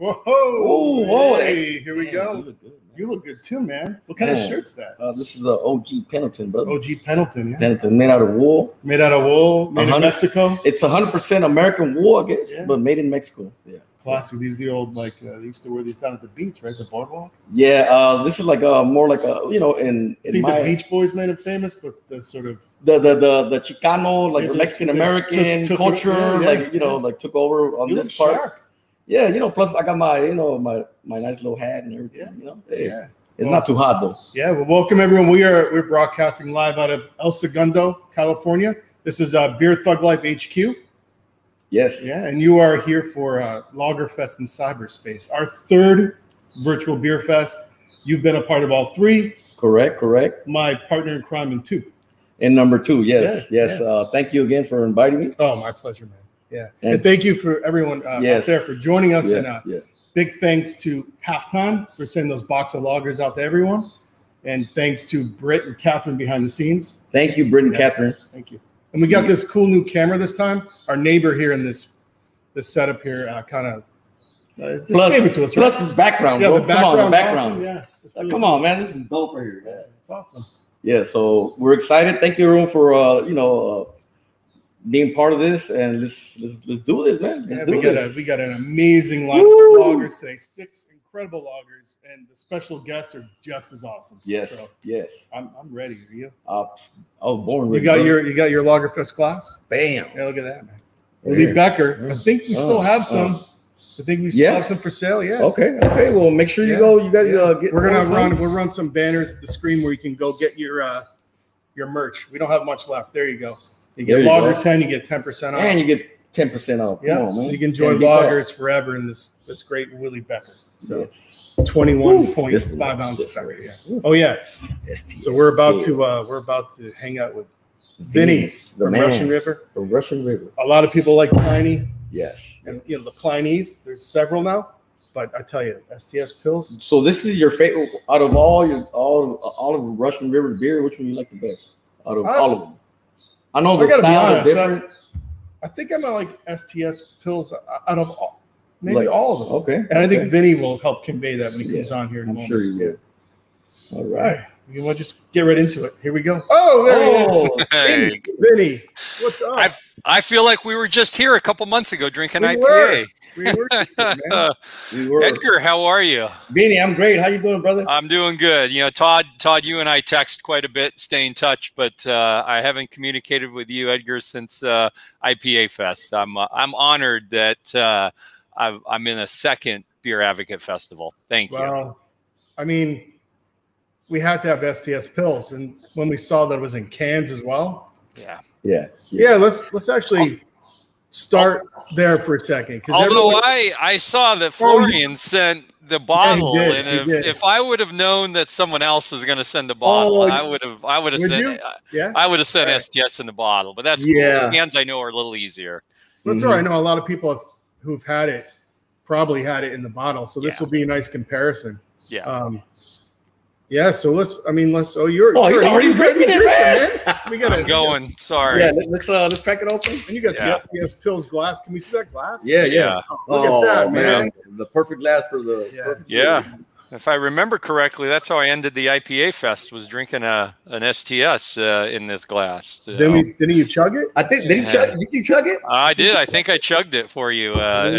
Whoa. Oh, whoa. Hey, here we Man, go. You look good, man. You look good too, man. What kind of shirt's that? This is a OG Pendleton, brother. OG Pendleton, yeah. Pendleton, made out of wool. Made out of wool, made in Mexico. It's 100% American wool, I guess, but made in Mexico. Yeah. Classic. These are the old, like, they used to wear these down at the beach, right? The boardwalk. Yeah, this is like more like a, in I think the Beach Boys made it famous, but the sort of the Chicano, like the Mexican American culture, like took over on this part. Sharp. Yeah, plus I got my, my nice little hat and everything. It's not too hot though. Yeah, well, welcome everyone. We're broadcasting live out of El Segundo, California. This is BeerThugLife HQ. Yes. Yeah, and you are here for Lagerfest in Cyberspace, our third virtual beer fest. You've been a part of all three. Correct. My partner in crime in two. And number two, yes. Thank you again for inviting me. Oh, my pleasure, man. Yeah, and thank you for everyone out there for joining us. Big thanks to Halftime for sending those box of lagers out to everyone. And thanks to Britt and Catherine behind the scenes. Thank you, Britt and Catherine. Thank you. And we got this cool new camera this time. Our neighbor here in this setup here kind of gave it to us. Plus this background, bro. The background. Awesome. Really come on, man. This is dope right here. Yeah, it's awesome. Yeah, so we're excited. Thank you, everyone, for being part of this, and let's do this, man. We got an amazing lineup of lagers today. 6 incredible lagers, and the special guests are just as awesome. Yes, so yes. I'm ready. Are you? I was born ready. You got your Lagerfest glass? Bam! Yeah, look at that, man. Willie Becker. I think we still have some. I think we still have some for sale. Yeah. Okay. Well, make sure you go. You guys get. We'll run some banners at the screen where you can go get your merch. We don't have much left. There you go. You get Lager 10, you get 10% off. And you get 10% off. Yeah, come on, man. You can enjoy lagers forever in this great Willie Becker. So 21.5 ounce Becker. Yeah. Oh yeah. So we're about to hang out with Vinnie from Russian River. From Russian River. A lot of people like Pliny. Yes. And the Pliny's. There's several now, but I tell you, STS pills. So this is your favorite out of all of Russian River beer. Which one you like the best out of all of them? I know the styles are different. I think I'm gonna like STS pills out of all of them. Okay. And I think Vinnie will help convey that when he comes on here in a moment. I'm sure he will. All right. You want to just get right into it. Here we go. Oh, there he is. Vinnie, what's up? I feel like we were just here a couple months ago drinking IPA. We were. Edgar, how are you? Vinnie, I'm great. How you doing, brother? I'm doing good. Todd, you and I text quite a bit, stay in touch, but I haven't communicated with you, Edgar, since IPA Fest. I'm honored that I'm in a second Beer Advocate Festival. Thank you. Well, I mean, we had to have STS pills, and when we saw that it was in cans as well. Yeah. Let's actually start there for a second. Although I saw that Florian sent the bottle, and if I would have known that someone else was going to send the bottle, I would have sent. I would have sent STS in the bottle, but that's cool. The cans I know are a little easier. That's all right. I know a lot of people who've had it probably had it in the bottle, so this will be a nice comparison. Yeah. So let's. You're already drinking it, man. We got. I'm going. Sorry. Yeah. Let's crack it open. And you got the STS pills glass. Can we see that glass? Yeah. Look at that, man. The perfect glass for the. If I remember correctly, that's how I ended the IPA Fest. Was drinking an STS in this glass. Didn't you chug it? I think. Did you chug it? I did. I think I chugged it for you. I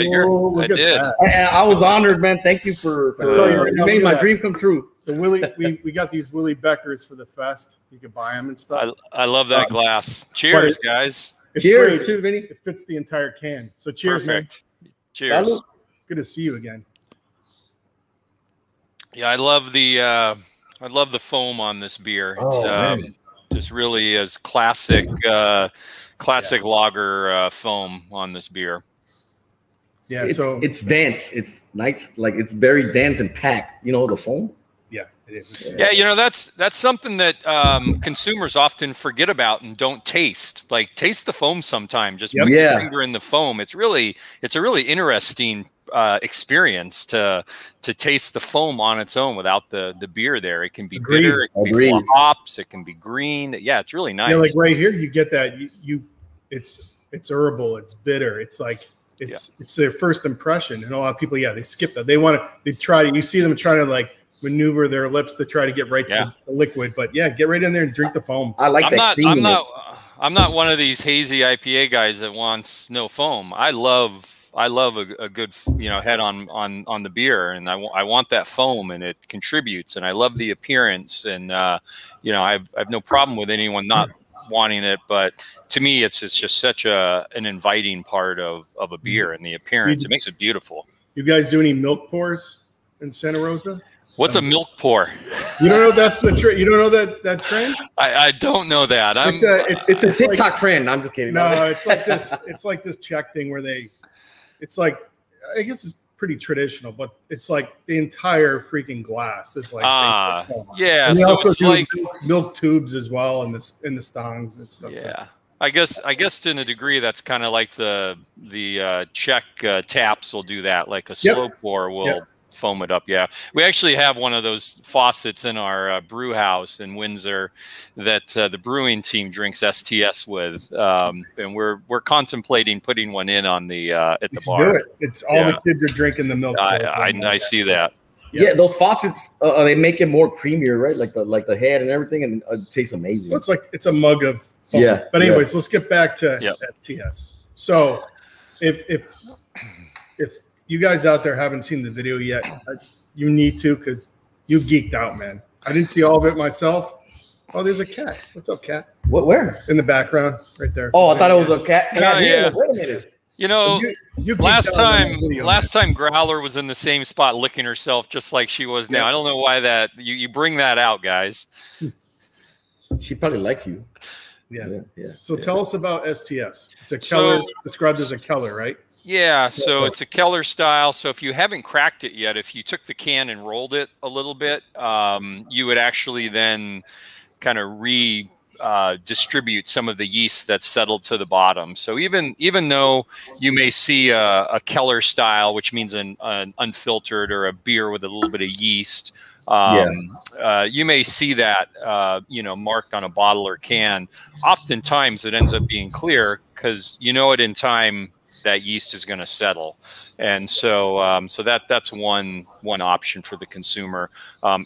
did. I was honored, man. Thank you for you made my dream come true. The we got these Willie Beckers for the fest. You can buy them and stuff. I love that glass. Cheers, guys. Cheers, too, Vinnie. It fits the entire can. So cheers, perfect. Man. Cheers. Salud. Good to see you again. Yeah, I love the foam on this beer. It's just really is classic lager foam on this beer. Yeah, it's dense. It's nice, like it's very dense and packed. The foam. Yeah, it is. Yeah, that's something that consumers often forget about and don't taste. Like taste the foam sometime. Just put your finger in the foam. It's a really interesting experience to taste the foam on its own without the beer there. It can be bitter, it can be full of hops, it can be green. Yeah, it's really nice. Yeah, like right here, you get that. It's herbal. It's bitter. It's like it's their first impression, and a lot of people, they skip that. You see them trying to like maneuver their lips to try to get right to the liquid, but get right in there and drink the foam. I like that. I'm not one of these hazy IPA guys that wants no foam. I love a good head on the beer, and I want that foam, and it contributes, and I love the appearance, and I've no problem with anyone not wanting it, but to me it's just such an inviting part of a beer, and the appearance, it makes it beautiful. You guys do any milk pours in Santa Rosa? What's a milk pour? You don't know that's the trend? You don't know that trend? I don't know that. It's a TikTok trend. I'm just kidding. No, it's like this. It's like this Czech thing where it's like, I guess it's pretty traditional, but it's like the entire freaking glass is like. Yeah. And they so also it's do like milk tubes as well, in the stongs and stuff. Yeah. I guess to a degree that's kind of like the Czech taps will do that, like a slow pour will foam it up. Yeah, we actually have one of those faucets in our brew house in Windsor that the brewing team drinks STS with, and we're contemplating putting one in on the at the bar. Do it. It's all the kids are drinking the milk. I see that. Yeah, those faucets they make it more creamier, right? Like the head and everything, and it tastes amazing. Well, it's a mug of foam. Yeah. But anyways, let's get back to STS. So if you guys out there haven't seen the video yet, you need to, because you geeked out, man. I didn't see all of it myself. Oh, there's a cat. What's up, cat? What? Where? In the background, right there. Oh, I thought it was a cat. Yeah. Wait a minute. You last time Growler was in the same spot licking herself just like she was now. I don't know why that you bring that out, guys. She probably likes you. Yeah. So tell us about STS. It's a Keller, described as a Keller, right? Yeah, so it's a Keller style. So if you haven't cracked it yet, if you took the can and rolled it a little bit, you would actually then kind of distribute some of the yeast that's settled to the bottom. So even though you may see a Keller style, which means an unfiltered or a beer with a little bit of yeast, you may see that marked on a bottle or can. Oftentimes it ends up being clear because it in time that yeast is going to settle, and so that's one option for the consumer.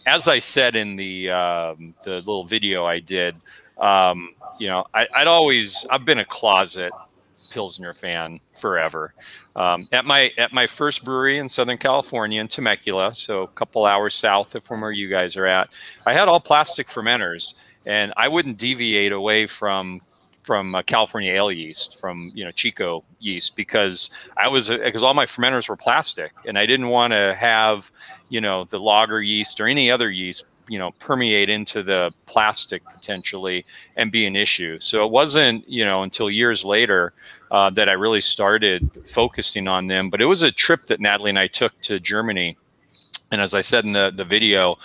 As I said in the little video I did, I've been a closet Pilsner fan forever. At my first brewery in Southern California in Temecula, so a couple hours south from where you guys are at, I had all plastic fermenters, and I wouldn't deviate away from California ale yeast, from Chico yeast, because all my fermenters were plastic, and I didn't want to have the lager yeast or any other yeast permeate into the plastic potentially and be an issue. So it wasn't until years later that I really started focusing on them. But it was a trip that Natalie and I took to Germany. And as I said in the video,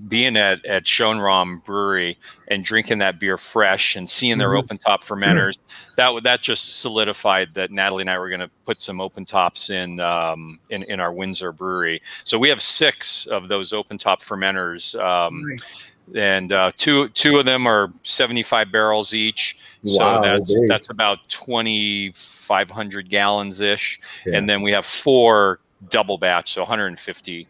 being at Schönraum Brewery and drinking that beer fresh and seeing their open top fermenters, that just solidified that Natalie and I were going to put some open tops in our Windsor brewery. So we have 6 of those open top fermenters, nice. And two of them are 75 barrels each. Wow, so that's about 2,500 gallons ish, and then we have 4 double batch, so 150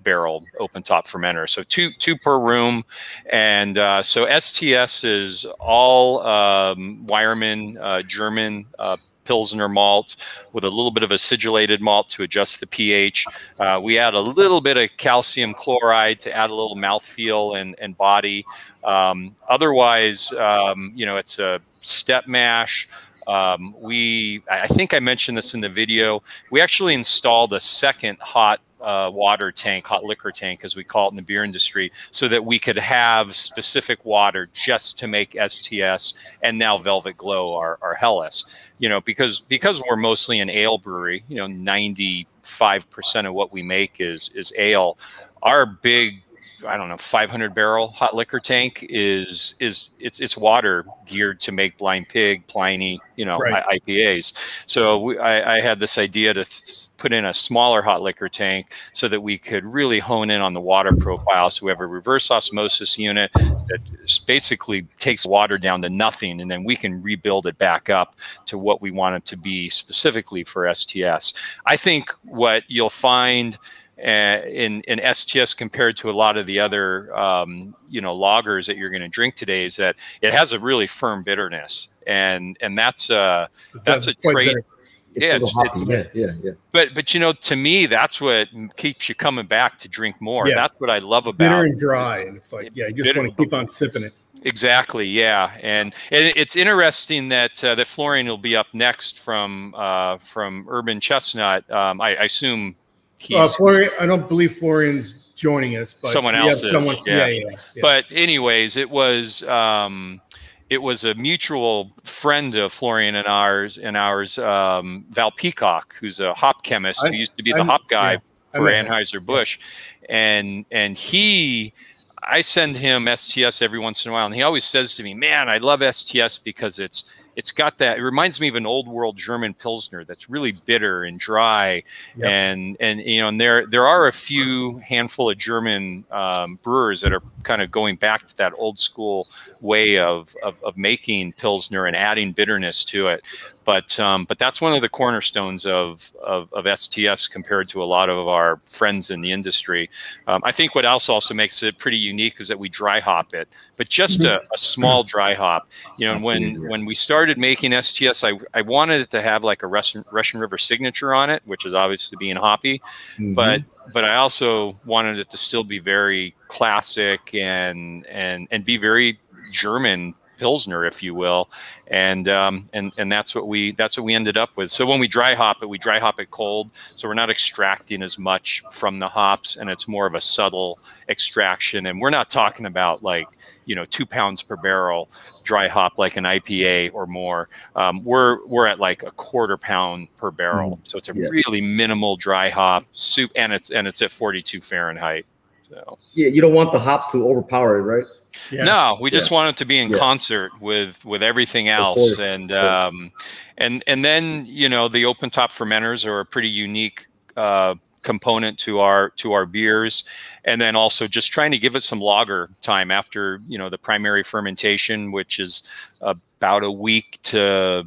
barrel open top fermenter, so two per room. And so STS is all Weyermann German Pilsner malt with a little bit of acidulated malt to adjust the pH. We add a little bit of calcium chloride to add a little mouthfeel and body. Otherwise, it's a step mash. I think I mentioned this in the video. We actually installed a second hot liquor tank, as we call it in the beer industry, so that we could have specific water just to make STS and now Velvet Glow our Helles. Because we're mostly an ale brewery, 95% of what we make is ale. Our big I don't know, 500 barrel hot liquor tank is it's water geared to make Blind Pig, Pliny, you know, right. IPAs. So I had this idea to put in a smaller hot liquor tank so that we could really hone in on the water profile. So we have a reverse osmosis unit that basically takes water down to nothing, and then we can rebuild it back up to what we want it to be specifically for STS. I think what you'll find in STS compared to a lot of the other you know, lagers that you're going to drink today is that it has a really firm bitterness, and that's a trait. Yeah, but you know, to me, that's what keeps you coming back to drink more. Yeah. That's what I love about bitter and dry, and it's like, yeah, you just want to keep on sipping it. Exactly, yeah, and it's interesting that that Florian will be up next from Urban Chestnut. I assume he's Florian. I don't believe Florian's joining us, but someone else is. Yeah. But anyways, it was a mutual friend of Florian and ours, Val Peacock, who's a hop chemist who used to be the hop guy for Anheuser-Busch, and I send him STS every once in a while, and he always says to me, "Man, I love STS because it's got that. It reminds me of an old world German Pilsner that's really bitter and dry, and you know, and there are a few handful of German brewers that are kind of going back to that old school way of making Pilsner and adding bitterness to it. But that's one of the cornerstones of STS compared to a lot of our friends in the industry. I think what else also makes it pretty unique is that we dry hop it, but just a small dry hop. You know, when we started making STS, I wanted it to have like a Russian River signature on it, which is obviously being hoppy, but I also wanted it to still be very classic and be very German Pilsner, if you will, and that's what we ended up with. So when we dry hop it cold, so we're not extracting as much from the hops, and it's more of a subtle extraction. And we're not talking about like, you know, 2 pounds per barrel dry hop like an IPA or more. We're at like a 1/4 pound per barrel, so it's a really minimal dry hop soup, and it's at 42 Fahrenheit. So yeah, you don't want the hops to overpower it, right? Yeah. No, we just want it to be in concert with everything else, and then, you know, the open top fermenters are a pretty unique component to our beers, and then also just trying to give it some lager time after, you know, the primary fermentation, which is about a week to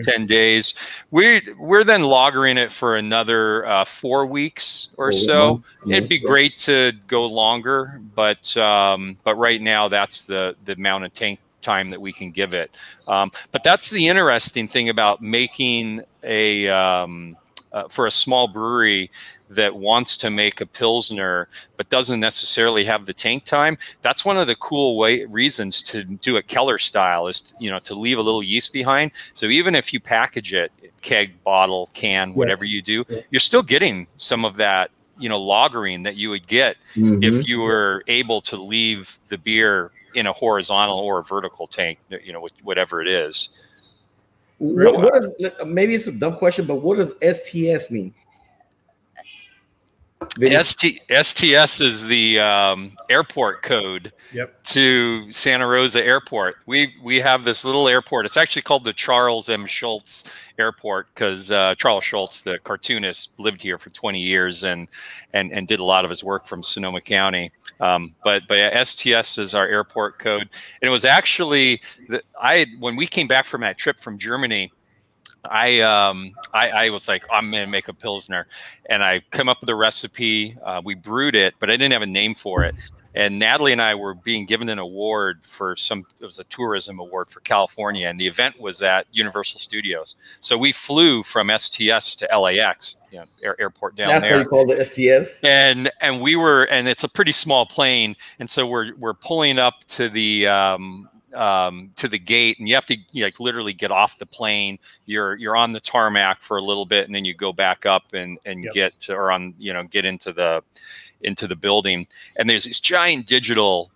10 days. We're then lagering it for another 4 weeks or so. It'd be great to go longer, but right now that's the amount of tank time that we can give it. But that's the interesting thing about making for a small brewery that wants to make a Pilsner but doesn't necessarily have the tank time. That's one of the cool reasons to do it Keller style, is, you know, to leave a little yeast behind. So even if you package it, keg, bottle, can, whatever you do, you're still getting some of that, you know, lagering that you would get if you were able to leave the beer in a horizontal or a vertical tank, you know, whatever it is. What is, maybe it's a dumb question, but what does STS mean? STS is the airport code to Santa Rosa Airport. We have this little airport. It's actually called the Charles M. Schultz Airport because Charles Schultz, the cartoonist, lived here for 20 years and did a lot of his work from Sonoma County. But STS is our airport code. And it was actually when we came back from that trip from Germany, I was like, I'm going to make a Pilsner, and I come up with a recipe. We brewed it, but I didn't have a name for it. And Natalie and I were being given an award for it was a tourism award for California. And the event was at Universal Studios. So we flew from STS to LAX, you know, airport down there. That's what you call the STS. And it's a pretty small plane. And so we're pulling up to the gate, and you have to, you know, like, literally get off the plane. You're on the tarmac for a little bit, and then you go back up and get into the building. And there's this giant digital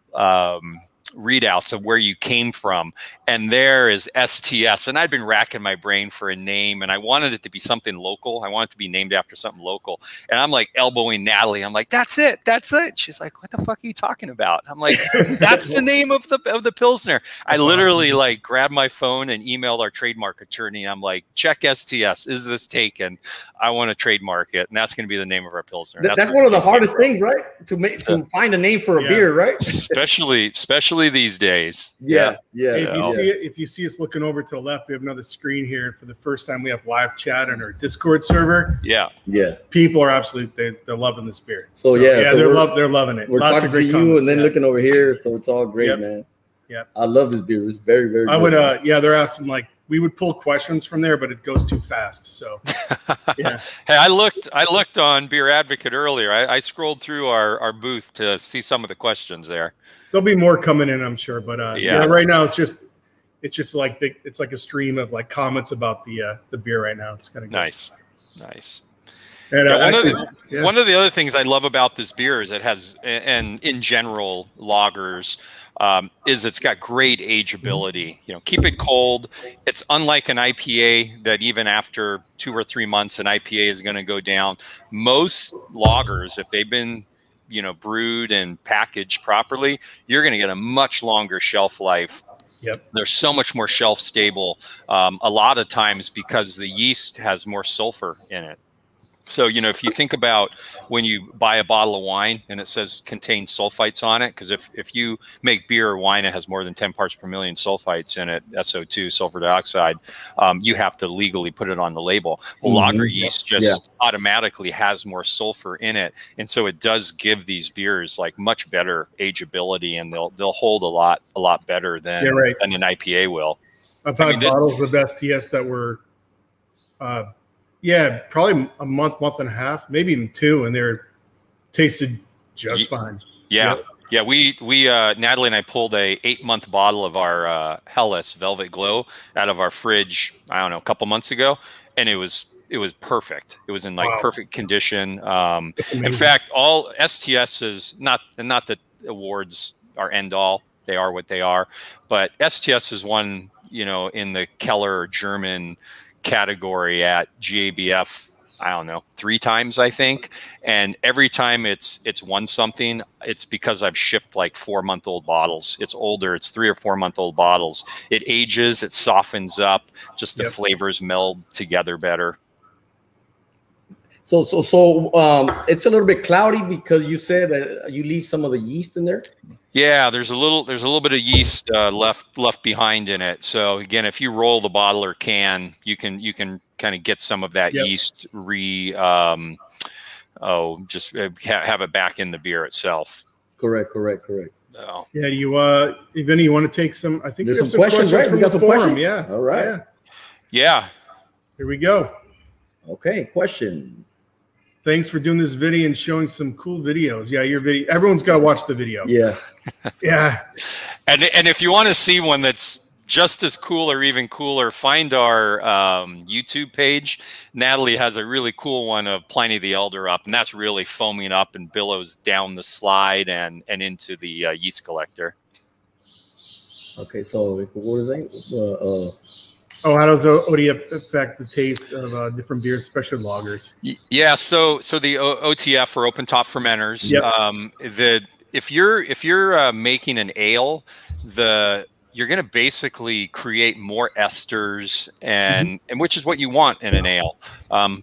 readouts of where you came from, and there is STS. And I'd been racking my brain for a name, and I wanted it to be something local. I wanted it to be named after something local. And I'm like elbowing Natalie. I'm like, that's it. That's it. She's like, what the fuck are you talking about? I'm like, that's the name of the Pilsner. I literally like grabbed my phone and emailed our trademark attorney. I'm like, check STS. Is this taken? I want to trademark it. And that's going to be the name of our Pilsner. That's one of the hardest things, right? To find a name for a beer, right? Especially these days. Yeah. If you see us looking over to the left, we have another screen here. For the first time, we have live chat on our Discord server. Yeah. People are absolutely they're loving this beer. So they're loving it. We're Lots talking to you and then looking over here, so it's all great, man. Yeah, I love this beer. It's very, very good. I would they're asking like we would pull questions from there, but it goes too fast. So yeah. Hey, I looked on BeerAdvocate earlier. I scrolled through our booth to see some of the questions there. There'll be more coming in, I'm sure. But right now it's just like it's like a stream of like comments about the beer right now. It's kind of nice. And one of the other things I love about this beer is it has, and in general lagers, is it's got great ageability. You know, keep it cold. It's unlike an IPA that even after 2 or 3 months, an IPA is going to go down. Most lagers, if they've been, you know, brewed and packaged properly, you're going to get a much longer shelf life. Yep. They're so much more shelf stable a lot of times because the yeast has more sulfur in it. So, you know, if you think about when you buy a bottle of wine and it says contains sulfites on it, because if you make beer or wine that has more than 10 parts per million sulfites in it, SO2, sulfur dioxide, you have to legally put it on the label. Well, lager yeast just automatically has more sulfur in it. And so it does give these beers like much better ageability, and they'll hold a lot better than an IPA will. I've had bottles of STS that were probably a month and a half, maybe even 2, and they're tasted just fine. Yeah. We Natalie and I pulled a 8-month bottle of our Helles Velvet Glow out of our fridge, I don't know, a couple months ago, and it was perfect. It was in like perfect condition. In fact, all STSs, not that awards are end all, they are what they are, but STS is one, you know, in the Keller German category at GABF, I don't know, 3 times, I think. And every time it's won something, it's because I've shipped like 4-month-old bottles. It's older. It's 3 or 4-month-old bottles. It ages, it softens up, just the flavors meld together better. So it's a little bit cloudy because you said that you leave some of the yeast in there. Yeah, there's a little bit of yeast left behind in it. So again, if you roll the bottle or can, you can kind of get some of that yeast just have it back in the beer itself. Correct. Oh. Yeah, Vinnie, you want to take some? I think there's some questions, right? From the forum. Yeah. All right. Yeah. Here we go. Okay. Question. Thanks for doing this video and showing some cool videos. Yeah, your video. Everyone's got to watch the video. Yeah. Yeah. And if you want to see one that's just as cool or even cooler, find our YouTube page. Natalie has a really cool one of Pliny the Elder up, and that's really foaming up and billows down the slide and into the yeast collector. Okay, so what is that? How does OTF affect the taste of different beers, especially lagers? Yeah, so the OTF or open top fermenters. Yep. If you're making an ale, you're going to basically create more esters, and which is what you want in an ale.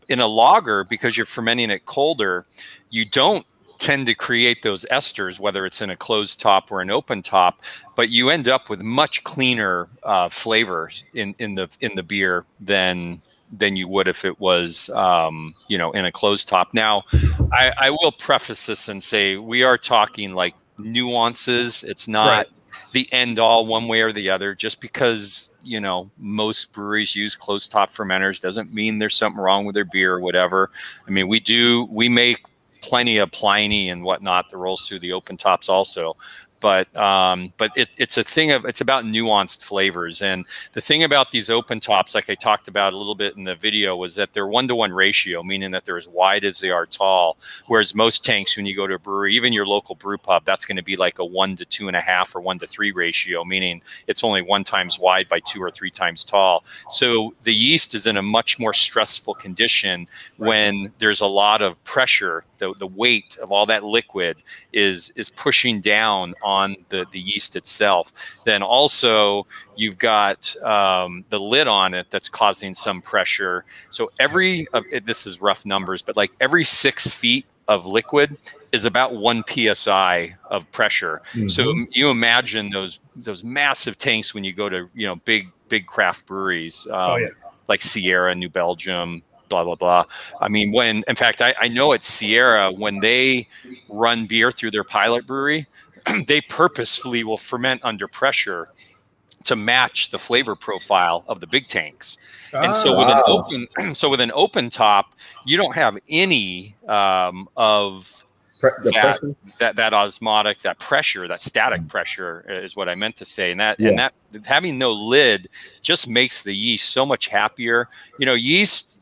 In a lager, because you're fermenting it colder, you don't tend to create those esters, whether it's in a closed top or an open top, but you end up with much cleaner flavor in the beer than you would if it was in a closed top. Now, I will preface this and say we are talking like nuances. It's not the end all one way or the other. Just because most breweries use closed top fermenters doesn't mean there's something wrong with their beer or whatever. I mean, we make plenty of Pliny and whatnot that rolls through the open tops also, but it's about nuanced flavors. And the thing about these open tops, like I talked about a little bit in the video, was that they're 1-to-1 ratio, meaning that they're as wide as they are tall. Whereas most tanks, when you go to a brewery, even your local brew pub, that's going to be like a 1 to 2.5 or 1 to 3 ratio, meaning it's only 1 times wide by 2 or 3 times tall. So the yeast is in a much more stressful condition when there's a lot of pressure. The weight of all that liquid is pushing down on the yeast itself. Then also you've got the lid on it that's causing some pressure. So this is rough numbers, but like every 6 feet of liquid is about 1 psi of pressure. So you imagine those massive tanks when you go to big craft breweries like Sierra, New Belgium, blah, blah, blah. I mean, in fact, I know at Sierra, when they run beer through their pilot brewery, they purposefully will ferment under pressure to match the flavor profile of the big tanks. And so with an open top, you don't have any of that osmotic, that pressure, that static pressure is what I meant to say. And that having no lid just makes the yeast so much happier. Yeast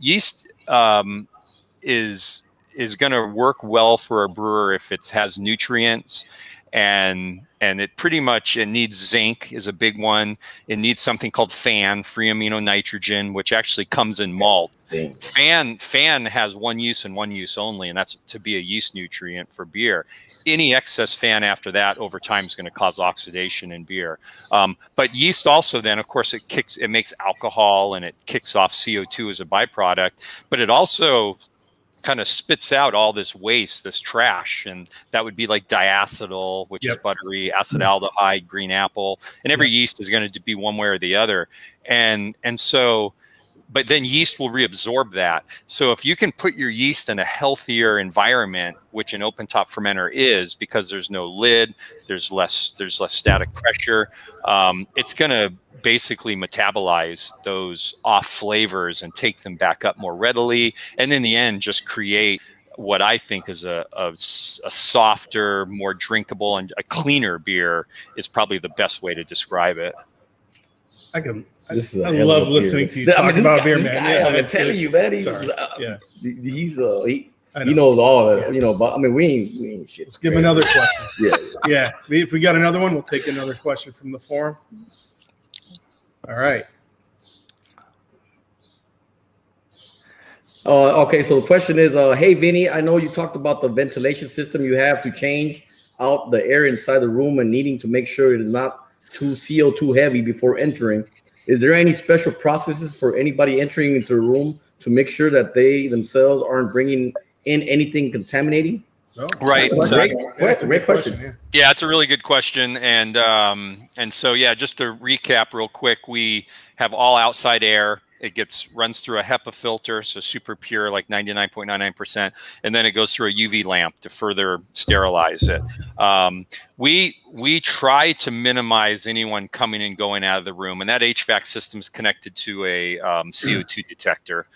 is going to work well for a brewer if it has nutrients, and it pretty much, it needs zinc is a big one. It needs something called FAN, free amino nitrogen, which actually comes in malt. FAN has one use and one use only, and that's to be a yeast nutrient for beer. Any excess FAN after that over time is going to cause oxidation in beer. But yeast also then, of course, it makes alcohol and it kicks off CO2 as a byproduct, but it also kind of spits out all this waste, this trash, and that would be like diacetyl, which is buttery, acetaldehyde, green apple, and every yeast is going to be one way or the other. And so, but then yeast will reabsorb that. So if you can put your yeast in a healthier environment, which an open top fermenter is, because there's no lid, there's less static pressure, it's going to basically metabolize those off flavors and take them back up more readily, and in the end just create what I think is a softer, more drinkable, and a cleaner beer is probably the best way to descrive it. I love listening to you talk about beer, man. I'm telling you, man. He knows all of it, but I mean, we ain't shit. Let's give him another question. Yeah. If we got another one, we'll take another question from the forum. All right. Okay, so the question is, hey, Vinnie, I know you talked about the ventilation system you have to change out the air inside the room and needing to make sure it is not too CO2 heavy before entering. Is there any special processes for anybody entering into the room to make sure that they themselves aren't bringing in anything contaminating? No. Right. That's a great question. Yeah, it's a really good question. And so, yeah, just to recap real quick, we have all outside air. It runs through a HEPA filter, so super pure, like 99.99%, and then it goes through a UV lamp to further sterilize it. We try to minimize anyone coming and going out of the room, and that HVAC system is connected to a CO2 detector.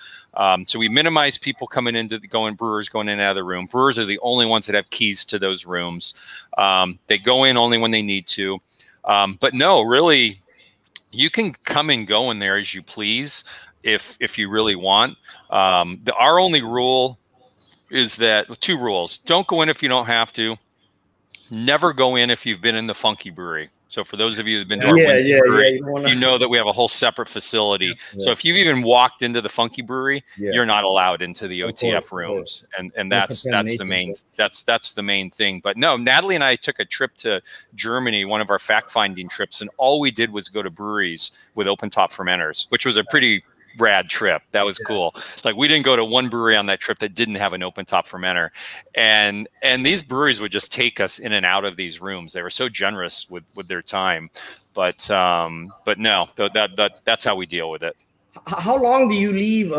So we minimize people coming brewers going in and out of the room. Brewers are the only ones that have keys to those rooms. They go in only when they need to. But no, really, you can come and go in there as you please if you really want. Our only rule is that 2 rules. Don't go in if you don't have to. Never go in if you've been in the funky brewery. So for those of you who've been to our brewery, you know that we have a whole separate facility. So if you've even walked into the funky brewery, you're not allowed into the OTF rooms, and that's the main thing. But no, Natalie and I took a trip to Germany, one of our fact-finding trips, and all we did was go to breweries with open top fermenters, which was a pretty rad trip. That was cool. Like, we didn't go to one brewery on that trip that didn't have an open top fermenter, and these breweries would just take us in and out of these rooms. They were so generous with their time, but no, that's how we deal with it. How long do you leave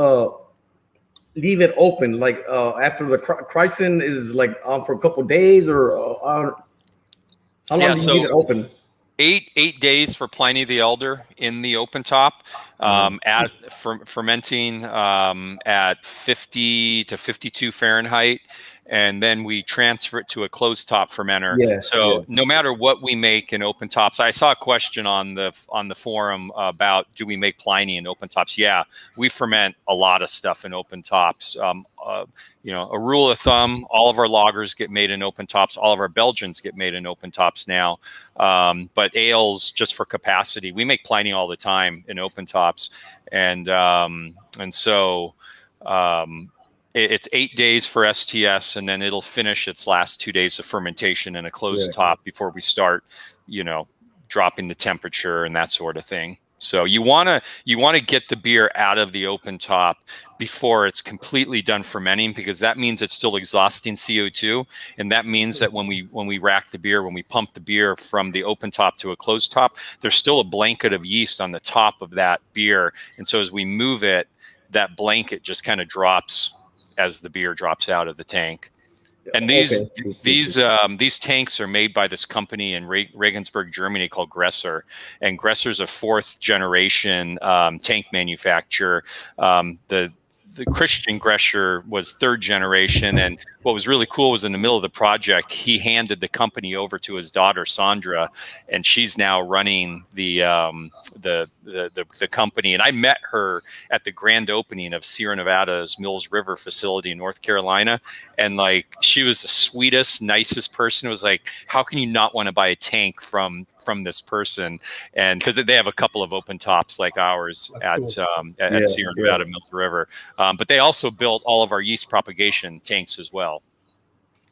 it open? Like after the Kryson is like on for a couple of days, or how long do you leave it open? 8 days for Pliny the Elder in the open top, fermenting at 50 to 52 Fahrenheit, and then we transfer it to a closed top fermenter. So no matter what we make in open tops, I saw a question on the forum about, do we make Pliny in open tops? Yeah, we ferment a lot of stuff in open tops. You know, a rule of thumb, all of our lagers get made in open tops. All of our Belgians get made in open tops now. But ales, just for capacity, we make Pliny all the time in open tops. And so it's 8 days for STS, and then it'll finish its last 2 days of fermentation in a closed top before we start, you know, dropping the temperature and that sort of thing. So you want to get the beer out of the open top before it's completely done fermenting, because that means it's still exhausting CO2, and that means that when we rack the beer, when we pump the beer from the open top to a closed top, there's still a blanket of yeast on the top of that beer, and so as we move it, that blanket just kind of drops as the beer drops out of the tank. And these tanks are made by this company in Regensburg, Germany called Gresser. And Gresser's a 4th generation tank manufacturer. The Christian Gresser was 3rd generation, and what was really cool was in the middle of the project, he handed the company over to his daughter Sandra, and she's now running the company. And I met her at the grand opening of Sierra Nevada's Mills River facility in North Carolina, and like, she was the sweetest, nicest person. It was like, how can you not want to buy a tank from this person? And because they have a couple of open tops like ours at Sierra Nevada Mills River, but they also built all of our yeast propagation tanks as well.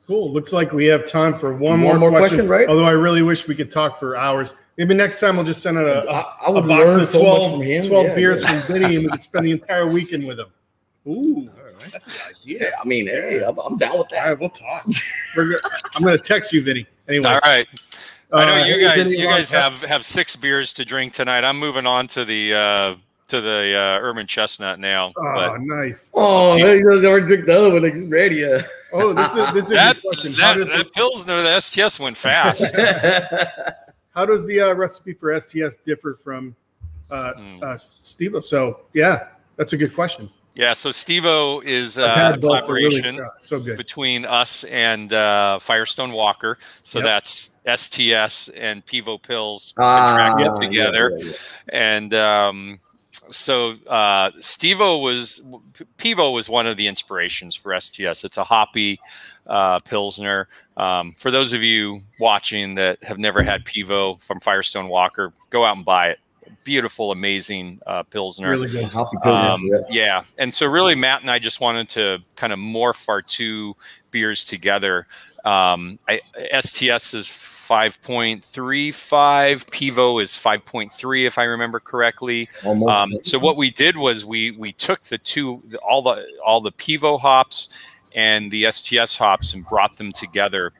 Cool. Looks like we have time for one more question, right? Although I really wish we could talk for hours. Maybe next time we'll just send out a box of 12 beers from Vinnie, and we could spend the entire weekend with him. Ooh, that's a good idea. Yeah, I mean, hey, I'm down with that. All right, we'll talk. I'm going to text you, Vinnie. Anyway. All right. I know you guys have 6 beers to drink tonight. I'm moving on to the Urban Chestnut now. Oh, nice. Oh, you guys already drink the other one. Like, ready? Oh, this is a good question. That Pilsner, the STS went fast. How does the recipe for STS differ from Steve-O? So, yeah, that's a good question. Yeah, so Steve-O is a collaboration between us and Firestone Walker. So that's STS and Pivo Pils contracted together. And so Pivo was one of the inspirations for STS. It's a hoppy Pilsner. For those of you watching that have never had Pivo from Firestone Walker, go out and buy it. Beautiful, amazing Pilsner. Really good hoppy Pilsner. Yeah. And so really Matt and I just wanted to kind of morph our 2 beers together. STS is 5.35. Pivo is 5.3, if I remember correctly. So what we did was we took all the Pivo hops and the STS hops and brought them together.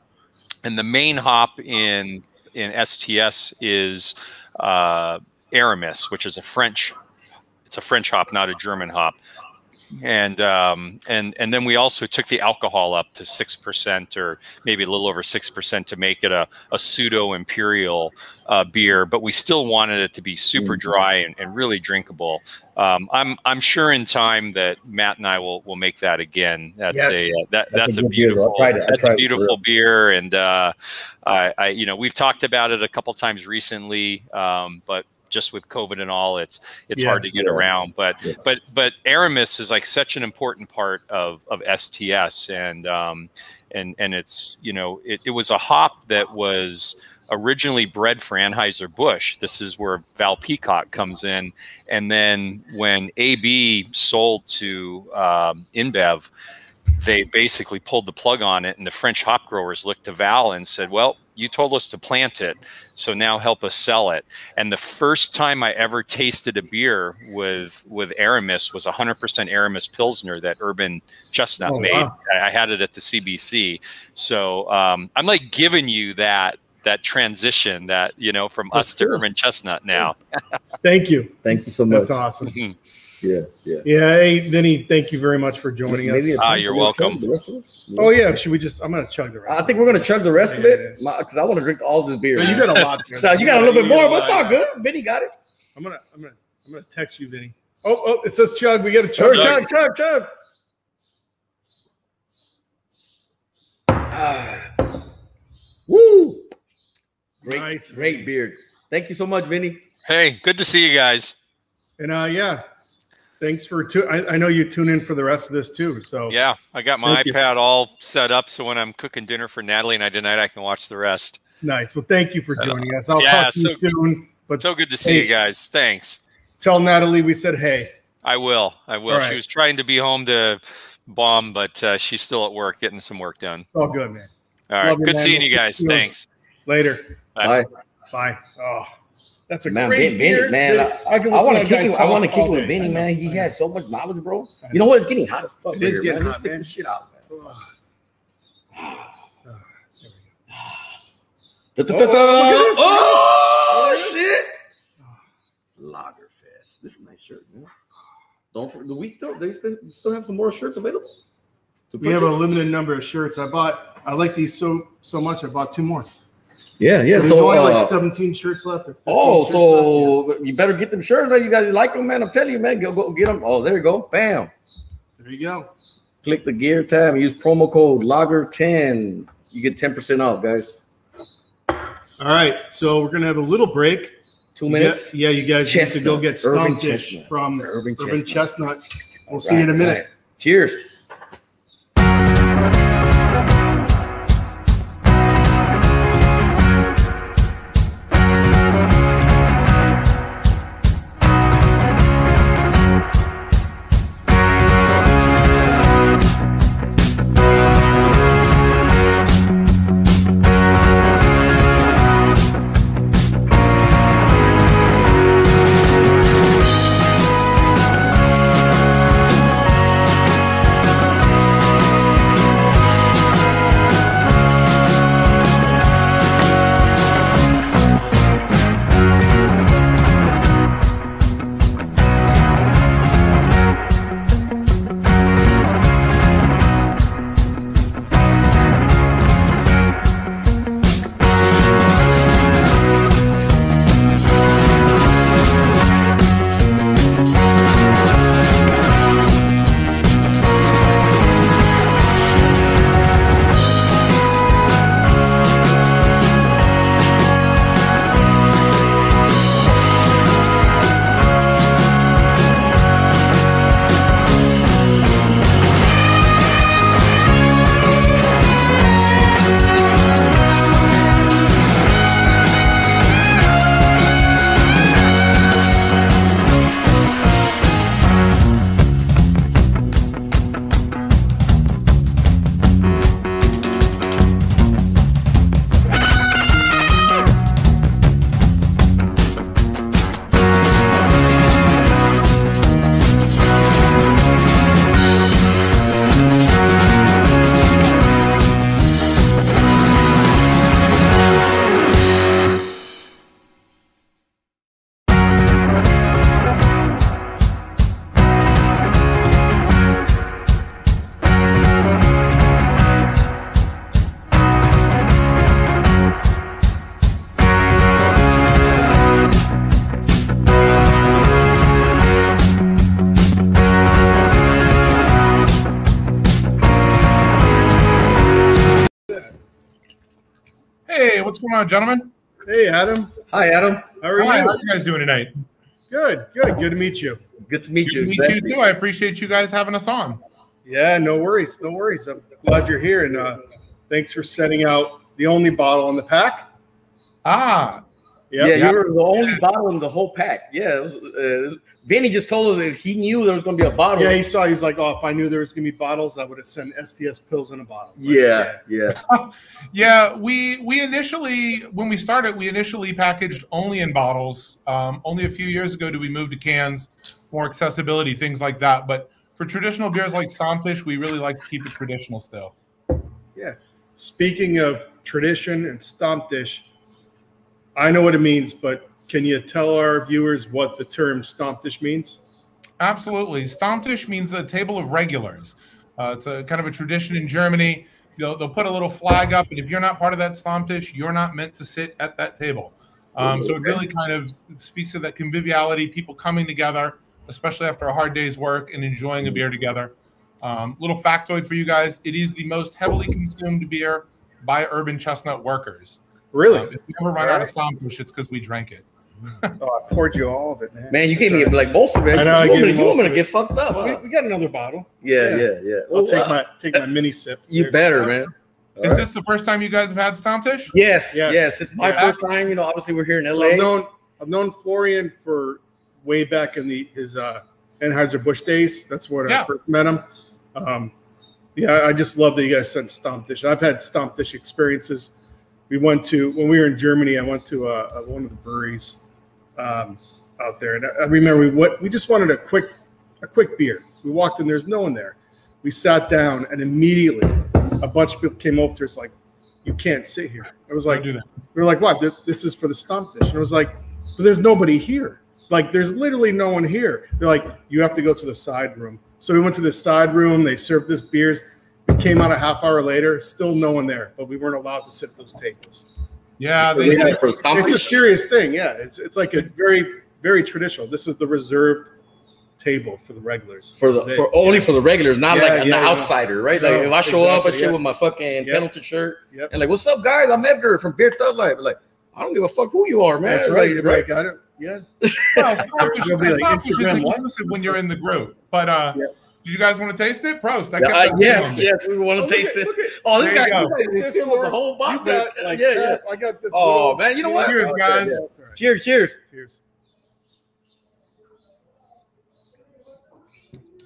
And the main hop in STS is Aramis, which is a French hop, not a German hop. And then we also took the alcohol up to 6%, or maybe a little over 6%, to make it a pseudo imperial beer, but we still wanted it to be super dry and really drinkable. I'm sure in time that Matt and I will make that again. That's a beautiful beer, and we've talked about it a couple times recently, but just with COVID and all, it's hard to get around. But Aramis is like such an important part of STS, and it's, it was a hop that was originally bred for Anheuser-Busch. This is where Val Peacock comes in, and then when AB sold to InBev, they basically pulled the plug on it, and the French hop growers looked to Val and said, well, you told us to plant it, so now help us sell it. And the first time I ever tasted a beer with Aramis was 100% Aramis Pilsner that Urban Chestnut made. Wow. I had it at the CBC. So I'm like giving you that transition that, from us to Urban Chestnut now. Thank you. Thank you so much. That's awesome. Yeah. Hey, Vinnie, thank you very much for joining us. You're welcome. Oh yeah, should we just? I'm gonna chug the rest. I think we're gonna chug the rest of it because I want to drink all this beer. You got a lot. No, you got a little bit more, but it's all good. Vinnie got it. I'm gonna text you, Vinnie. Oh, it says chug. We got to chug. Chug. Woo! Great, nice. Great beard. Thank you so much, Vinnie. Hey, good to see you guys. And yeah, thanks for I know you tune in for the rest of this too. So yeah, I got my iPad all set up so when I'm cooking dinner for Natalie and I tonight, I can watch the rest. Nice. Well, thank you for joining us. I'll talk to you soon. But so good to see you guys. Thanks. Tell Natalie we said hey. I will. Right. She was trying to be home to bomb, but she's still at work getting some work done. It's all good, man. All right. Good seeing you guys. Thanks. Later. Bye. Bye. Oh, that's a man, great beard, man. I want to kick him. I want to kick him with Vinnie, man. He has so much knowledge, bro. You know what? It's getting hot as fuck. It is getting hot, man. Let's stick this shit out, man. Oh, shit! Lagerfest. This is a nice shirt, man. Do we still have some more shirts available? We have a limited number of shirts. I like these so much. I bought 2 more. Yeah. So there's only like 17 shirts left. Or 15 shirts left. You better get them shirts, man. You guys like them, man. I'm telling you, man. Go get them. Oh, there you go. Bam. There you go. Click the gear tab and use promo code Lager10. You get 10% off, guys. All right. So we're gonna have a little break. 2 minutes. Yeah, you guys need to go get Stammtisch from Urban Chestnut. We'll see you in a minute. Right. Cheers. What's going on, gentlemen? Hey, Adam. Hi, Adam. How are you? How are you guys doing tonight? Good. Good to meet you. Good to meet you. Good to meet you too. I appreciate you guys having us on. Yeah, no worries. No worries. I'm glad you're here, and thanks for setting out the only bottle in the pack. Ah. Yep. Yeah, you were the only bottle in the whole pack. Yeah. It was, Vinnie just told us that he knew there was going to be a bottle. Yeah, he's like, oh, if I knew there was going to be bottles, I would have sent STS pills in a bottle. But yeah. Yeah, we initially, when we started, we initially packaged only in bottles. Only a few years ago did we move to cans, more accessibility, things like that. But for traditional beers like Stammtisch, we really like to keep it traditional still. Yeah. Speaking of tradition and Stammtisch, I know what it means, but can you tell our viewers what the term Stammtisch means? Absolutely. Stammtisch means a table of regulars. It's a kind of a tradition in Germany. They'll put a little flag up, and if you're not part of that Stammtisch, you're not meant to sit at that table. So it really kind of speaks to that conviviality, people coming together, especially after a hard day's work and enjoying a beer together. Little factoid for you guys: it is the most heavily consumed beer by urban chestnut workers. Really? If you ever run out of Stammtisch, it's because we drank it. Oh, I poured you all of it, man. Man, you gave me like most of it. I know. You want me to get fucked up? Well, we got another bottle. Yeah. I'll take my mini sip. You better, man. Is this the first time you guys have had Stammtisch? Yes. It's my first time. You know, obviously we're here in LA. So I've known Florian for way back in his Anheuser-Busch days. That's where I first met him. I just love that you guys sent Stammtisch. I've had Stammtisch experiences. When we were in Germany, I went to one of the breweries out there, and I remember we just wanted a quick beer. We walked in, there's no one there. We sat down, and immediately a bunch of people came over to us like, "You can't sit here." I was like, we were like, "What? This is for the Stammtisch." And I was like, "But there's nobody here. Like, there's literally no one here." They're like, "You have to go to the side room." So we went to the side room. They served us beers. We came out a half hour later, still no one there, but we weren't allowed to sit at those tables. Yeah, it's a serious thing. Yeah, it's like a very, very traditional. This is the reserved table for the regulars. Only for the regulars, not like an outsider, right? Like if I show up and shit with my fucking Pendleton shirt and like, "What's up, guys? I'm Edgar from BeerThugLife." Like, I don't give a fuck who you are, man. That's right. Like, I don't. Yeah. Instagram exclusive when you're in the group, but do you guys want to taste it? Prost. Yes, we want to taste it. Oh, this guy is filling the whole bottle. I got this. Oh, man, you know what? Cheers, guys. Cheers.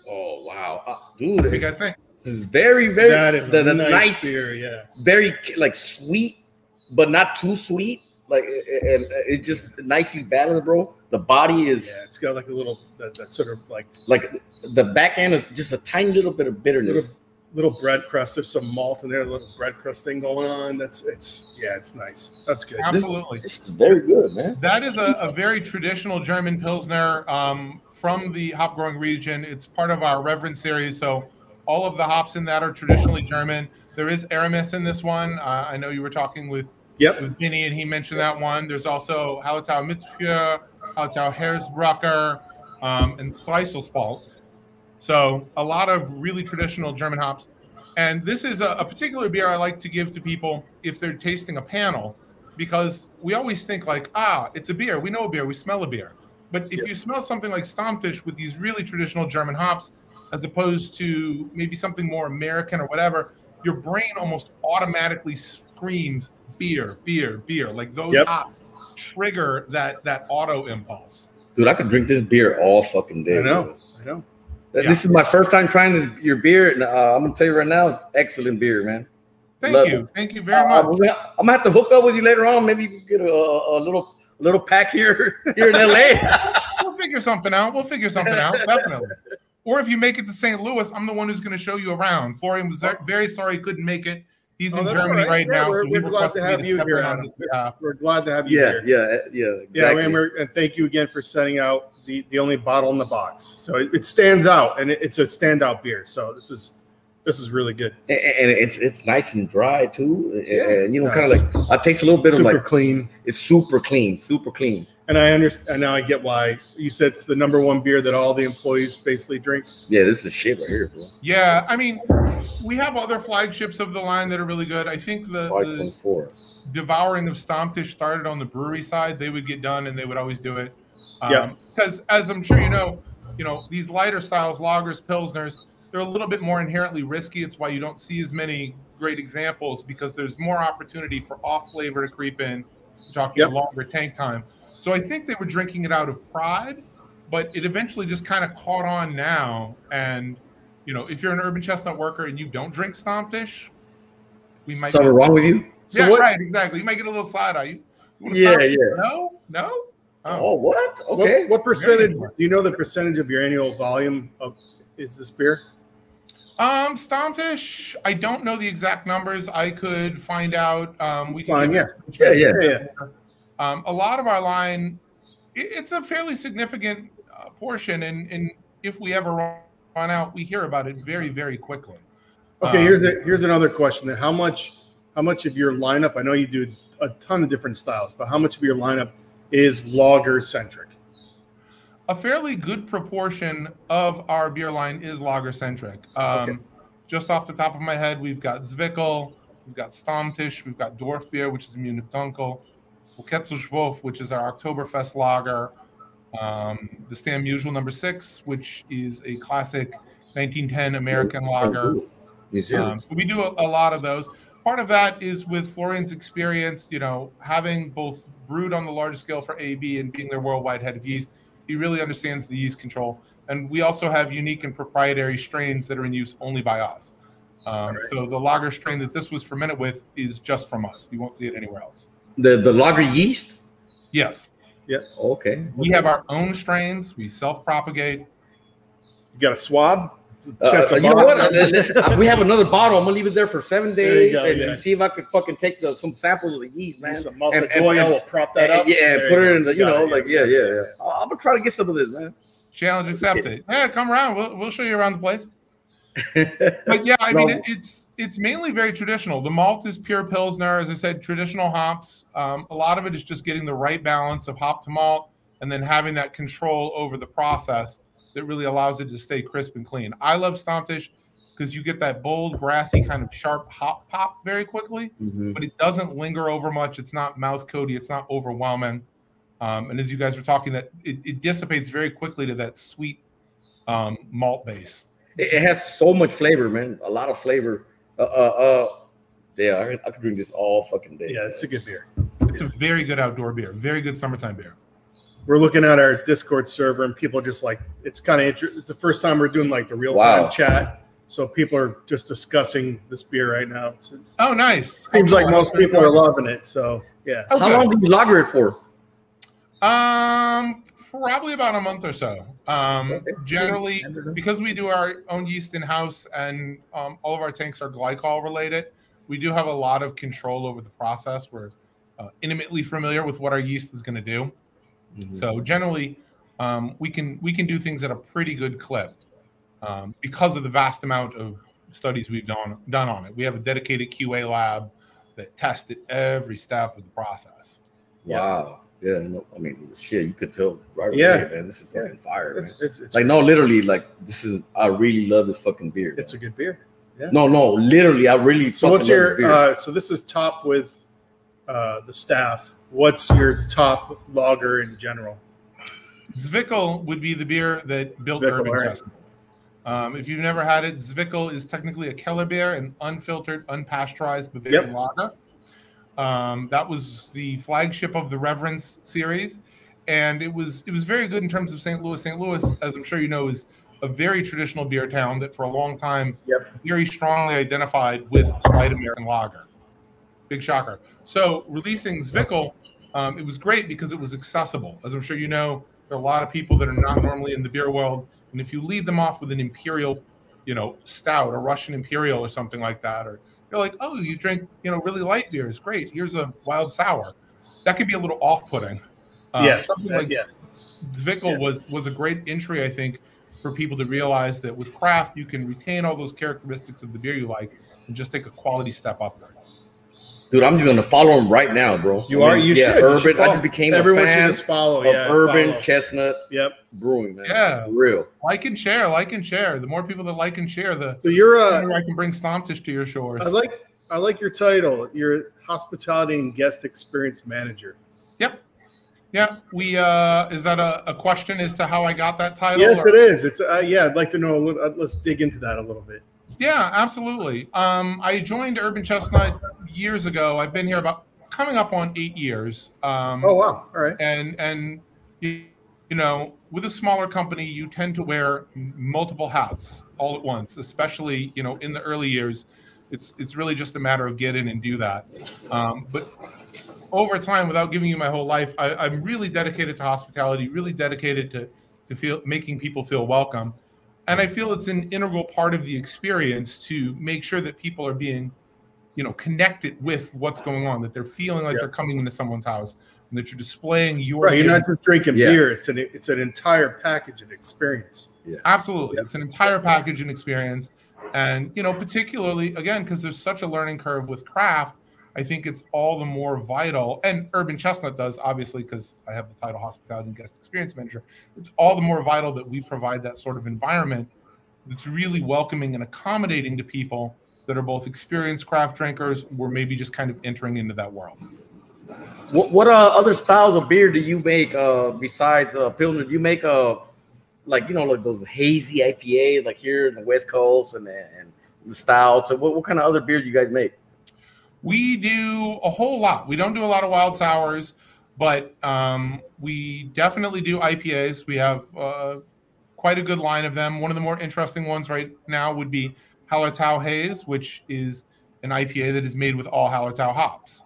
Oh, wow. Dude. What do you guys think? This is very, very that is a nice beer, yeah. Very like sweet, but not too sweet. Like it just nicely balanced, bro. The body is it's got like a little that sort of like the back end is just a tiny little bit of bitterness. Little bread crust. There's some malt in there, a little bread crust thing going on. It's nice. That's good. Absolutely. This is very good, man. That is a very traditional German Pilsner from the hop growing region. It's part of our Reverend series. So all of the hops in that are traditionally German. There is Aramis in this one. I know you were talking with Vinnie, and he mentioned that one. There's also Hallertau Mitführer, Hallertau Hersbrucker, and Schleiselspalt. So a lot of really traditional German hops. And this is a particular beer I like to give to people if they're tasting a panel, because we always think like, it's a beer. We know a beer. We smell a beer. But if you smell something like Stammtisch with these really traditional German hops, as opposed to maybe something more American or whatever, your brain almost automatically screams beer. Like those hops trigger that auto impulse. Dude, I could drink this beer all fucking day. I know. This is my first time trying your beer, and I'm gonna tell you right now, it's excellent beer, man. Thank you very much. I'm gonna have to hook up with you later on. Maybe you can get a little pack here in LA. We'll figure something out. Definitely. Or if you make it to St. Louis, I'm the one who's going to show you around. Florian was very sorry he couldn't make it. He's in Germany right now, so we're glad to have you here. We're glad to have you here. Yeah, exactly. And thank you again for setting out the only bottle in the box. So it stands out, and it's a standout beer. So this is really good, and it's nice and dry too. And kind of like I taste a little bit of like clean. It's super clean. And I understand now. I get why you said it's the #1 beer that all the employees basically drink. Yeah, this is the shit right here, bro. Yeah, I mean, we have other flagships of the line that are really good. I think the devouring of Stammtisch started on the brewery side. They would get done, and they would always do it. Because as I'm sure you know, these lighter styles, lagers, pilsners, they're a little bit more inherently risky. It's why you don't see as many great examples, because there's more opportunity for off flavor to creep in. Talking longer tank time. So I think they were drinking it out of pride, but it eventually just kind of caught on now. And, if you're an urban chestnut worker and you don't drink Stammtisch, we might something wrong with you. Right, exactly. You might get a little side eye. No. Oh, what? Okay. What percentage? Do you know the percentage of your annual volume is this beer? Stammtisch, I don't know the exact numbers. I could find out. We can. Yeah. A lot of our line, it's a fairly significant portion, and if we ever run out, we hear about it very, very quickly. Okay, here's another question. Then, how much of your lineup? I know you do a ton of different styles, but how much of your lineup is lager centric? a fairly good proportion of our beer line is lager-centric. Just off the top of my head, we've got Zwickel, we've got Stammtisch, we've got Dorf beer, which is a Munich Dunkel, Ketzelschwof, which is our Oktoberfest lager, the Stamm Usual number 6, which is a classic 1910 American lager. We do a lot of those. Part of that is with Florian's experience, you know, having both brewed on the large scale for AB and being their worldwide head of yeast. He really understands the yeast control. And we also have unique and proprietary strains that are in use only by us. So the lager strain that this was fermented with is just from us. You won't see it anywhere else. The lager yeast? Yes. Yep. Okay. We have our own strains. We self-propagate. You got a swab? You know what? We have another bottle. I'm gonna leave it there for 7 days and see if I could fucking take some samples of the yeast, man. Some malted oil, we'll prop that up. Yeah, and put it in the, you know, like I'm gonna try to get some of this, man. Challenge accepted. Yeah, come around. We'll show you around the place. But yeah, I mean, it's mainly very traditional. The malt is pure Pilsner, as I said, traditional hops. A lot of it is just getting the right balance of hop to malt and then having that control over the process that really allows it to stay crisp and clean. I love Stammtisch because you get that bold, grassy, kind of sharp hop pop very quickly, but it doesn't linger over much. It's not mouth coaty. It's not overwhelming. And as you guys were talking, that it dissipates very quickly to that sweet malt base. It has so much flavor, man. A lot of flavor. Yeah, I could drink this all fucking day. Yeah, it's a good beer. It's a very good outdoor beer. Very good summertime beer. We're looking at our Discord server, and people are just like, it's kind of interesting. It's the first time we're doing like the real-time chat. So people are just discussing this beer right now. Oh, nice. Seems like most people are loving it. So, yeah. Okay. How long do you lager it for? Probably about a month or so. Generally, because we do our own yeast in-house and all of our tanks are glycol related, we do have a lot of control over the process. We're intimately familiar with what our yeast is going to do. So generally, we can do things at a pretty good clip because of the vast amount of studies we've done on it. We have a dedicated QA lab that tested every step of the process. Wow. Yeah, no, I mean, shit, you could tell right away, man. This is fucking fire, man. It's like, no, literally, like, this is, I really love this fucking beer. It's a good beer. Yeah. No, literally, I really so what's your, so this is top with the staff. What's your top lager in general? Zwickel would be the beer that built Urban Chestnut. If you've never had it, Zwickel is technically a Keller beer, an unfiltered, unpasteurized Bavarian lager. That was the flagship of the Reverence series, and it was very good in terms of St. Louis. St. Louis, as I'm sure you know, is a very traditional beer town that for a long time very strongly identified with light American lager. Big shocker. So releasing Zwickel, it was great because it was accessible. As I'm sure you know, there are a lot of people that are not normally in the beer world, and if you lead them off with an imperial, you know, stout, a Russian imperial or something like that, or you're like, oh, you drink, you know, really light beers. Great. Here's a wild sour. That could be a little off-putting. Something like Zwickel was a great entry, I think, for people to realize that with craft, you can retain all those characteristics of the beer you like and just take a quality step up there. Dude, I'm just gonna follow him right now, bro. You should. Urban. I just became a fan should just follow. of Urban Chestnut. Brewing, man. Yeah, for real. Like and share. The more people that like and share, the more I can bring Stammtisch to your shores. I like your title. You're hospitality and guest experience manager. Yep. Yeah. We is that a question as to how I got that title? Yes, it is. It's I'd like to know a little. Let's dig into that a little bit. Yeah, absolutely. I joined Urban Chestnut years ago. I've been here about coming up on 8 years. Oh wow! All right. And you know, with a smaller company, you tend to wear multiple hats all at once. Especially, you know, in the early years, it's really just a matter of get in and do that. But over time, without giving you my whole life, I'm really dedicated to hospitality. Really dedicated to making people feel welcome. And I feel it's an integral part of the experience to make sure that people are being, you know, connected with what's going on, that they're feeling like they're coming into someone's house, and that you're displaying your. Right, you're not just drinking beer; it's an entire package and experience. Yeah, absolutely, it's an entire package and experience, and you know, particularly again because there's such a learning curve with craft. I think it's all the more vital, and Urban Chestnut does, obviously, because I have the title Hospitality and Guest Experience Manager. It's all the more vital that we provide that sort of environment that's really welcoming and accommodating to people that are both experienced craft drinkers or maybe just kind of entering into that world. What other styles of beer do you make besides Pilsner? Do you make like, you know, like those hazy IPAs like here in the West Coast and the stouts? So what kind of other beer do you guys make? We do a whole lot. We don't do a lot of wild sours, but we definitely do IPAs. We have quite a good line of them. One of the more interesting ones right now would be Hallertau Haze, which is an IPA that is made with all Hallertau hops.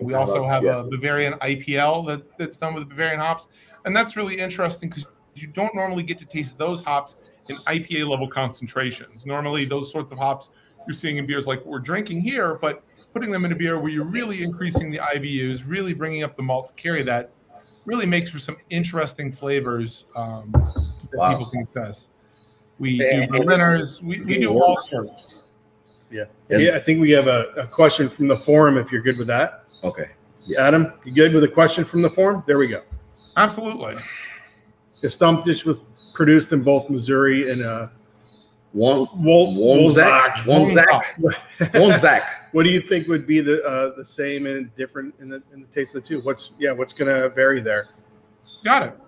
We also have a Bavarian IPL that's done with Bavarian hops. And that's really interesting because you don't normally get to taste those hops in IPA level concentrations. Normally, those sorts of hops you're seeing in beers like what we're drinking here, but putting them in a beer where you're really increasing the IBUs, really bringing up the malt to carry that, really makes for some interesting flavors that people can access. We do Berliners. We do all sorts. Yeah. I think we have a question from the forum, if you're good with that. Okay. Adam, you good with a question from the forum? There we go. Absolutely. The Stammtisch was produced in both Missouri and Wolfsack. What do you think would be the same and different in the taste of the two? What's going to vary there? Got it.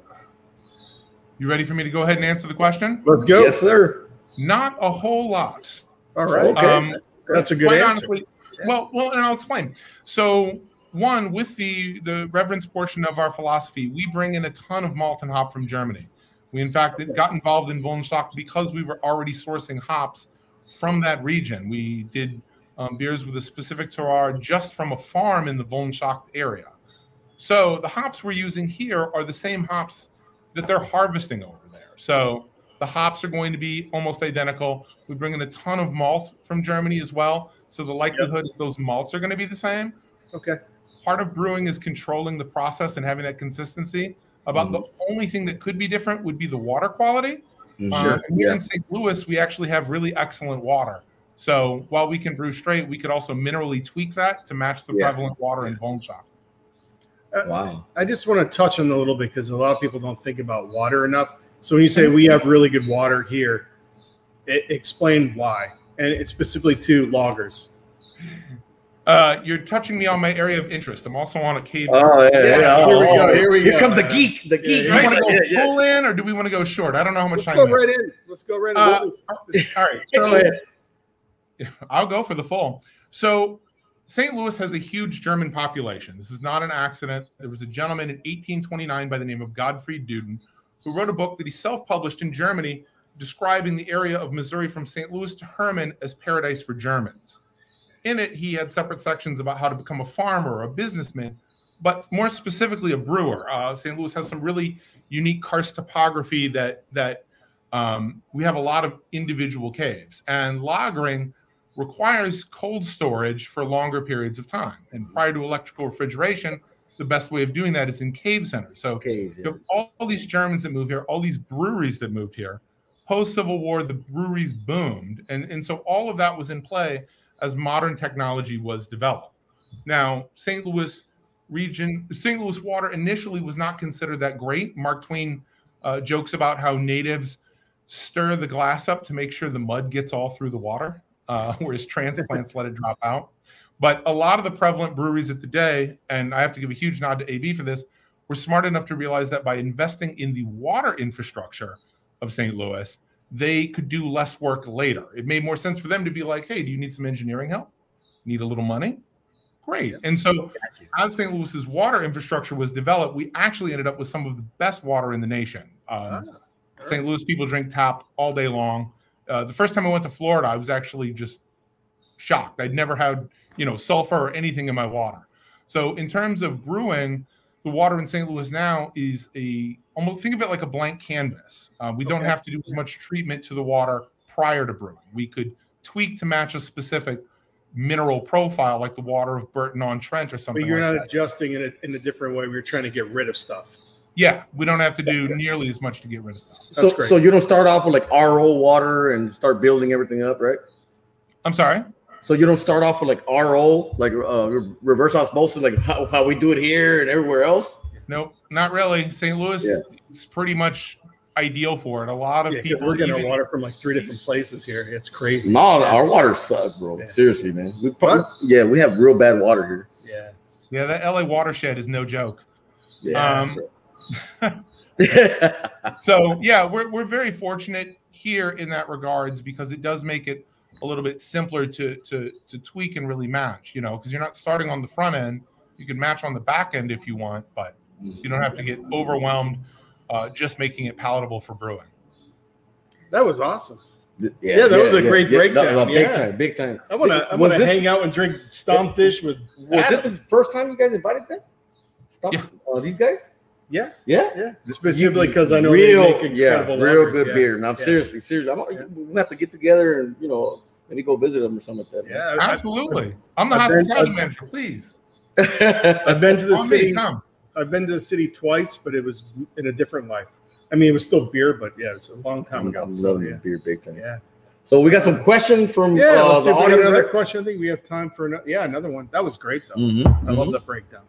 You ready for me to go ahead and answer the question? Let's go. Yes, sir. Not a whole lot. All right. Okay. That's a good answer. Honestly, well, and I'll explain. So, one, with the reverence portion of our philosophy, we bring in a ton of malt and hop from Germany. We, in fact, got involved in Volksbier because we were already sourcing hops from that region. We did beers with a specific terroir just from a farm in the Volksbier area. So the hops we're using here are the same hops that they're harvesting over there. So the hops are going to be almost identical. We bring in a ton of malt from Germany as well. So the likelihood is those malts are going to be the same. Okay. Part of brewing is controlling the process and having that consistency. About the only thing that could be different would be the water quality. Here in St. Louis, we actually have really excellent water. So while we can brew straight, we could also minerally tweak that to match the prevalent water in Volksbier. Wow. I just want to touch on a little bit because a lot of people don't think about water enough. So when you say we have really good water here, explain why. And it's specifically to lagers. You're touching me on my area of interest. I'm also on a cave. Oh, yeah. Here we go. Here we go. Here comes the geek. The geek. Do we want to go full in or do we want to go short? I don't know how much time. Let's go right in. Let's go right in. All right. So I'll go for the full. So St. Louis has a huge German population. This is not an accident. There was a gentleman in 1829 by the name of Gottfried Duden who wrote a book that he self-published in Germany describing the area of Missouri from St. Louis to Herman as paradise for Germans. In it, he had separate sections about how to become a farmer or a businessman, but more specifically a brewer. St. Louis has some really unique karst topography that we have a lot of individual caves. And lagering requires cold storage for longer periods of time. And prior to electrical refrigeration, the best way of doing that is in cave centers. So you have all these Germans that moved here, all these breweries that moved here. Post-Civil War, the breweries boomed. And so all of that was in play as modern technology was developed. Now, St. Louis water initially was not considered that great. Mark Twain jokes about how natives stir the glass up to make sure the mud gets all through the water, whereas transplants let it drop out. But a lot of the prevalent breweries of today, and I have to give a huge nod to AB for this, were smart enough to realize that by investing in the water infrastructure of St. Louis, they could do less work later. It made more sense for them to be like, hey, do you need some engineering help? Need a little money? Great. And so as St. Louis's water infrastructure was developed, we actually ended up with some of the best water in the nation. St. Louis people drink tap all day long. The first time I went to Florida, I was actually just shocked. I'd never had, sulfur or anything in my water. So in terms of brewing, the water in St. Louis now is almost think of it like a blank canvas. We don't have to do as much treatment to the water prior to brewing. We could tweak to match a specific mineral profile, like the water of Burton-on-Trent or something. But you're like not that. Adjusting it in a different way. We're trying to get rid of stuff. Yeah, we don't have to do nearly as much to get rid of stuff. That's great. So you don't start off with like RO water and start building everything up, right? I'm sorry? So you don't start off with like RO, like reverse osmosis, like how we do it here and everywhere else? Nope, not really. St. Louis is pretty much ideal for it. A lot of people. We're getting our water from like 3 different places here. It's crazy. No, our water sucks, bro. Yeah. Seriously, man. We have real bad water here. Yeah. Yeah, that LA watershed is no joke. Yeah. So yeah, we're very fortunate here in that regards because it does make it a little bit simpler to tweak and really match, you know, because you're not starting on the front end. You can match on the back end if you want, but you don't have to get overwhelmed just making it palatable for brewing. That was awesome. Yeah, that was a great breakdown. Big time. I want to hang out and drink Stammtisch with. Was it the first time you guys invited them? These guys? Yeah. Specifically because I know real lagers, good beer. Now, seriously, we have to get together and maybe go visit them or something like that. Yeah, absolutely. I'm the hospitality manager. Please. I've been to the city. I've been to the city twice, but it was in a different life. I mean, it was still beer, but yeah, it's a long time ago. I'm loving beer big time. Yeah. So we got some questions from let's see if we got another question. I think we have time for another one. That was great though. I love that breakdown.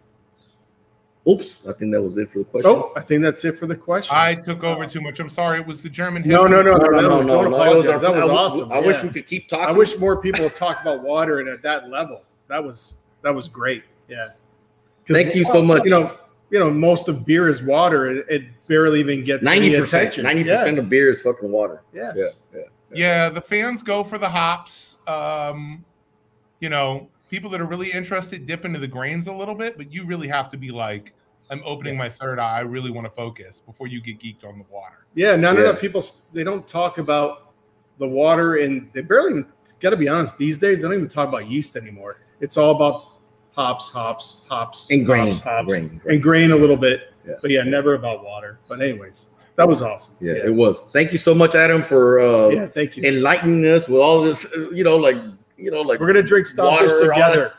Oops, I think that was it for the questions. Oh, I think that's it for the questions. I took over too much. I'm sorry. It was the German. No. Don't apologize. That was awesome. I wish we could keep talking. I wish more people would talk about water and at that level. That was great. Yeah. Thank you so much. You know, most of beer is water. It barely even gets 90%. 90% of beer is fucking water. Yeah. The fans go for the hops. People that are really interested dip into the grains a little bit, but you really have to be like, I'm opening my third eye. I really want to focus before you get geeked on the water. Yeah, none of the people, they don't talk about the water, and they barely even, got to be honest, these days, they don't even talk about yeast anymore. It's all about hops, and grain, and grain a little bit, but never about water. But anyways, that was awesome. Yeah, it was. Thank you so much, Adam, for thank you, enlightening us with all this. Like we're gonna drink Stammtisch together.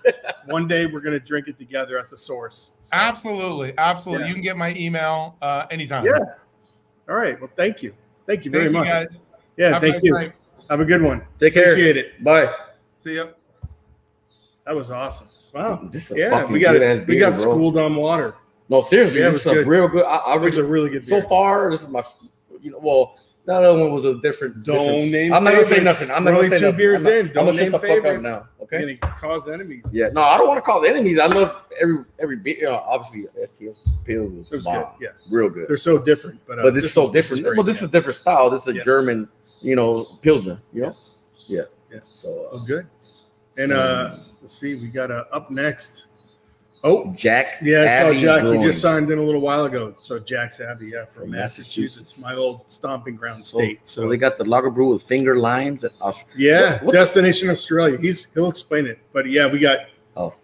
One day we're gonna drink it together at the source. So. Absolutely. You can get my email anytime. Yeah. All right. Well, thank you very much, guys. Yeah, thank you. Night. Have a good one. Take care. Appreciate it. Bye. See ya. That was awesome. Wow. We got schooled on water. No, seriously, this is a real good. It was a really good beer. So far, this is my. That other one was a different. Name. I'm not gonna say nothing. I'm not gonna say 2 beers in. Don't name the fuck up now. Okay. You're gonna cause enemies. Yeah. No, I don't want to cause enemies. I love every beer. Obviously, STL Pills was good. Yeah. Real good. They're so different, but this is so different. This is different style. This is a German, Pilsner. Yeah. So. Good. And let's see. We got up next. Oh, Jack. Yeah, I saw Jack. Brewing. He just signed in a little while ago. So Jack's Abbey, from Massachusetts, my old stomping ground state. So they got the lager brew with finger limes at Australia. Yeah, Destination Australia. He'll explain it. But we got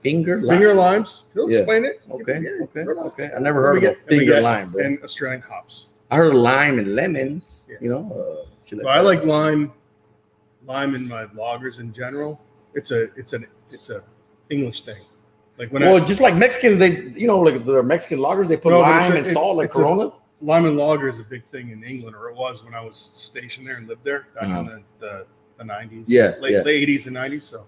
finger limes. He'll explain it. Okay. I never heard of finger lime, bro. And Australian hops. I heard lime and lemons. I like lime in my lagers in general. It's a English thing. Like just like Mexicans, they like their Mexican lagers, they put lime and salt like Coronas. Lime and lager is a big thing in England, or it was when I was stationed there and lived there back in the 90s, late 80s and 90s. So,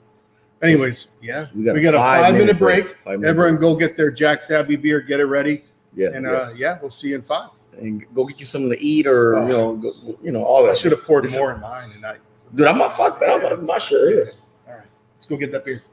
anyways, we got a 5-minute break. Everyone, go get their Jack's Abbey beer, get it ready. We'll see you in 5. And go get you something to eat, or all that. I should have poured more in mine, dude, I'm not fucked. I'm not sure either. All right, let's go get that beer.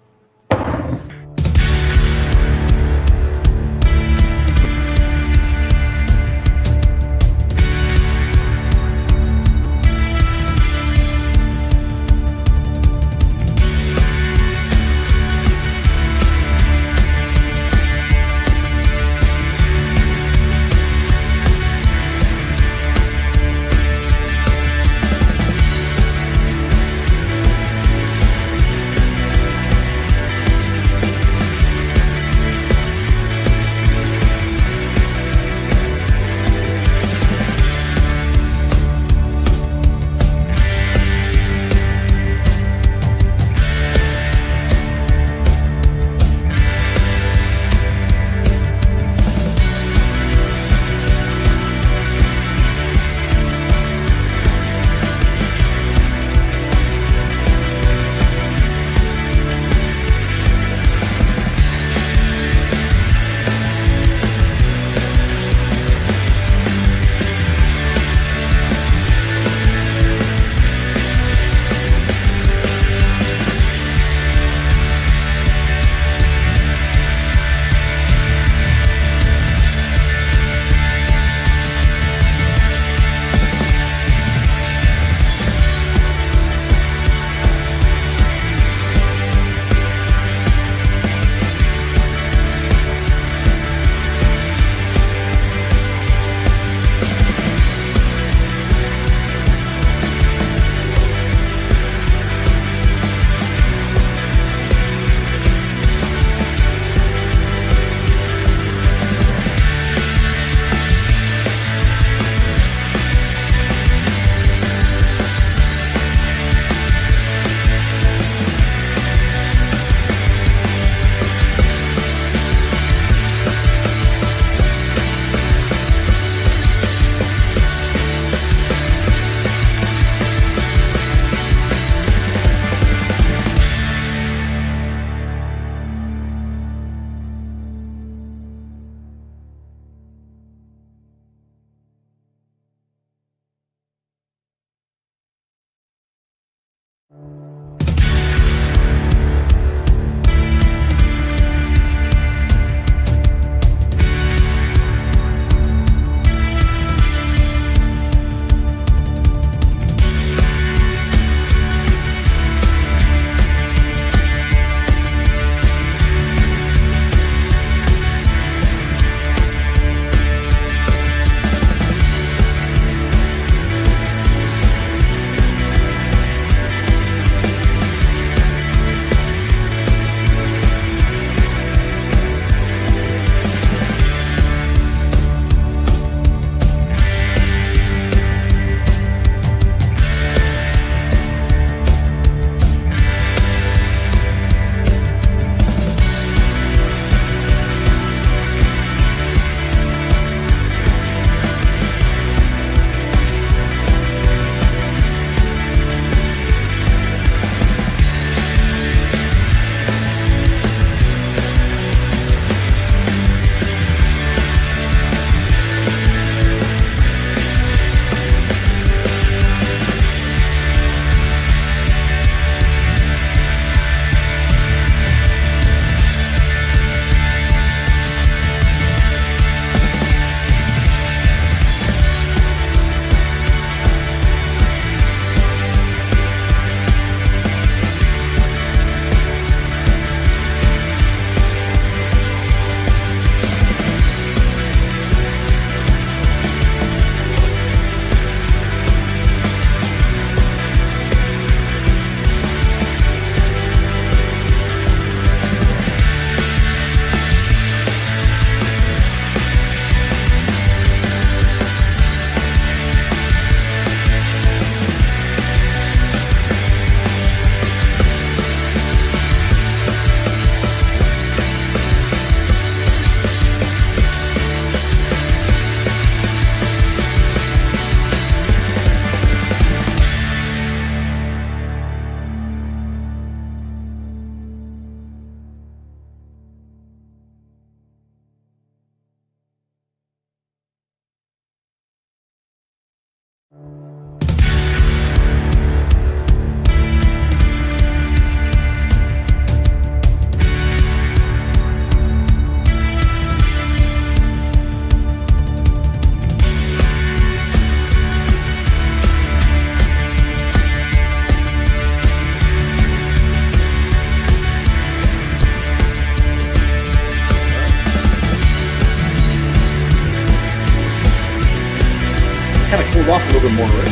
kind of cooled off a little bit more, right?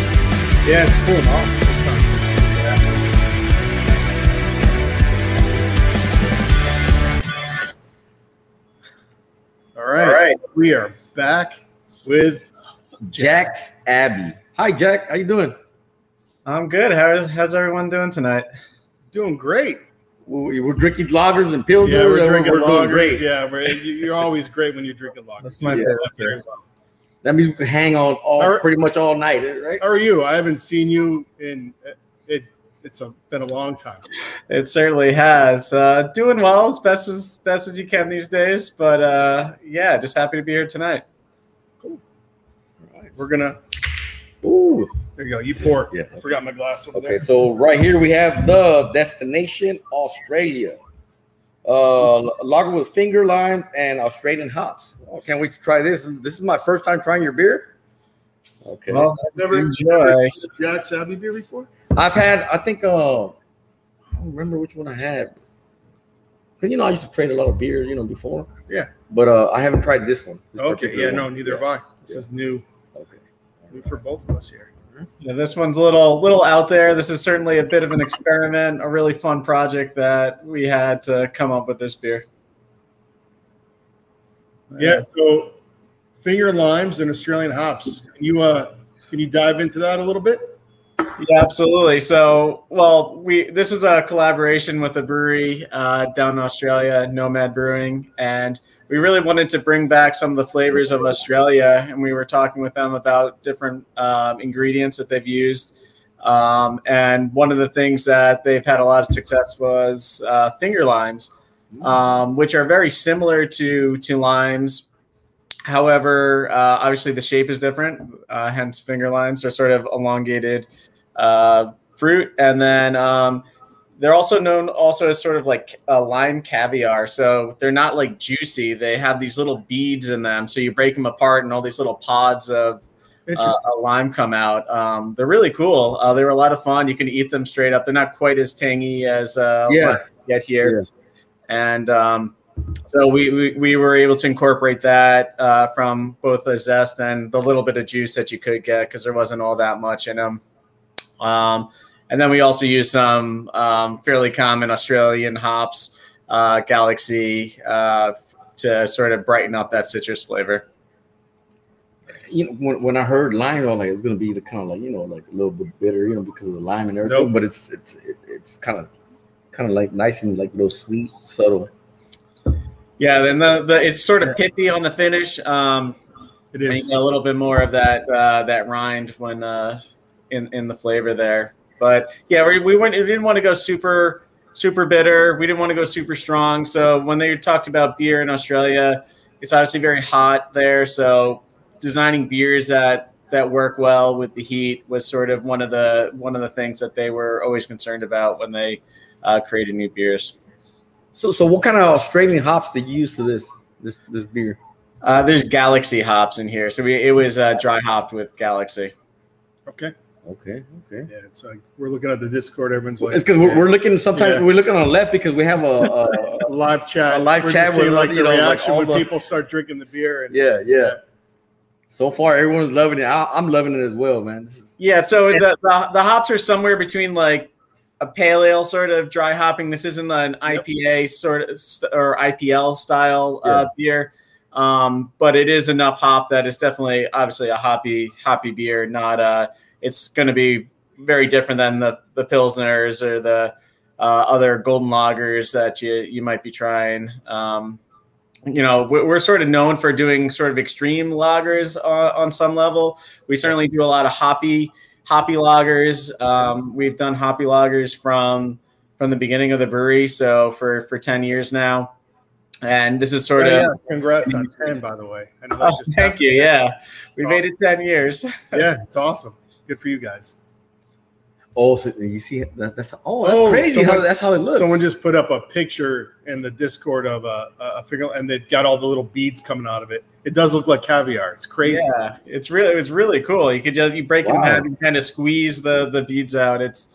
Yeah, it's cooling off. All right. We are back with Jack's Abbey. Hi, Jack. How you doing? I'm good. How's everyone doing tonight? Doing great. We're drinking lagers and pilsners. Yeah, we're drinking lagers. Great. Yeah, you're always great when you're drinking lagers. That's my favorite. That means we can hang on pretty much all night, right? How are you? I haven't seen you in it's been a long time. It certainly has. Doing well as best as you can these days, but yeah, just happy to be here tonight. Cool. All right, we're gonna. Ooh, there you go. You pour. Yeah. I forgot my glass over there. Okay, so right here we have the destination Australia. Lager with finger lime and Australian hops. Oh, can't wait to try this. This is my first time trying your beer. Okay. Well, I've never enjoy. Jack's Abbey beer before. I've had, I think, I don't remember which one I had. Because, I used to trade a lot of beers, before. Yeah. But I haven't tried this one. Okay. Yeah, no, neither have I. This is new. Okay. New for both of us here. Yeah, this one's a little out there. This is certainly a bit of an experiment, a really fun project that we had to come up with this beer. Yeah, so finger limes and Australian hops. Can you dive into that a little bit? Yeah, absolutely. So, this is a collaboration with a brewery down in Australia, Nomad Brewing, and we really wanted to bring back some of the flavors of Australia, and we were talking with them about different ingredients that they've used. And one of the things that they've had a lot of success was finger limes, which are very similar to limes. However, obviously the shape is different, hence finger limes are sort of elongated fruit. And then they're also known as sort of like a lime caviar. So they're not like juicy. They have these little beads in them. So you break them apart and all these little pods of lime come out. They're really cool. They were a lot of fun. You can eat them straight up. They're not quite as tangy as get here. Yeah. And so we were able to incorporate that from both the zest and the little bit of juice that you could get because there wasn't all that much in them. And then we also use some fairly common Australian hops, Galaxy, to sort of brighten up that citrus flavor. When I heard lime, I was like, it's going to be the kind of like, like a little bit bitter, because of the lime and everything. Nope. But it's kind of like nice and like a little sweet, subtle. Yeah, then it's sort of pithy on the finish. It is a little bit more of that rind when in the flavor there. But yeah, we didn't want to go super bitter. We didn't want to go super strong. So when they talked about beer in Australia, it's obviously very hot there. So designing beers that work well with the heat was sort of one of the things that they were always concerned about when they created new beers. So what kind of Australian hops did you use for this beer? There's Galaxy hops in here. So it was dry hopped with Galaxy. Okay. Yeah, it's like we're looking at the Discord. Everyone's like, it's because we're looking. Sometimes we're looking on the left because we have a live chat. We're chat where like the reaction when people start drinking the beer. And, yeah. So far, everyone's loving it. I'm loving it as well, man. So the hops are somewhere between like a pale ale sort of dry hopping. This isn't an IPA sort of or IPL style beer, but it is enough hop that it's definitely obviously a hoppy beer. Not it's going to be very different than the Pilsners or the other golden lagers that you might be trying. We're sort of known for doing sort of extreme lagers on some level. We certainly do a lot of hoppy lagers. We've done hoppy lagers from the beginning of the brewery, so for 10 years now. And this is sort of congrats on 10, by the way. I know that just thank you. Yeah, we made it 10 years. Yeah, it's awesome. Good for you guys. Oh, so you see that's crazy. That's how it looks. Someone just put up a picture in the Discord of a figure, and they've got all the little beads coming out of it. It does look like caviar. It's crazy. Yeah, it's really cool. You could you break it in half and kind of squeeze the beads out. It's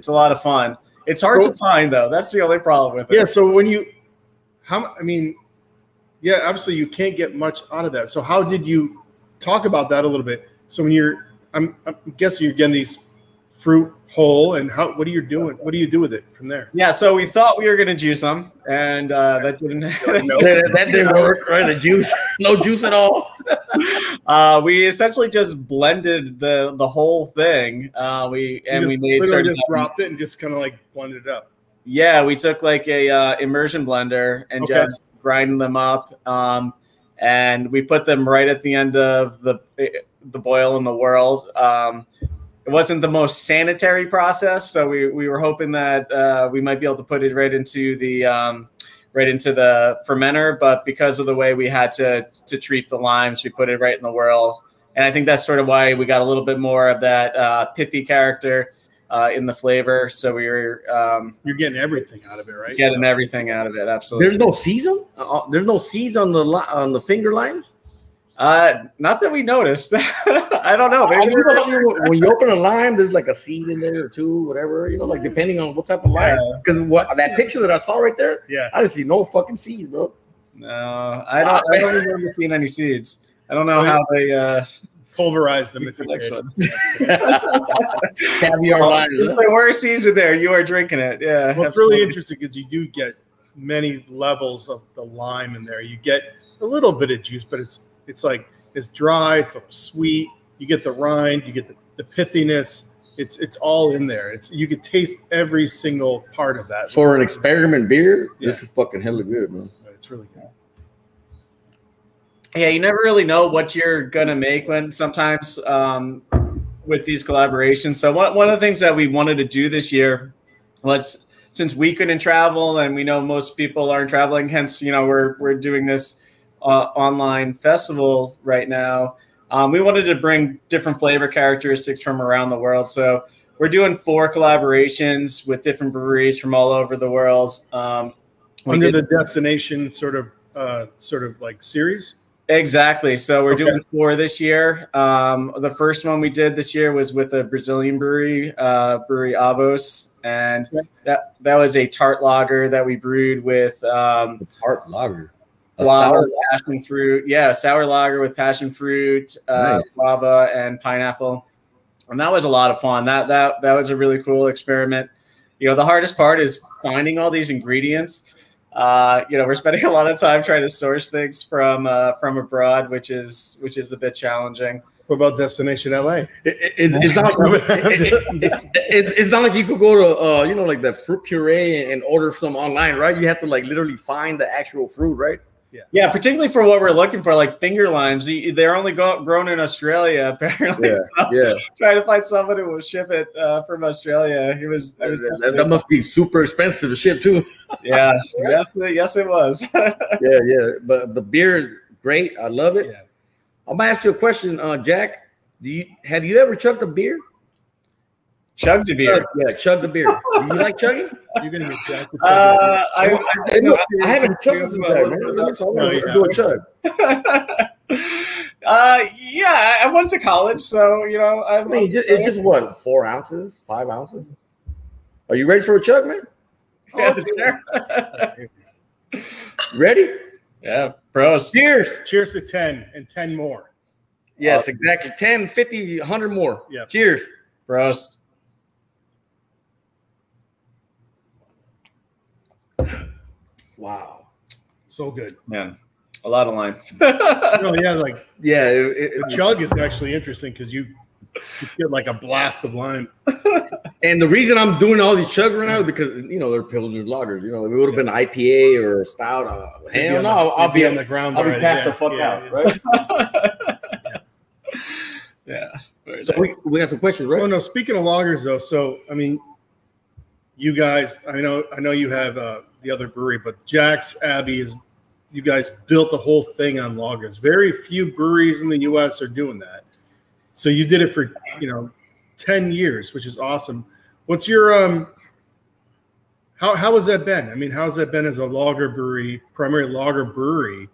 a lot of fun. It's hard to find though. That's the only problem with it. Yeah. So obviously you can't get much out of that. So how did you talk about that a little bit? So when you're I'm guessing you're getting these fruit whole, and what are you doing? What do you do with it from there? Yeah, so we thought we were going to juice them, and that didn't that didn't work, right? The juice, no juice at all. We essentially just blended the whole thing. We made literally just dropped it and just kind of like blended it up. Yeah, we took like a immersion blender and just grinded them up, and we put them right at the end of the boil in the world. It wasn't the most sanitary process, so we were hoping that we might be able to put it right into the fermenter, but because of the way we had to treat the limes, we put it right in the whirl. And I think that's sort of why we got a little bit more of that pithy character in the flavor. So we were you're getting everything out of it, right? Getting everything out of it, absolutely. There's no seeds there's no seeds on the finger limes? Not that we noticed. I don't know. Maybe when you open a lime, there's like a seed in there or two, whatever, like depending on what type of lime. Because that picture that I saw right there, I didn't see no fucking seeds, bro. No, I don't remember seeing any seeds. I don't know how they pulverize them if you next did. one. Caviar lime. If there were seeds in there, you are drinking it. Yeah. What's really interesting is you do get many levels of the lime in there. You get a little bit of juice, but it's like it's dry, it's sweet. You get the rind, you get the pithiness. It's all in there. You could taste every single part of that. For an experiment beer, this is fucking hella good, man. It's really good. Yeah, you never really know what you're gonna make when sometimes with these collaborations. So one of the things that we wanted to do this year was, since we couldn't travel and we know most people aren't traveling, hence we're doing this online festival right now. We wanted to bring different flavor characteristics from around the world. So we're doing 4 collaborations with different breweries from all over the world. Under the destination sort of like series? Exactly. So we're doing 4 this year. The first one we did this year was with a Brazilian brewery, Avos. And that was a tart lager that we brewed with tart lager. Sour passion fruit, sour lager with passion fruit, guava, and pineapple, and that was a lot of fun. That was a really cool experiment. The hardest part is finding all these ingredients. We're spending a lot of time trying to source things from abroad, which is a bit challenging. What about Destination LA? It's not like you could go to like the fruit puree and order some online, right? You have to like literally find the actual fruit, right? Yeah, particularly for what we're looking for, like finger limes. They're only grown in Australia, apparently. Trying to find someone who will ship it from Australia. That must be super expensive shit too. Yeah, yes, it was. yeah. But the beer is great. I love it. Yeah. I'm gonna ask you a question, Jack. Have you ever chugged a beer? Chugged a beer. Chug the beer. Do you like chugging? You're gonna get Jack. I haven't chugged that, man. So I'm gonna do a chug. I went to college, so I mean, it's just what, 4 ounces, 5 ounces. Are you ready for a chug, man? Yeah, sure. Ready? Yeah, bros. Cheers to 10 and 10 more. Yes, exactly. 10, 50, 100 more. Yeah. Cheers, bros. Wow, so good, man. A lot of lime. The chug is actually interesting because you get like a blast of lime. And the reason I'm doing all these chugs right now is because they're Pilsner lagers. If it would have been IPA or stout, hell no, I'll be on the ground. I'll be passed the fuck out, right? Yeah. So we got some questions, right? Oh no. Speaking of lagers, though, so I mean, you guys, I know you have the other brewery, but Jack's Abbey you guys built the whole thing on lagers. Very few breweries in the U.S. are doing that. So you did it for 10 years, which is awesome. What's your how has that been? I mean, how has that been as a lager brewery, primary lager brewery,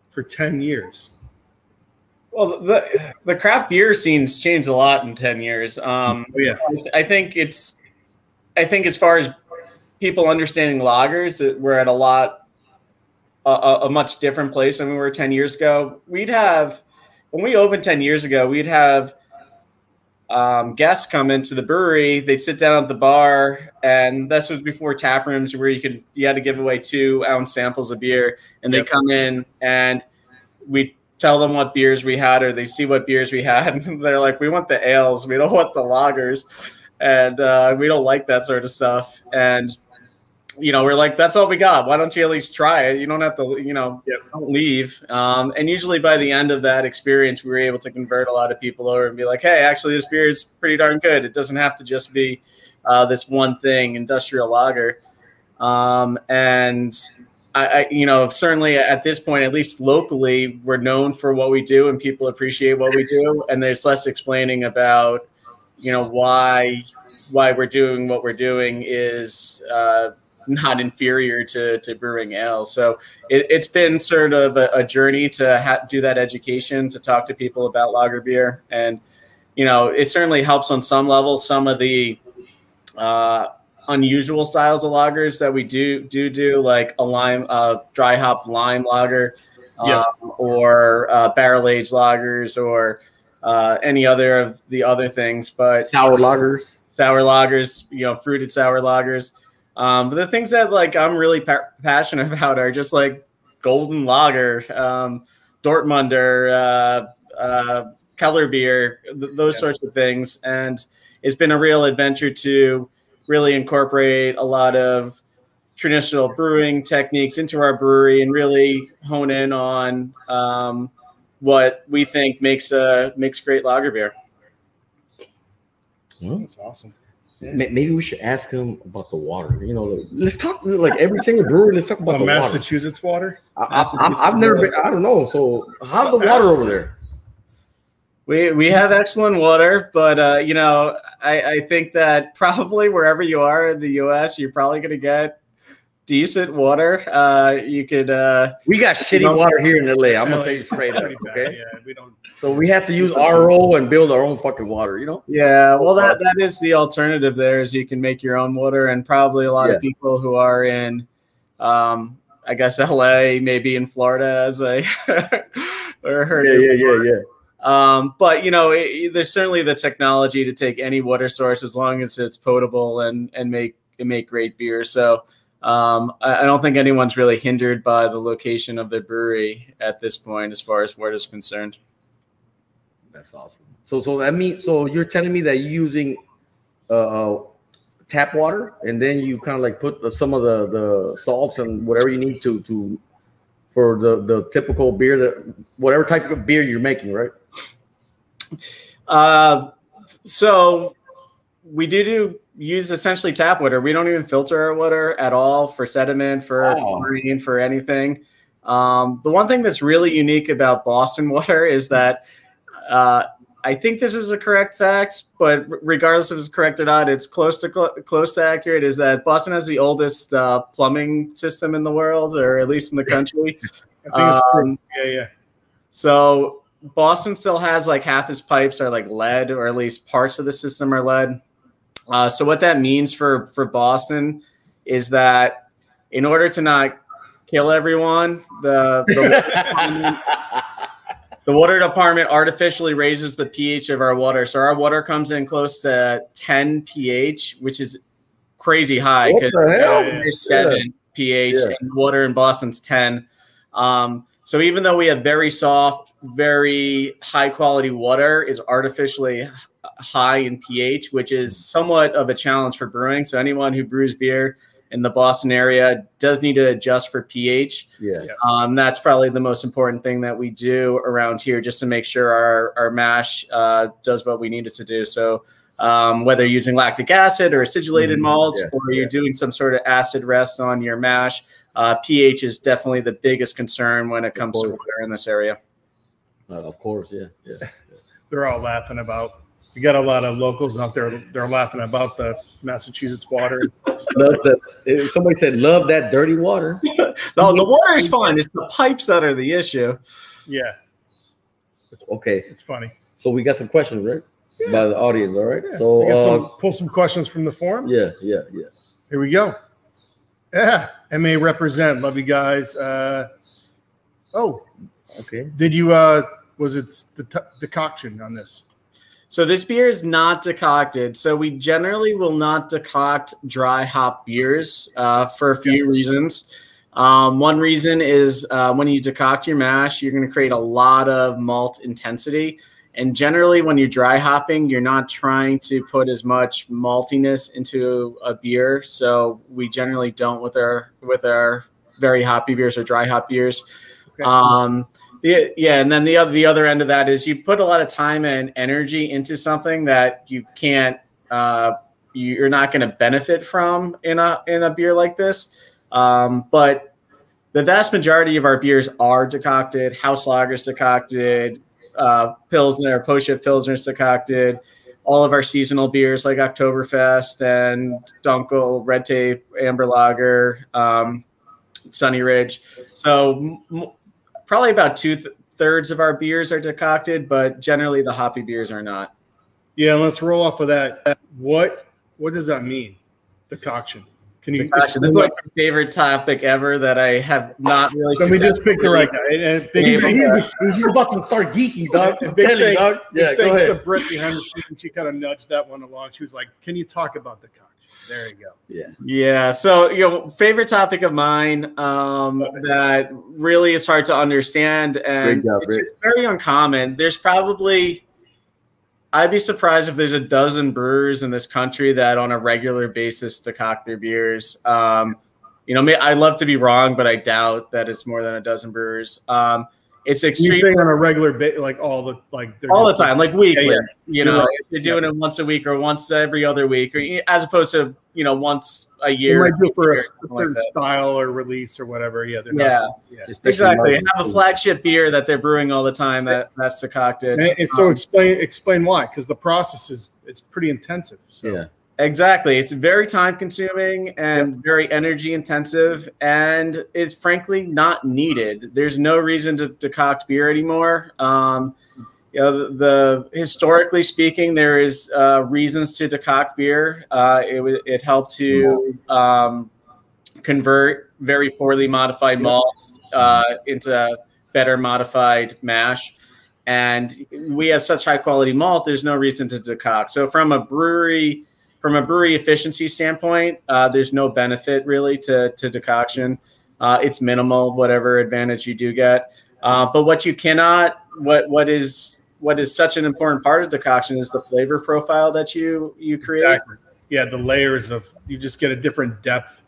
for 10 years? Well, the craft beer scene's changed a lot in 10 years. I think as far as people understanding lagers, we're at a much different place than we were 10 years ago. When we opened 10 years ago, we'd have guests come into the brewery, they'd sit down at the bar, and this was before tap rooms where you had to give away 2-ounce samples of beer, and they come in and we tell them what beers we had, or they see what beers we had, and they're like, we want the ales, we don't want the lagers, and we don't like that sort of stuff. And we're like, that's all we got. Why don't you at least try it? You don't have to, don't leave. And usually by the end of that experience, we were able to convert a lot of people over and be like, hey, actually, this beer is pretty darn good. It doesn't have to just be this one thing, industrial lager. And I certainly at this point, at least locally, we're known for what we do and people appreciate what we do. And there's less explaining about, why we're doing what we're doing is not inferior to brewing ale. So it's been sort of a journey to do that education, to talk to people about lager beer. And, it certainly helps on some level. Some of the unusual styles of lagers that we do like a lime, dry hop lime lager, or barrel aged lagers, or any other of the other things, but sour lagers, fruited sour lagers. But the things that I'm really passionate about are just like golden lager, Dortmunder, Keller beer, those sorts of things. And it's been a real adventure to really incorporate a lot of traditional brewing techniques into our brewery and really hone in on what we think makes great lager beer. That's awesome. Maybe we should ask him about the water. Let's talk like every single brewery. Let's talk about the Massachusetts water. I've never been. I don't know. So how's the water over there? We have excellent water, but I think that probably wherever you are in the U.S., you're probably going to get decent water. You could. We got shitty water here in LA. I'm gonna tell you straight up. Okay. Yeah, we don't. So we have to use RO and build our own fucking water. Yeah. Well, that is the alternative. There is you can make your own water, and probably a lot of people who are in, I guess LA, maybe in Florida, as I heard. Yeah. But there's certainly the technology to take any water source as long as it's potable and make great beer. So. I don't think anyone's really hindered by the location of the brewery at this point, as far as water is concerned. That's awesome. So you're telling me that you're using tap water, and then you kind of like put some of the salts and whatever you need to for the typical beer, whatever type of beer you're making, right? So we use essentially tap water. We don't even filter our water at all for sediment, for chlorine, for anything. The one thing that's really unique about Boston water is that I think this is a correct fact, but regardless if it's correct or not, it's close to accurate, is that Boston has the oldest plumbing system in the world, or at least in the country. I think it's true. Yeah. So Boston still has like half his pipes are like lead, or at least parts of the system are lead. So what that means for Boston is that in order to not kill everyone, the water department artificially raises the pH of our water. So our water comes in close to 10 pH, which is crazy high because there's 7 pH and water in Boston's 10. So even though we have very soft, very high quality water, is artificially high in pH, which is somewhat of a challenge for brewing. So anyone who brews beer in the Boston area does need to adjust for pH. That's probably the most important thing that we do around here, just to make sure our mash does what we need it to do. So whether you're using lactic acid or acidulated malts, or you're doing some sort of acid rest on your mash, pH is definitely the biggest concern when it comes to water in this area. Of course, yeah. They're all laughing about. You got a lot of locals out there. They're laughing about the Massachusetts water. Somebody said, "Love that dirty water." No, the water is fine. It's the pipes that are the issue. Yeah. Okay. It's funny. So we got some questions, right? Yeah. By the audience, all right? Yeah. So pull some questions from the forum. Yeah. Here we go. Yeah. MA represent. Love you guys. Okay. Did you was it the decoction on this? So this beer is not decocted. So we generally will not decoct dry hop beers for a few reasons. One reason is when you decoct your mash, you're going to create a lot of malt intensity. And generally, when you're dry hopping, you're not trying to put as much maltiness into a beer. So we generally don't with our very hoppy beers or dry hop beers. Okay. And then the other end of that is you put a lot of time and energy into something that you can't, you're not going to benefit from in a beer like this. But the vast majority of our beers are decocted. House Lager's decocted. Pilsner, post-shift Pilsner's decocted. All of our seasonal beers like Oktoberfest and Dunkel, Red Tape, Amber Lager, Sunny Ridge. So probably about 2/3 of our beers are decocted, but generally the hoppy beers are not. Yeah, let's roll off of that. What does that mean? Decoction. Can you? This is like my favorite topic ever that I have not really. So we just picked the right guy. He's about to start geeking, dog. Dog. Yeah, go ahead. To Britt behind the scenes, she kind of nudged that one along. She was like, "Can you talk about decoction?" There you go. Yeah. Yeah. So favorite topic of mine that really is hard to understand, and it's very uncommon. There's probably. I'd be surprised if there's a dozen brewers in this country that on a regular basis decoct their beers. I'd love to be wrong, but I doubt that it's more than a dozen brewers. It's extremely on a regular basis, like all the time, like weekly. Yeah. If you're doing it once a week or once every other week, or as opposed to once a year. You might do for a certain style or release or whatever. Yeah, exactly. Have a flagship beer that they're brewing all the time that's decocted. And so explain why, because the process it's pretty intensive. So. Yeah. Exactly. It's very time consuming and very energy intensive, and it's frankly not needed. There's no reason to decoct beer anymore. Historically speaking, there is reasons to decoct beer. It helped to convert very poorly modified malts into better modified mash. And we have such high quality malt, there's no reason to decoct. So from a brewery efficiency standpoint, there's no benefit really to decoction. It's minimal, whatever advantage you do get. But what you cannot, what is such an important part of decoction is the flavor profile that you create. Exactly. Yeah, the layers you just get a different depth.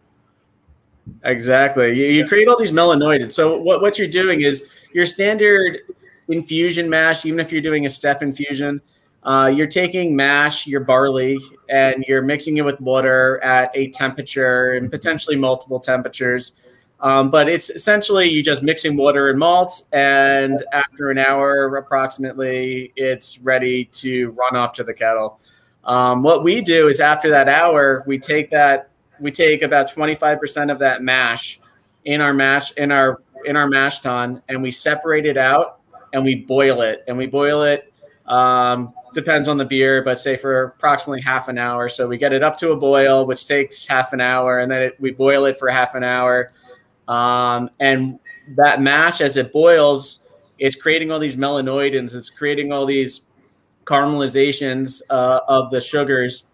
Exactly. You create all these melanoids. So what you're doing is your standard infusion mash, even if you're doing a step infusion, you're taking mash, your barley, and you're mixing it with water at a temperature and potentially multiple temperatures. But it's essentially you just mixing water and malt, and after an hour approximately, it's ready to run off to the kettle. What we do is after that hour, we take about 25% of that mash in our mash tun, and we separate it out and we boil it. And we boil it. Depends on the beer, but say for approximately half an hour. So we get it up to a boil, which takes half an hour, and then we boil it for half an hour. And that mash, as it boils, is creating all these melanoidins. It's creating all these caramelizations of the sugars.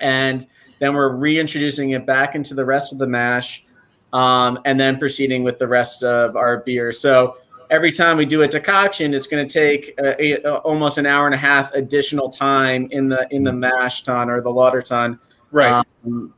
And then we're reintroducing it back into the rest of the mash, and then proceeding with the rest of our beer. So every time we do a decoction, it's going to take almost an hour and a half additional time in the mash tun or the lauter tun, right,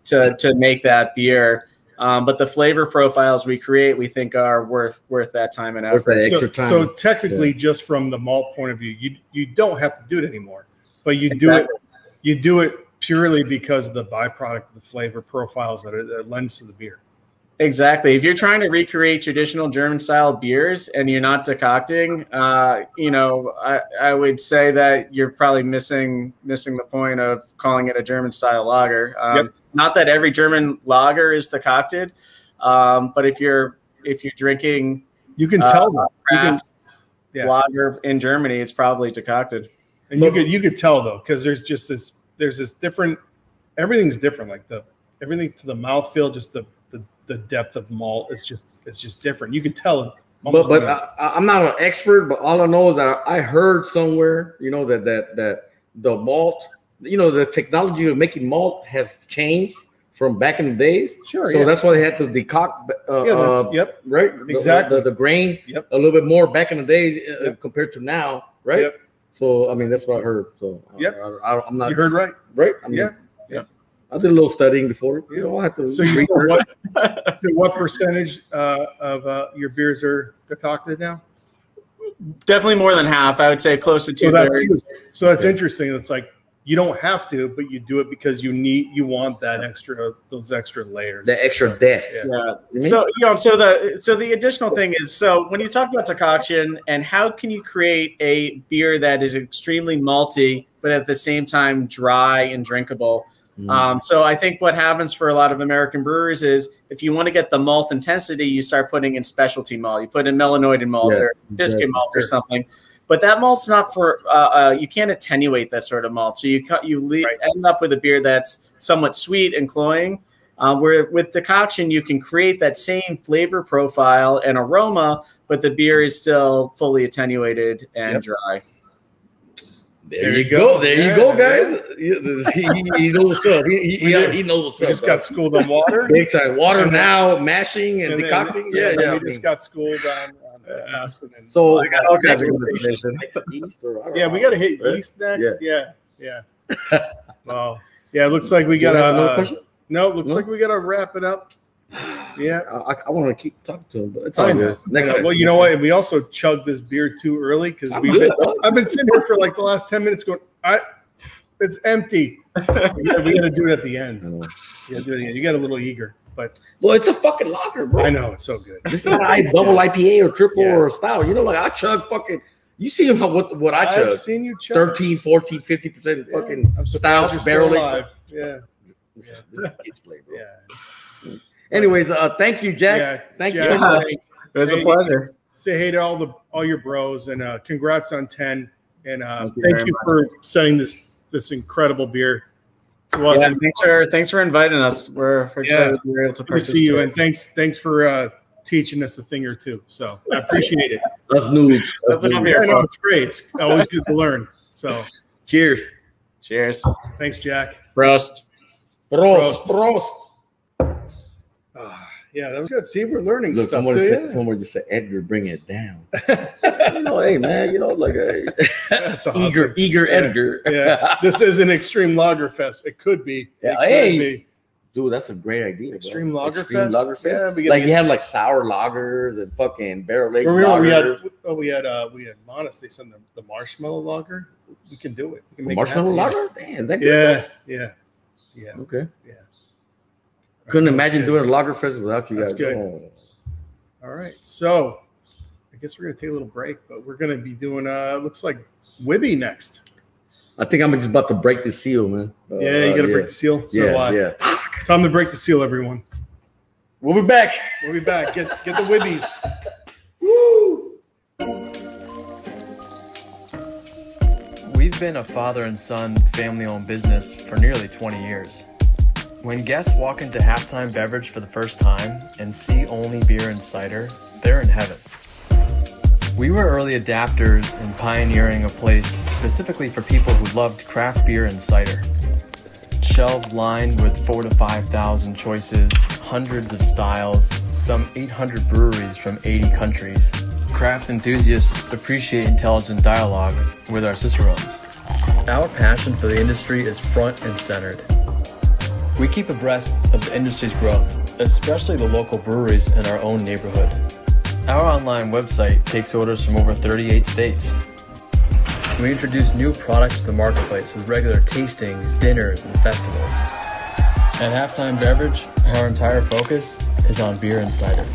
to make that beer. But the flavor profiles we create, we think are worth that time and effort. Extra time. So technically, just from the malt point of view, you don't have to do it anymore, but you do it purely because of the byproduct of the flavor profiles that it lends to the beer. Exactly. If you're trying to recreate traditional German style beers and you're not decocting, I would say that you're probably missing the point of calling it a German style lager. Not that every German lager is decocted, but if you're drinking, you can tell them craft lager in Germany, it's probably decocted. And you could tell though, because there's this different, everything's different. Like everything to the mouthfeel, just the depth of malt, it's just different. You can tell it. But I'm not an expert, but all I know is that I heard somewhere, that the malt, the technology of making malt has changed from back in the days. Sure. So that's why they had to decoct. Right. Exactly. The grain. Yep. A little bit more back in the days compared to now. Right. Yep. So I mean that's what I heard. So I'm not. You heard right. Right. Yeah. I did a little studying before. I have to. So what percentage of your beers are decocted now? Definitely more than half. I would say close to 2/3. So that's interesting. It's like you don't have to, but you do it because you want those extra layers, the extra depth. Yeah. So so the additional thing is, so when you talk about decoction and how can you create a beer that is extremely malty but at the same time dry and drinkable. So I think what happens for a lot of American brewers is if you want to get the malt intensity, you start putting in specialty malt. You put in melanoided malt or biscuit malt or something. But that malt's not for you can't attenuate that sort of malt. So you end up with a beer that's somewhat sweet and cloying. Where with decoction, you can create that same flavor profile and aroma, but the beer is still fully attenuated and dry. There you go. There you go, guys. He knows stuff. He knows stuff. Just got schooled on water. Big time. Water now, mashing and decocting. Yeah. We just got schooled on so I got all kinds of information. We got to hit yeast next. Yeah. Well, it looks like we got another question. No, it looks like we got to wrap it up. Yeah, I want to keep talking to him, but it's all good. Next time. Well, you know what? We also chugged this beer too early because I've been sitting here for like the last 10 minutes going, it's empty. We got to do it at the end. You got a little eager, but it's a fucking lager, bro. I know it's so good. This is not double IPA or triple or stout. I chug fucking. You see what I chug? I've seen you chug 13, 14, 50% fucking stout barrel aged. Yeah. This is kids play, bro. Yeah. Anyways, thank you, Jack. Yeah, thank you. It was a pleasure. Say hey to all your bros and congrats on 10. And thank you for setting this incredible beer. Yeah, thanks for inviting us. We're excited to be able to participate. See you, and thanks for teaching us a thing or two. So I appreciate it. That's news. That's what I'm here for. It's great. It's always good to learn. So cheers. Thanks, Jack. Prost. Yeah, that was good. See, we're learning stuff. Someone just said, Edgar, bring it down. Hey, man, that's awesome. eager Edgar. Yeah, this is an extreme lager fest. It could be. Yeah, dude, that's a great idea. Extreme lager fest. Yeah, you have like sour lagers and fucking barrel aged lagers. We had Monis. They sent the marshmallow lager. We can do it. We can make marshmallow lager. Damn, is that good? Yeah. Okay. Yeah. Couldn't imagine doing a lager fest without you guys. That's good. All right, so I guess we're gonna take a little break, but we're gonna be doing looks like Wibby next. I think I'm just about to break the seal, man. You gotta break the seal. So time to break the seal, everyone. We'll be back. Get the Wibbies. Woo! We've been a father and son family-owned business for nearly 20 years. When guests walk into Halftime Beverage for the first time and see only beer and cider, they're in heaven. We were early adapters in pioneering a place specifically for people who loved craft beer and cider. Shelves lined with 4,000 to 5,000 choices, hundreds of styles, some 800 breweries from 80 countries. Craft enthusiasts appreciate intelligent dialogue with our cicerones. Our passion for the industry is front and centered. We keep abreast of the industry's growth, especially the local breweries in our own neighborhood. Our online website takes orders from over 38 states. We introduce new products to the marketplace with regular tastings, dinners, and festivals. At Halftime Beverage, our entire focus is on beer and cider.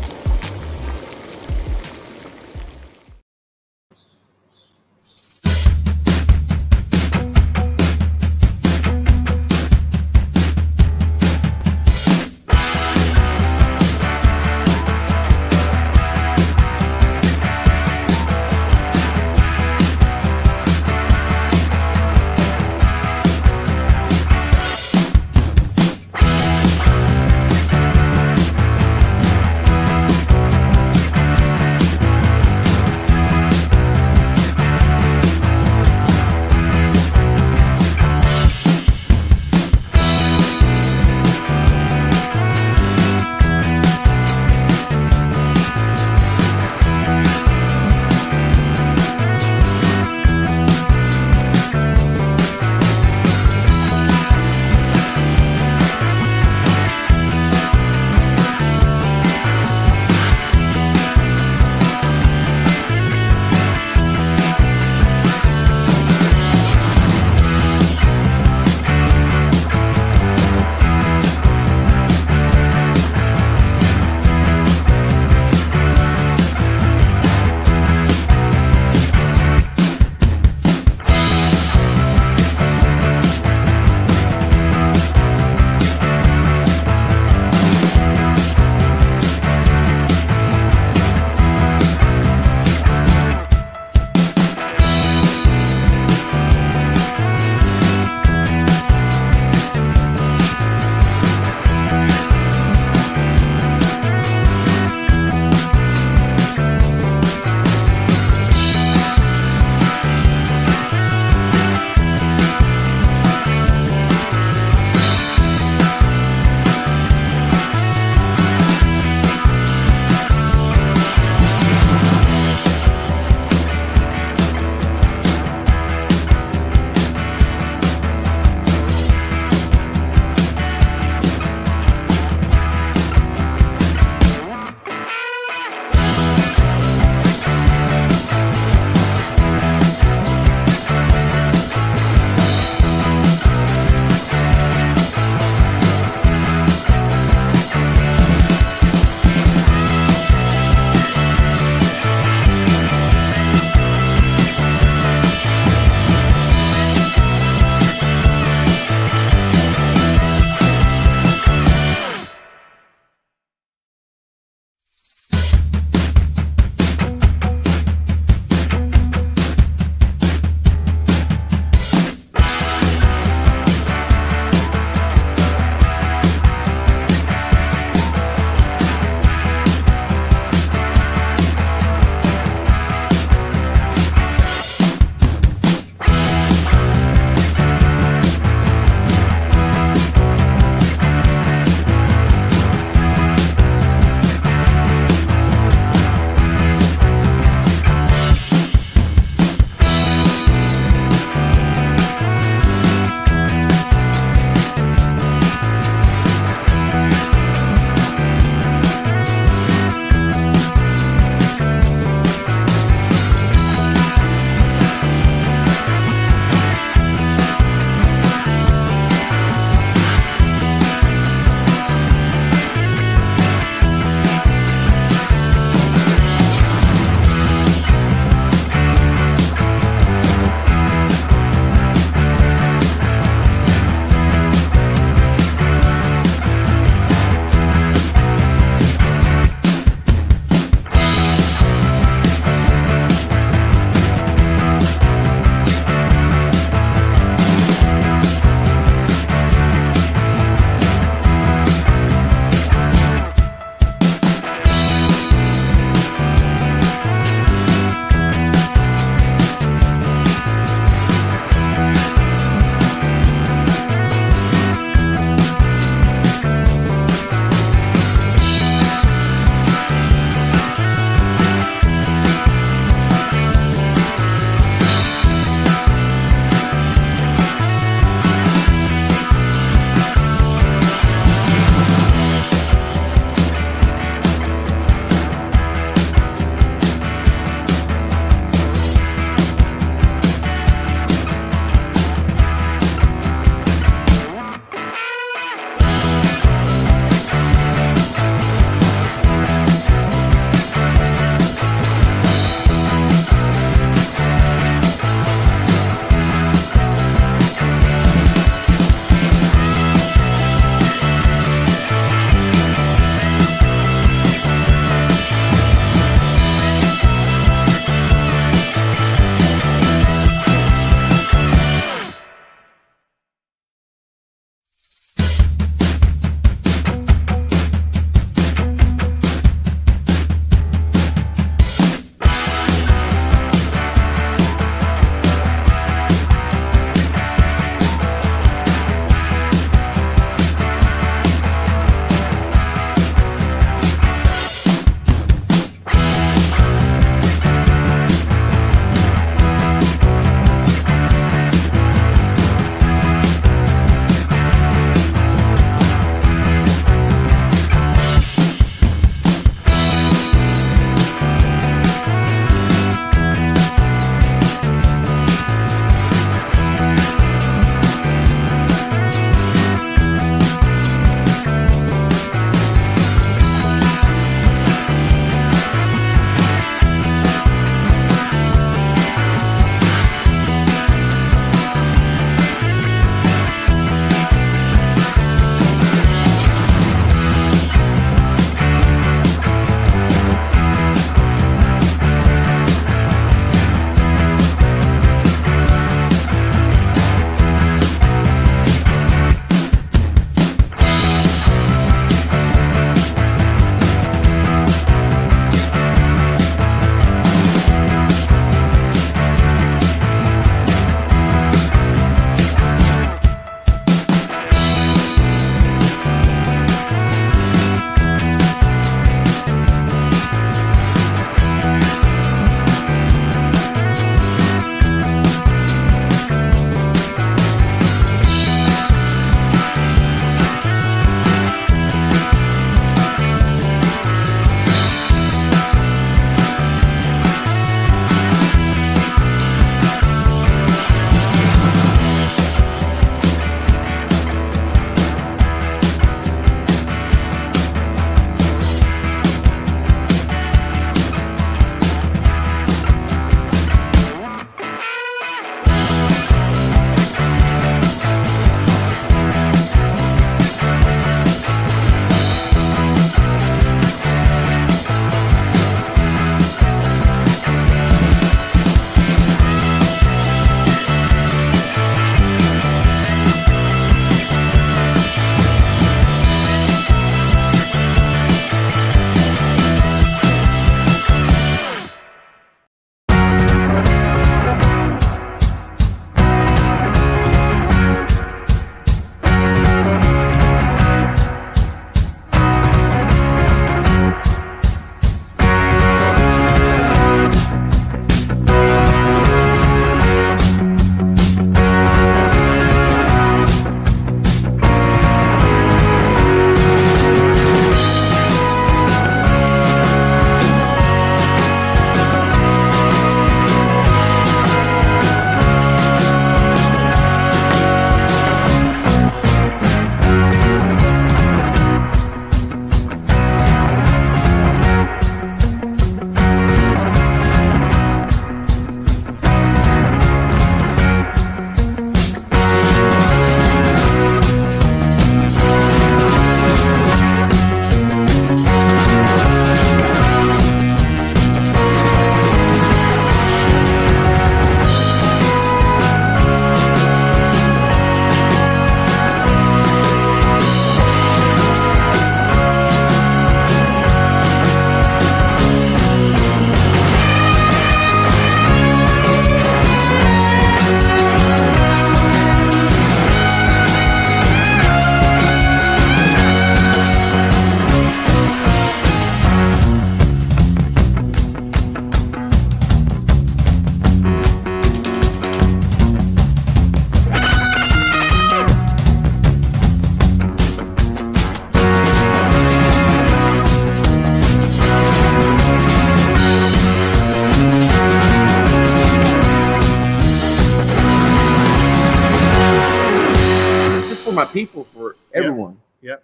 my people, for everyone. Yep.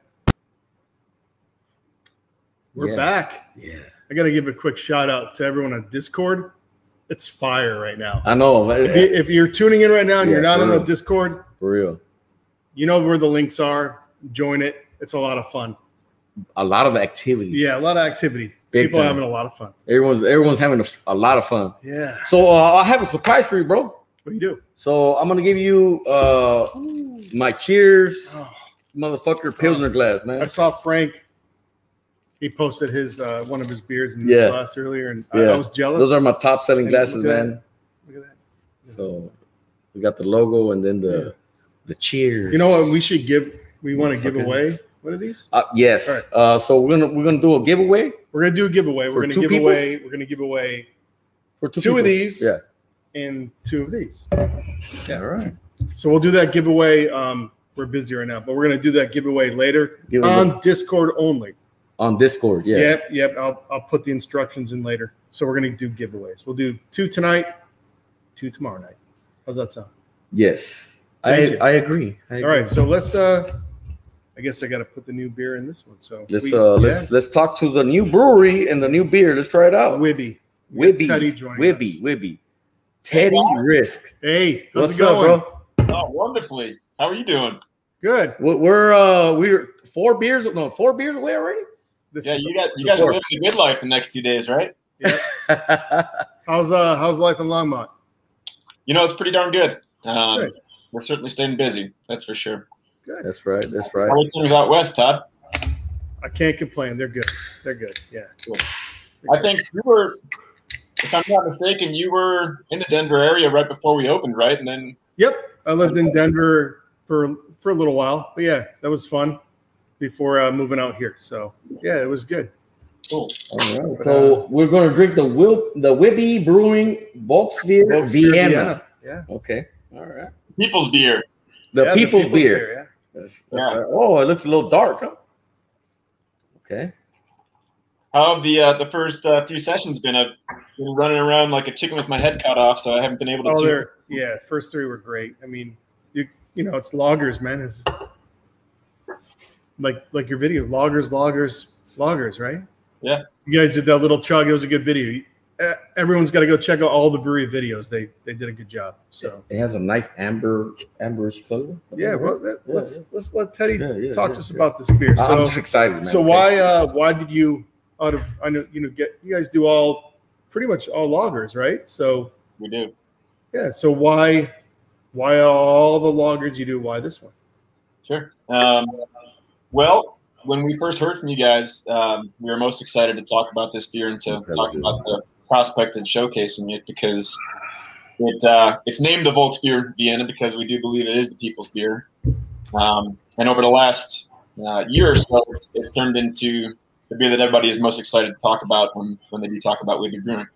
We're back. Yeah. I got to give a quick shout out to everyone on Discord. It's fire right now. I know. If you're tuning in right now and you're not on the Discord, for real, you know where the links are. Join it. It's a lot of fun. A lot of activity. Yeah, a lot of activity. Big People time. having a lot of fun. Everyone's having a lot of fun. Yeah. So I have a surprise for you, bro. What do you do? So I'm gonna give you my cheers, motherfucker Pilsner glass, man. I saw Frank. He posted his one of his beers in this glass earlier, and I was jealous. Those are my top selling glasses, man. Look at that. Yeah. So we got the logo and then the cheers. You know what we should give? We want to give away. What are these? Yes. Right. So we're gonna do a giveaway. We're gonna do a giveaway. We're gonna give away. We're gonna give away for two of these. Yeah. And two of these. Yeah. All right. So we'll do that giveaway. We're busy right now, but we're gonna do that giveaway later on Discord only. On Discord, yeah. Yep. I'll put the instructions in later. So we're gonna do giveaways. We'll do 2 tonight, 2 tomorrow night. How's that sound? Yes, I agree. All right, so let's. I guess I got to put the new beer in this one. So let's talk to the new brewery and the new beer. Let's try it out. Wibby. Wibby. Teddy Risk. Hey, what's up, bro? Oh, wonderfully. How are you doing? Good. We're 4 beers away already. Yeah, you guys are living the good life the next 2 days, right? Yeah. How's life in Longmont? You know, it's pretty darn good. We're certainly staying busy. That's for sure. Good. That's right. How are things out west, Todd? I can't complain. They're good. Yeah. Cool. I think you were, if I'm not mistaken, you were in the Denver area right before we opened, right? And then. Yep, I lived in Denver for a little while, but yeah, that was fun before moving out here. So yeah, it was good. Cool. All right. So we're going to drink the Wibby Brewing Volksbier Vienna. Yeah. Okay. All right. People's beer. The people's beer. Yeah. That's right. Oh, it looks a little dark, huh? Okay. How have the first few sessions been? I've been running around like a chicken with my head cut off, so I haven't been able to. Yeah, first 3 were great. I mean, you know, it's lagers, man. It's like your video, lagers, right? Yeah. You guys did that little chug. It was a good video. Everyone's got to go check out all the brewery videos. They did a good job. So it has a nice amberish color. Yeah, well, let's let Teddy talk to us about this beer. So, I'm just excited, man. So why did you I know you guys do pretty much all lagers, right? So we do. Yeah. So why all the lagers you do? Why this one? Sure. Well, when we first heard from you guys, we were most excited to talk about this beer and to talk about the prospect of showcasing it because it's named the Volksbier Vienna because we do believe it is the people's beer. And over the last year or so, it's turned into the beer that everybody is most excited to talk about when they do talk about Wibby Brewing.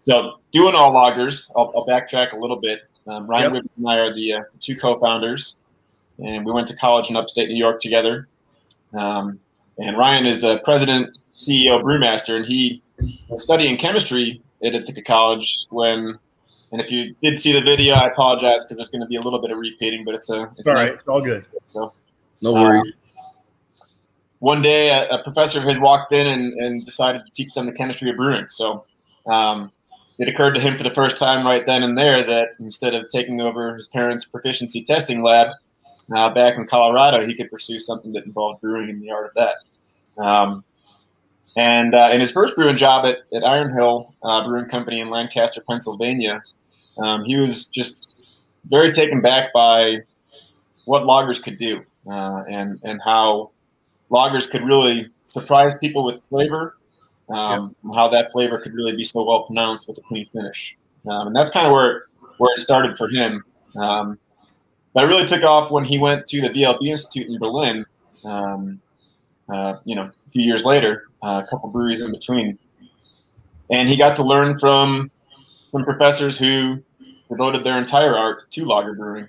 So doing all lagers, I'll backtrack a little bit. Ryan Wibby and I are the 2 co-founders, and we went to college in upstate New York together. And Ryan is the president, CEO, brewmaster, and he was studying chemistry at Ithaca College when, and if you did see the video, I apologize because there's going to be a little bit of repeating, but it's all nice. Right. It's all good. So, no worries. One day, a professor of his walked in and decided to teach them the chemistry of brewing. So it occurred to him for the first time right then and there that instead of taking over his parents' proficiency testing lab back in Colorado, he could pursue something that involved brewing and the art of that. And in his first brewing job at Iron Hill Brewing Company in Lancaster, Pennsylvania, he was just very taken back by what lagers could do and how lagers could really surprise people with flavor, how that flavor could really be so well pronounced with a clean finish. And that's kind of where it started for him. But it really took off when he went to the VLB Institute in Berlin, a few years later, a couple breweries in between. And he got to learn from some professors who devoted their entire art to lager brewing.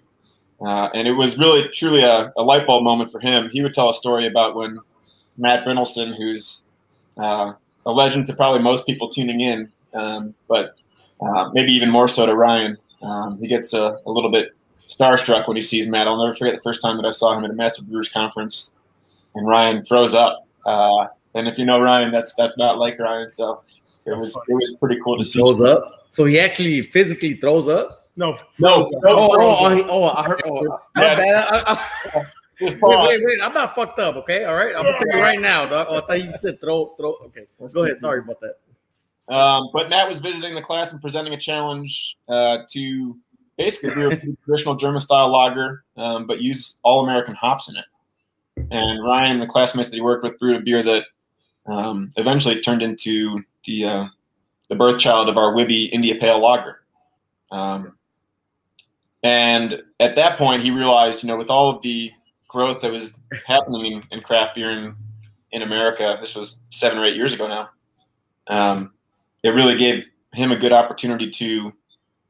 And it was really, truly a light bulb moment for him. He would tell a story about when Matt Brynelson, who's a legend to probably most people tuning in, but maybe even more so to Ryan, he gets a little bit starstruck when he sees Matt. I'll never forget the first time that I saw him at a Master Brewers Conference, and Ryan froze up. And if you know Ryan, that's not like Ryan. So it was pretty cool to see. Throws up. So he actually physically throws up. No. I heard. My bad. Wait. I'm not fucked up. Okay, all right. I'm gonna tell you right now. Dog. I thought you said throw. Okay, go ahead. Sorry about that. But Matt was visiting the class and presenting a challenge to basically do a traditional German style lager, but use all American hops in it. And Ryan and the classmates that he worked with brewed a beer that eventually turned into the birth child of our Wibby India Pale Lager. And at that point, he realized, with all of the growth that was happening in craft beer in America, this was 7 or 8 years ago now, it really gave him a good opportunity to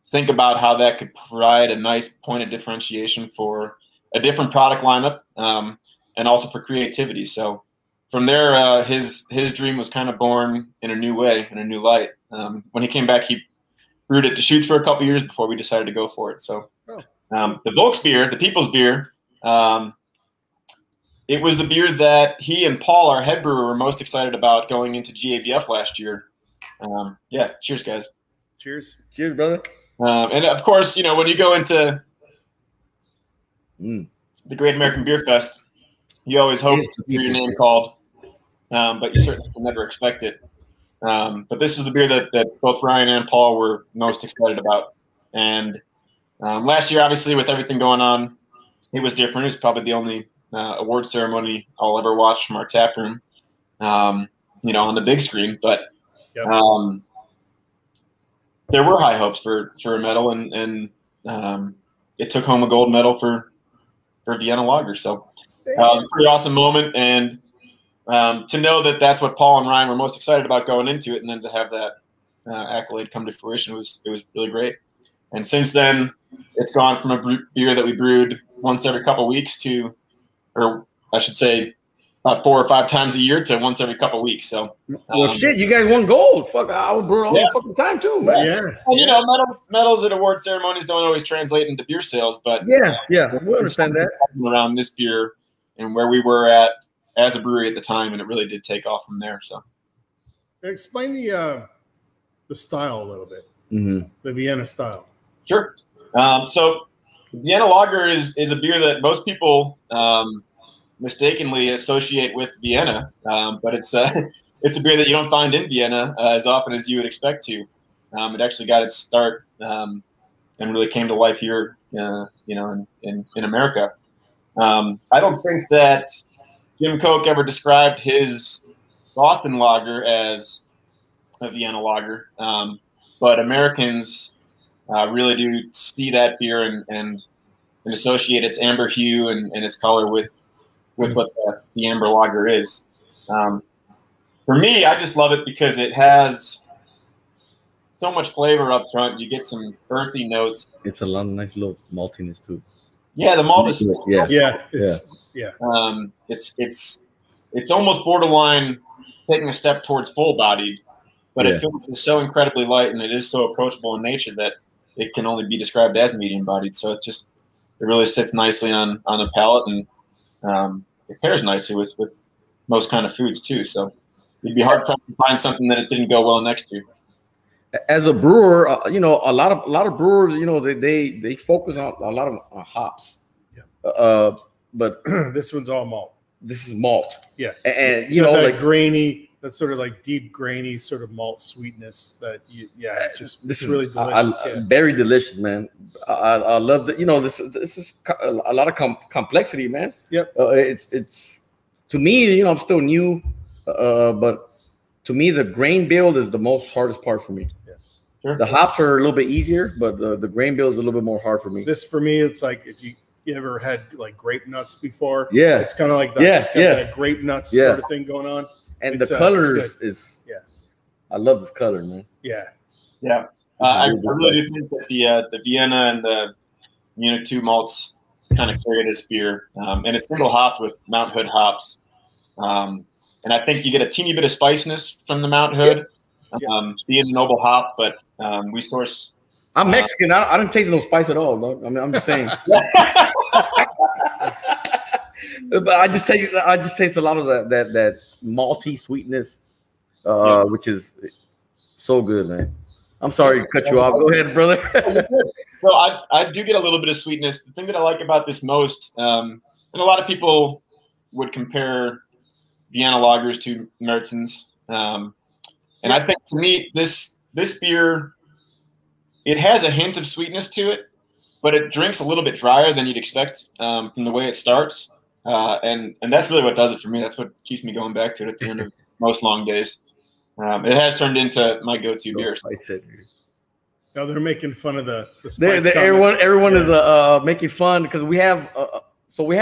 think about how that could provide a nice point of differentiation for a different product lineup, and also for creativity. So from there, his dream was kind of born in a new way, in a new light. When he came back, he brewed at Deschutes for a couple years before we decided to go for it. So the Volksbier, the people's beer, it was the beer that he and Paul, our head brewer, were most excited about going into GABF last year. Cheers, guys. Cheers, brother. And of course, when you go into the Great American Beer Fest, you always hope to hear your name called, but you certainly can never expect it. But this was the beer that both Ryan and Paul were most excited about. And last year, obviously, with everything going on, it was different. It was probably the only award ceremony I'll ever watch from our tap room, on the big screen. But there were high hopes for a medal, and it took home a gold medal for Vienna Lager. So it was a pretty awesome moment, and to know that that's what Paul and Ryan were most excited about going into it, and then to have that accolade come to fruition it was really great. And since then, it's gone from a beer that we brewed once every couple of weeks to, or I should say, about 4 or 5 times a year to once every couple of weeks. So, shit, you guys won gold. Fuck, I was brewing all the fucking time too, man. Yeah, and medals at award ceremonies don't always translate into beer sales, but we understand that around this beer and where we were at as a brewery at the time, and it really did take off from there. So, explain the style a little bit, the Vienna style. Sure. So Vienna Lager is a beer that most people mistakenly associate with Vienna, but it's a beer that you don't find in Vienna as often as you would expect to. It actually got its start and really came to life here, in America. I don't think that Jim Koch ever described his Boston Lager as a Vienna Lager, but Americans really do see that beer and associate its amber hue and its color with what the amber lager is. For me, I just love it because it has so much flavor up front. You get some earthy notes. It's a lot of nice little maltiness too. Yeah, the malt is it's almost borderline taking a step towards full-bodied, but it feels so incredibly light, and it is so approachable in nature that it can only be described as medium-bodied. So it really sits nicely on the palate, and it pairs nicely with most kind of foods too. So it'd be hard to find something that it didn't go well next to. As a brewer, a lot of brewers, they focus on a lot of hops. Yeah. But this one's all malt. This is malt. Yeah. And so like grainy, that sort of like deep grainy sort of malt sweetness that it's really delicious. Very delicious, man. I love that. This is a lot of complexity, man. Yep. It's to me, I'm still new, but to me the grain build is the most hardest part for me. Yeah. Sure. The hops are a little bit easier, but the grain build is a little bit more hard for me. This for me, it's like if you ever had like grape nuts before. Yeah. It's kind of like that. That grape nuts sort of thing going on. And the color is I love this color, man. Yeah. I really do think that the Vienna and the Munich 2 malts kind of carry this beer, and it's single hopped with Mount Hood hops, and I think you get a teeny bit of spiciness from the Mount Hood, being a noble hop, but we source I'm Mexican. I didn't taste no spice at all. Dog. I mean, I'm just saying. But I just taste a lot of that malty sweetness, which is so good, man. I'm sorry to cut you off. Go ahead, brother. So I do get a little bit of sweetness. The thing that I like about this most, and a lot of people would compare Vienna lagers to Märzens, and I think to me this beer, it has a hint of sweetness to it, but it drinks a little bit drier than you'd expect from the way it starts. And that's really what does it for me. That's what keeps me going back to it at the end of most long days. It has turned into my go-to beer. No, they're making fun of the spice. Everyone is making fun because we have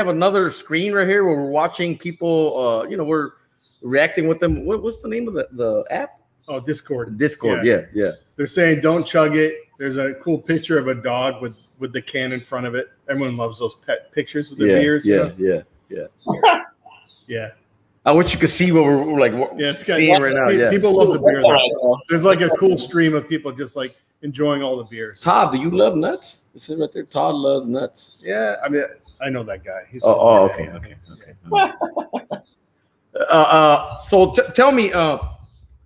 another screen right here where we're watching people. We're reacting with them. What's the name of the app? Oh, Discord. Yeah. They're saying don't chug it. There's a cool picture of a dog with the can in front of it. Everyone loves those pet pictures with their beers. Yeah. I wish you could see what we're like. It's seeing right now. Yeah. People love the beer. There's like a cool stream of people just like enjoying all the beers. Todd, do you love nuts? This is right there. Todd loves nuts. Yeah, I mean, I know that guy. He's okay. So tell me,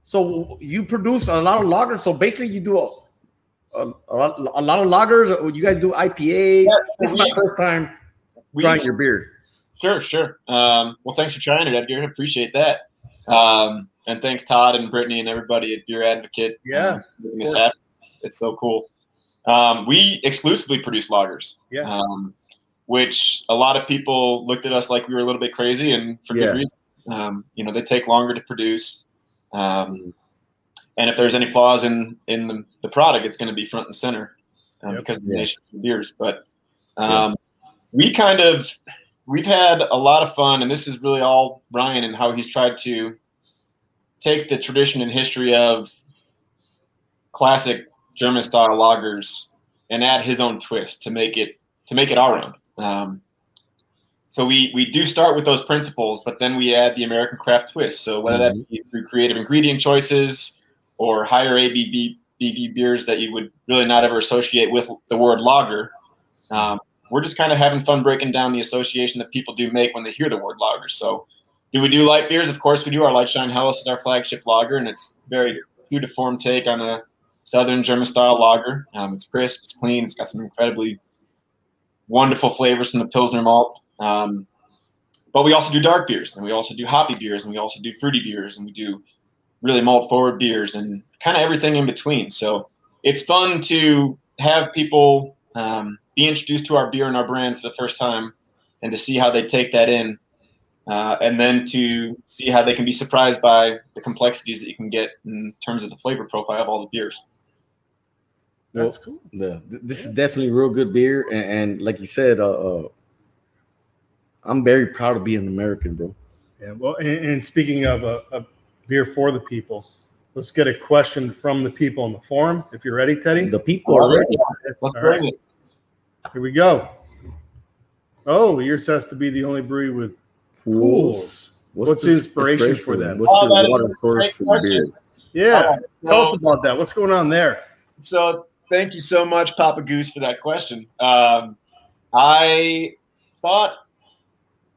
so you produce a lot of lagers. So basically, you do a lot of lagers. You guys do IPA. This is my first time trying your beer. Sure. Well, thanks for trying it, Edgar. I appreciate that. And thanks, Todd and Brittany and everybody at BeerAdvocate. Yeah. Making this happen. It's so cool. We exclusively produce lagers. Yeah. Which a lot of people looked at us like we were a little bit crazy, and for good reason. They take longer to produce. And if there's any flaws in the product, it's going to be front and center because of the nation of beers. But we've had a lot of fun, and this is really all Brian and how he's tried to take the tradition and history of classic German style lagers and add his own twist to make it our own. So we do start with those principles, but then we add the American craft twist. So whether that be through creative ingredient choices or higher ABV beers that you would really not ever associate with the word lager, we're just kind of having fun breaking down the association that people do make when they hear the word lager. So do we do light beers? Of course we do. Our Light Shine Helles is our flagship lager, and it's very true to form take on a Southern German style lager. It's crisp, it's clean, it's got some incredibly wonderful flavors from the Pilsner malt. But we also do dark beers, and we also do hoppy beers, and we also do fruity beers, and we do really malt forward beers and kind of everything in between. So it's fun to have people be introduced to our beer and our brand for the first time, and to see how they take that in, and then to see how they can be surprised by the complexities that you can get in terms of the flavor profile of all the beers. That's cool. This is definitely real good beer, and like you said, I'm very proud to be an American, bro. Yeah. Well, and speaking of a beer for the people, let's get a question from the people in the forum. If you're ready, Teddy. The people are ready. Let's bring it. Here we go. Oh, yours has to be the only brewery with pools. What's the inspiration for that? What's your water source for the beer? Yeah. Tell us about that. What's going on there? So thank you so much, Papa Goose, for that question. I thought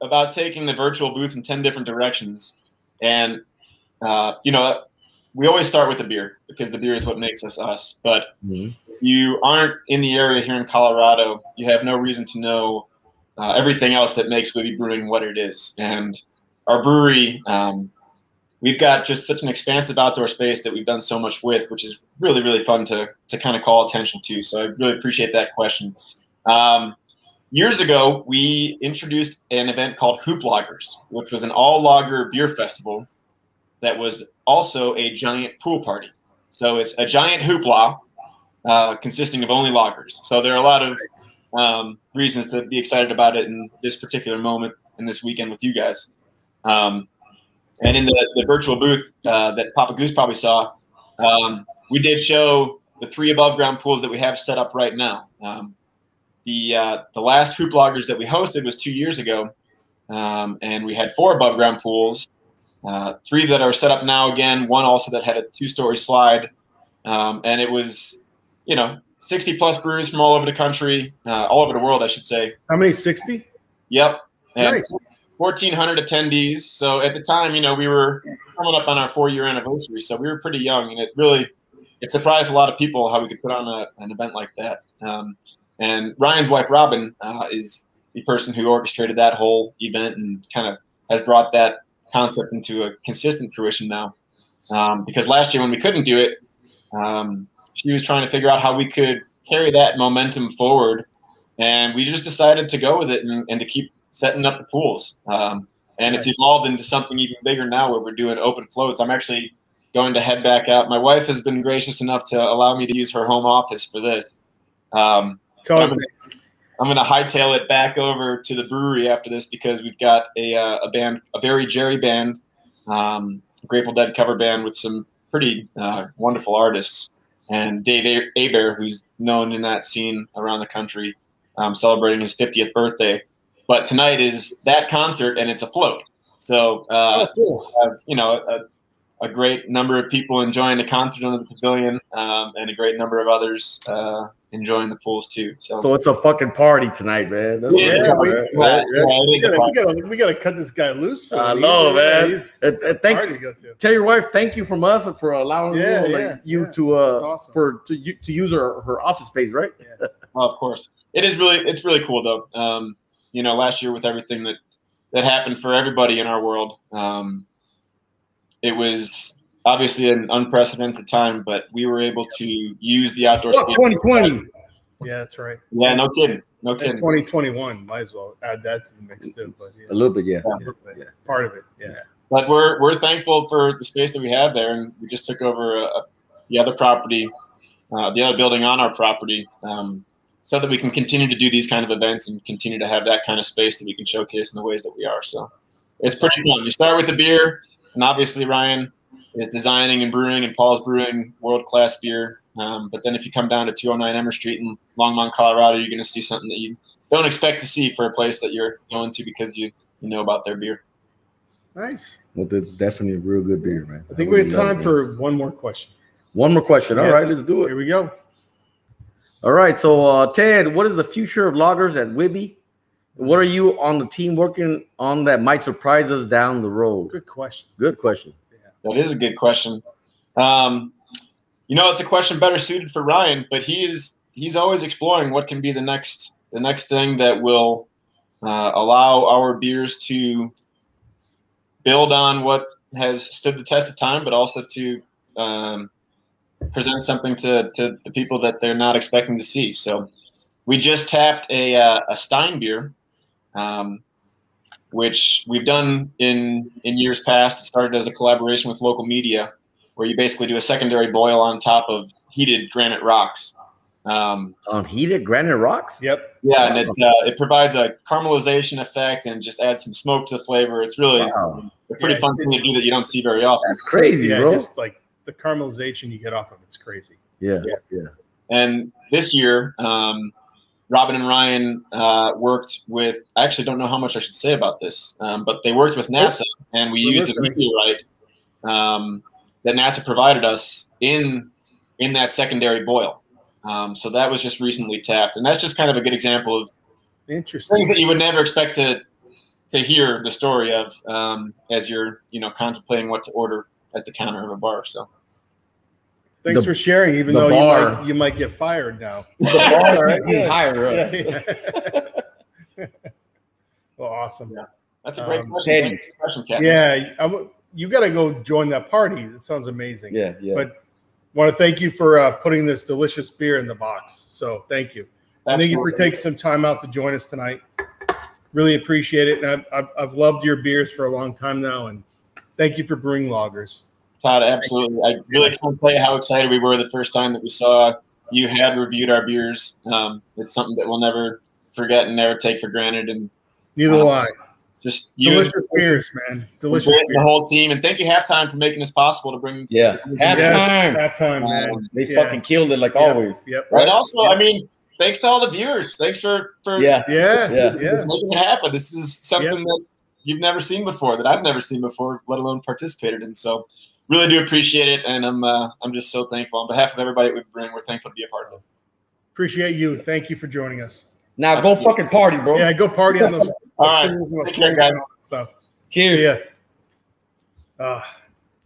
about taking the virtual booth in 10 different directions. And, we always start with the beer because the beer is what makes us us. But if you aren't in the area here in Colorado, you have no reason to know everything else that makes Wibby Brewing what it is. And our brewery, we've got just such an expansive outdoor space that we've done so much with, which is really, really fun to kind of call attention to. So I really appreciate that question. Years ago, we introduced an event called Hoop Lagers, which was an all-lager beer festival that was also a giant pool party. So it's a giant hoopla consisting of only lagers. So there are a lot of reasons to be excited about it in this particular moment and this weekend with you guys. And in the virtual booth that Papa Goose probably saw, we did show the 3 above ground pools that we have set up right now. The last hoop lagers that we hosted was 2 years ago, and we had 4 above ground pools, 3 that are set up now again, 1 also that had a 2-story slide, and it was, 60 plus breweries from all over the country, all over the world, I should say. How many? 60? Yep. And nice. 1,400 attendees. So at the time, you know, we were coming up on our 4-year anniversary, so we were pretty young, and it surprised a lot of people how we could put on an event like that. And Ryan's wife, Robin, is the person who orchestrated that whole event and kind of has brought that concept into a consistent fruition now. Because last year when we couldn't do it, she was trying to figure out how we could carry that momentum forward, and we just decided to go with it and to keep setting up the pools. And it's evolved into something even bigger now where we're doing open floats. I'm actually going to head back out. My wife has been gracious enough to allow me to use her home office for this. I'm going to hightail it back over to the brewery after this because we've got a band, a very Jerry band, Grateful Dead cover band with some pretty wonderful artists, and Dave Aber, who's known in that scene around the country, celebrating his 50th birthday. But tonight is that concert, and it's a float. So, cool. You know, a great number of people enjoying the concert under the pavilion, and a great number of others enjoying the pools too. So it's a fucking party tonight, man. That's we gotta cut this guy loose. So I know, man. Tell your wife thank you from us for allowing you to awesome. to use her office space, right? Yeah. Of course, it's really cool though. You know, last year with everything that happened for everybody in our world, it was obviously an unprecedented time, but we were able to use the outdoor space. 2020. Yeah, that's right. Yeah, no kidding. No kidding. 2021, might as well add that to the mix too. But a little bit, yeah. Part of it, yeah. But we're thankful for the space that we have there, and we just took over the other property, the other building on our property, so that we can continue to do these kind of events and continue to have that kind of space that we can showcase in the ways that we are. So it's pretty fun. You start with the beer, and obviously Ryan is designing and brewing, and Paul's brewing world-class beer. But then if you come down to 209 Emmer Street in Longmont, Colorado, you're going to see something that you don't expect to see for a place that you're going to because you know about their beer. Nice. Well, that's definitely a real good beer, man. I think we have time for one more question. One more question. All right, let's do it. Here we go. All right, so Ted, what is the future of loggers at Wibby? What are you on the team working on that might surprise us down the road? Good question. Good question. Yeah. That is a good question. You know, it's a question better suited for Ryan, but he's always exploring what can be the next thing that will allow our beers to build on what has stood the test of time, but also to present something to the people that they're not expecting to see. So we just tapped a Stein beer, which we've done in years past. It started as a collaboration with local media, where you basically do a secondary boil on top of heated granite rocks. On heated granite rocks? Yep. Yeah, and it provides a caramelization effect and just adds some smoke to the flavor. It's really a pretty fun thing to do that you don't see very often. That's crazy, bro. Just like the caramelization you get off of it's crazy. Yeah. And this year, Robin and Ryan worked with, I actually don't know how much I should say about this, but they worked with NASA, and we used a meteorite that NASA provided us in that secondary boil. So that was just recently tapped, and that's just kind of a good example of interesting things that you would never expect to hear the story of as you're contemplating what to order at the counter of a bar. So thanks for sharing, even though you might get fired now. The bar, right? Yeah. Well, awesome. Yeah. That's a great question. You got to go join that party. It sounds amazing. Yeah. But want to thank you for putting this delicious beer in the box. So thank you. Absolutely. Thank you for taking some time out to join us tonight. Really appreciate it. And I've loved your beers for a long time now. And thank you for brewing lagers. Todd, absolutely. I really can't tell you how excited we were the first time that we saw you had reviewed our beers. It's something that we'll never forget and never take for granted. And neither will I. Just delicious beers, man. Delicious beers. The whole team, and thank you Halftime for making this possible to bring. Yeah, halftime, man. They fucking killed it like always. Yep. And also, I mean, thanks to all the viewers. Thanks for making it happen. This is something that you've never seen before, that I've never seen before, let alone participated in. So, really do appreciate it, and I'm just so thankful on behalf of everybody at Brewing. We're thankful to be a part of it. Appreciate you. Thank you for joining us. Now go fucking party, bro. Yeah, go party on those. All right. Take care, guys. Stuff. Cheers. Yeah.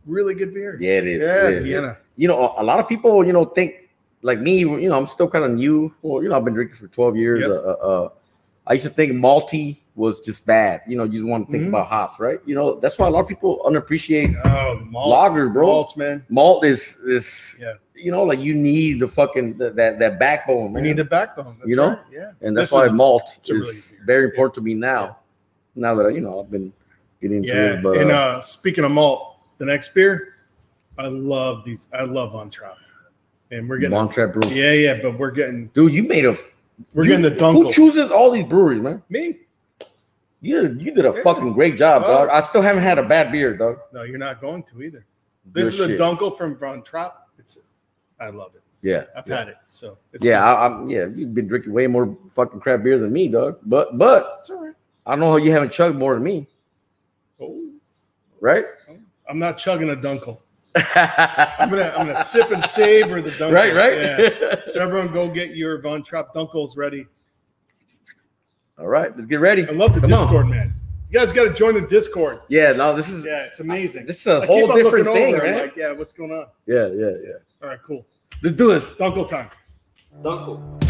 Really good beer. Yeah, it is. Yeah, Vienna. You know, a lot of people, you know, think like me. You know, I'm still kind of new. Well, you know, I've been drinking for 12 years. Yep. I used to think malty was just bad. You know, you just want to think about hops, right? You know, that's why a lot of people underappreciate lagers, bro. Malts, man. Malt is you know, like you need the fucking that backbone, man. You need the backbone. That's you know, right. Yeah. And that's why malt is very important to me now. Now that you know, I've been getting into it. But and speaking of malt, the next beer, I love these. I love on Trapp, and we're getting on Trapp brew. Yeah, but we're getting. Dude, you made a. We're getting the Dunkel. Who chooses all these breweries, man? Me. You did a fucking great job, dog. I still haven't had a bad beer, dog. No, you're not going to either. This is a Dunkel from Von Trapp. I love it. Yeah, I've had it. So I'm you've been drinking way more fucking crap beer than me, dog. But it's all right. I don't know how you haven't chugged more than me. Oh, right. I'm not chugging a Dunkel. I'm gonna sip and savor the Dunkel. Right. Yeah. So everyone, go get your Von Trapp Dunkels ready. All right, let's get ready. I love the Discord, man. You guys got to join the Discord. Yeah, no, this is it's amazing. This is a whole different thing, man. Like, yeah, what's going on? Yeah. All right, cool. Let's do this. Dunkel time. Dunkel.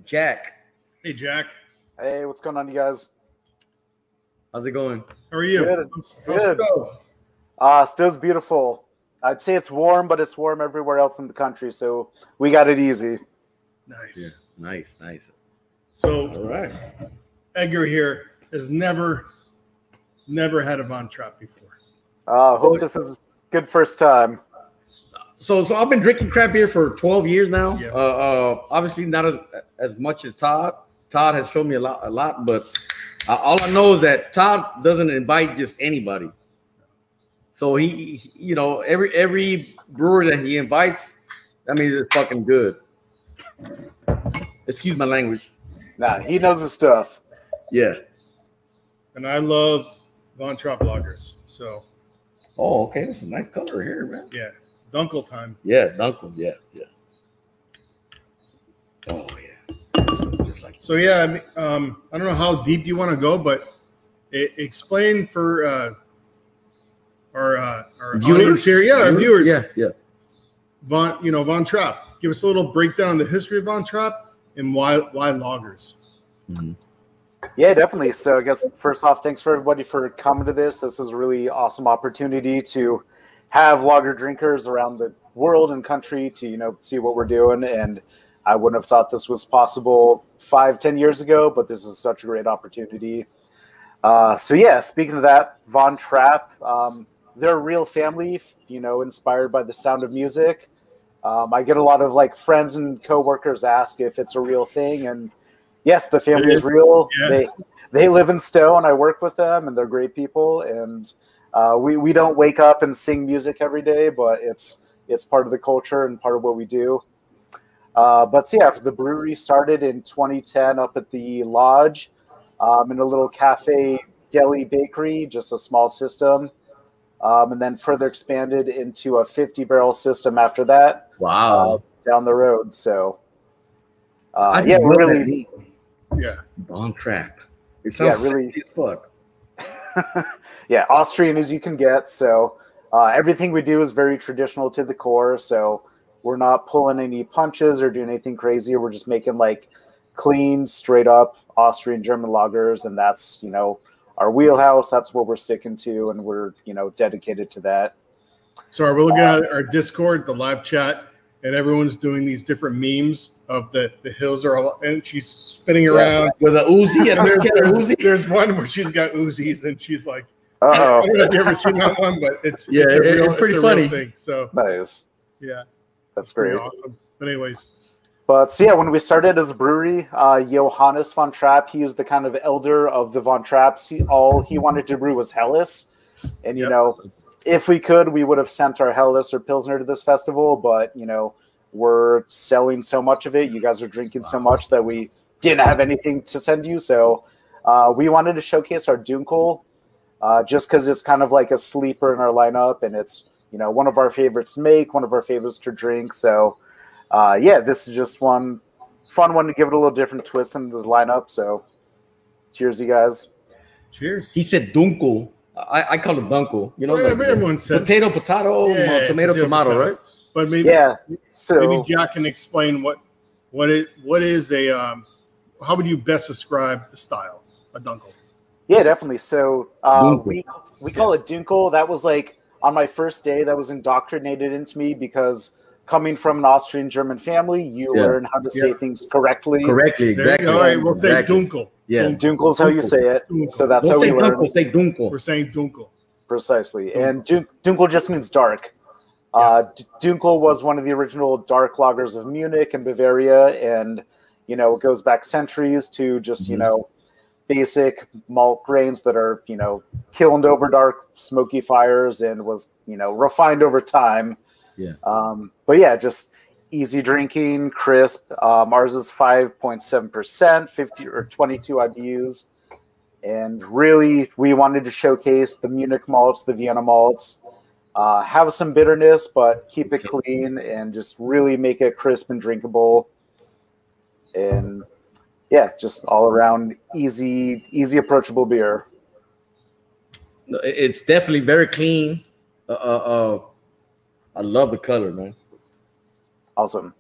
Jack. Hey, Jack. Hey, what's going on, you guys? How's it going? How are you? Good. Good. Stow's beautiful. I'd say it's warm, but it's warm everywhere else in the country, so we got it easy. Nice. Yeah, nice. So, all right. Edgar here has never had a Von Trapp before. Hope this is good first time. So I've been drinking craft beer for 12 years now. Yeah. Obviously not as much as Todd. Todd has shown me a lot, but all I know is that Todd doesn't invite just anybody. So he you know, every brewer that he invites, that means it's fucking good. Excuse my language. Nah, he knows his stuff. Yeah. And I love Von Trapp lagers. So. Oh, okay. That's a nice color here, man. Yeah. Dunkel time. Yeah, Dunkel. Yeah. Oh yeah. Just like so. Yeah. I mean, I don't know how deep you want to go, but explain for our viewers audience here. Yeah, our viewers. Yeah. Von Trapp. Give us a little breakdown on the history of Von Trapp and why lagers. Mm-hmm. Yeah, definitely. So I guess first off, thanks for everybody for coming to this. This is a really awesome opportunity to have lager drinkers around the world and country to, see what we're doing. And I wouldn't have thought this was possible 5-10 years ago, but this is such a great opportunity. So yeah, speaking of that, Von Trapp, they're a real family, inspired by the sound of music. I get a lot of friends and coworkers ask if it's a real thing, and yes, the family is real. Yeah. They live in Stowe, and I work with them, and they're great people. And we don't wake up and sing music every day, but it's part of the culture and part of what we do. But so yeah, the brewery started in 2010 up at the Lodge, in a little cafe, deli, bakery, just a small system, and then further expanded into a 50-barrel system after that. Wow! Down the road, so yeah, really. Yeah, Von Trapp. It sounds really as fuck. Yeah, Austrian as you can get. So everything we do is very traditional to the core. So we're not pulling any punches or doing anything crazy. We're just making clean, straight up Austrian German lagers, and that's our wheelhouse. That's what we're sticking to, and we're dedicated to that. So we're looking at our Discord, the live chat, and everyone's doing these different memes of the hills are all, and she's spinning around with a Uzi. There's one where she's got Uzis, and she's like, I don't know if you ever seen that one, but it's pretty funny thing. So nice. Yeah, that's great. Awesome. But anyways. But so yeah, when we started as a brewery, Johannes Von Trapp, he is the kind of elder of the Von Trapps. All he wanted to brew was Helles, and if we could, we would have sent our Helles or Pilsner to this festival, but we're selling so much of it. You guys are drinking so much that we didn't have anything to send you. So we wanted to showcase our Dunkel, just because it's kind of like a sleeper in our lineup, and it's one of our favorites to make, one of our favorites to drink. So yeah, this is just one fun one to give it a little different twist into the lineup. So cheers, you guys. Cheers. He said Dunkel. I call it Dunkel. Everyone says potato, tomato, right? But maybe maybe Jack can explain what is a how would you best describe the style of Dunkel? Yeah, definitely. So we call it Dunkel. That was on my first day, that was indoctrinated into me because coming from an Austrian German family, you learn how to say things correctly. Exactly. All right, we'll say Dunkel. Yeah, Dunkel is how you say it. Dunkel. So that's how we learn. We'll say Dunkel. We're saying Dunkel. Precisely. And Dunkel just means dark. Dunkel was one of the original dark lagers of Munich and Bavaria, and it goes back centuries to just basic malt grains that are kilned over dark smoky fires and was refined over time. Yeah. But yeah, just easy drinking, crisp. Ours is 5.7%, 50 or 22 IBUs, and really we wanted to showcase the Munich malts, the Vienna malts. Have some bitterness, but keep it clean and just really make it crisp and drinkable. And yeah, just all around easy approachable beer. It's definitely very clean. I love the color, man. Awesome.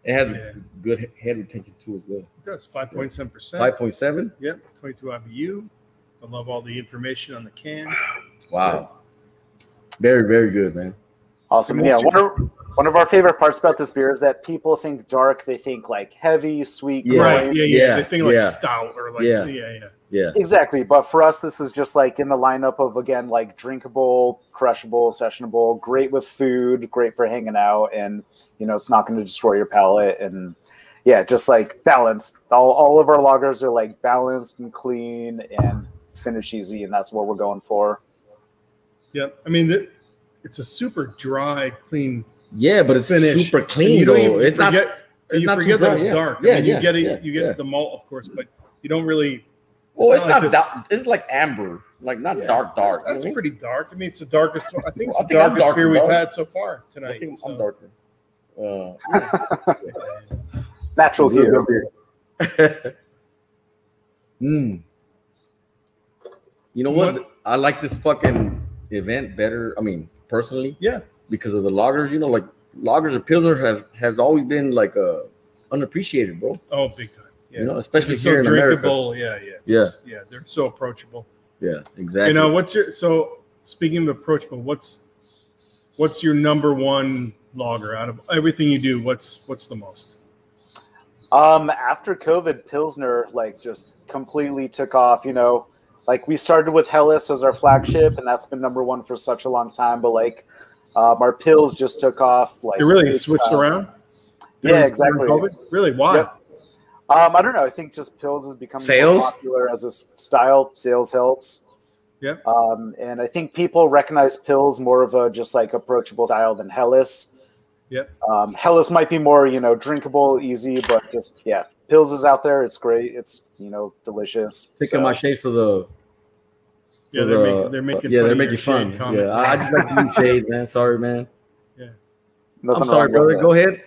It has good head retention too as well. It does 5.7%. 5.7. Yep, 22 IBU. I love all the information on the can. Wow, very, very good, man. Awesome. Yeah, one of our favorite parts about this beer is that people think dark. They think like heavy, sweet. Right. Yeah. They think like stout or like yeah. Exactly. But for us, this is just like in the lineup of, again, like drinkable, crushable, sessionable, great with food, great for hanging out, and it's not going to destroy your palate. And yeah, just like balanced. All of our lagers are like balanced and clean and finish easy, and that's what we're going for. Yeah, I mean it's a super dry, clean. Yeah, but it's finish. Super clean though. It's not. You forget that it's dark. Yeah, you get it. You get the malt, of course, but you don't really. Well, it's not dark. It's like amber, like not dark. That's pretty dark. I mean, it's the darkest. I think it's the darkest beer we've had so far tonight. I think I'm darker. Natural beer. You know what? I like this fucking event better. I mean, personally, because of the lagers. Like lagers and pilsner has always been like unappreciated, bro. Oh, big time. Yeah. Especially so here in drinkable. America. Yeah. They're so approachable. Yeah, exactly. So speaking of approachable, what's your number one lager out of everything you do? What's the most? After COVID, Pilsner like just completely took off. Like we started with Helles as our flagship, and that's been number one for such a long time. But like our Pils just took off. Like it really switched around. Yeah, exactly. Really? Why? Yep. I don't know. I think just Pils has become more popular as a style. Sales helps. Yeah. And I think people recognize Pils more of a just like approachable style than Helles. Yeah. Helles might be more, drinkable, easy, but just Pils is out there. It's great. It's delicious. Picking my shades for the. They're making fun. Yeah, I just like to use shades, man. Sorry, man. Yeah. I'm sorry, brother. Go ahead.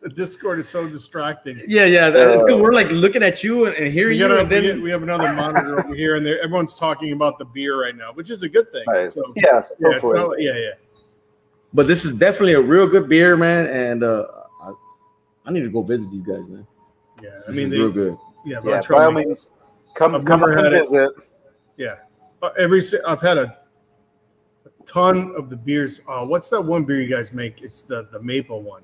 The Discord is so distracting. Yeah. That's good. We're like looking at you and hearing you, and then we have another monitor over here, and everyone's talking about the beer right now, which is a good thing. Nice. So, yeah. But this is definitely a real good beer, man, and I need to go visit these guys, man. Yeah, I mean, they're real good. Yeah, by all means, come visit. Yeah, I've had a ton of the beers. What's that one beer you guys make? It's the maple one.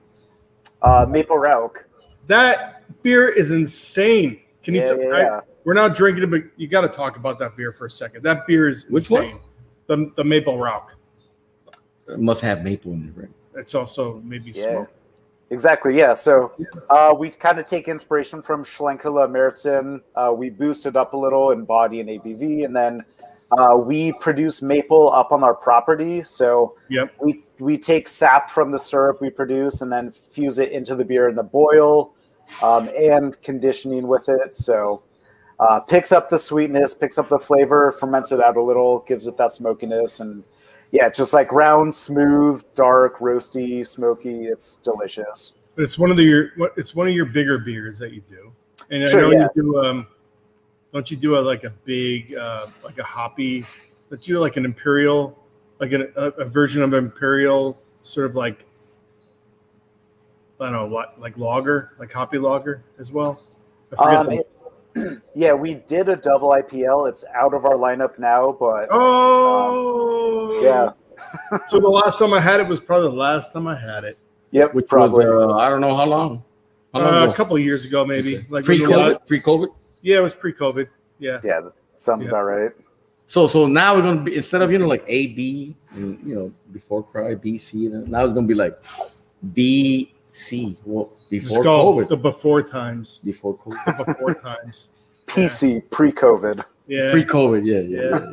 Maple Rauch. That beer is insane. Can you? We're not drinking it, but you got to talk about that beer for a second. That beer is insane. The Maple Rauch. It must have maple in it, right? It's also maybe smoke. Exactly. Yeah. So we kind of take inspiration from Schlenkerla Meritzen. We boost it up a little in body and ABV, and then we produce maple up on our property. So we take sap from the syrup we produce and then fuse it into the beer in the boil and conditioning with it. So picks up the sweetness, picks up the flavor, ferments it out a little, gives it that smokiness, and just like round, smooth, dark, roasty, smoky. It's delicious. It's one of your bigger beers that you do, and I know you do. Don't you do a big like a hoppy? Don't you do like an imperial, like a version of imperial, sort of like I don't know what, like lager, like hoppy lager as well? I forget we did a double IPL. It's out of our lineup now, but So the last time I had it was probably the last time I had it. Yep, which probably was I don't know how long. A couple of years ago, maybe. Like pre-COVID. Yeah, it was pre-COVID. Yeah. Yeah, that sounds about right. So now we're gonna be, instead of like A, B, and before cry B, C, and now it's gonna be like B, C. Well, before COVID. The before times. Before COVID. The before times. PC pre-COVID. Yeah. Pre-COVID. Yeah.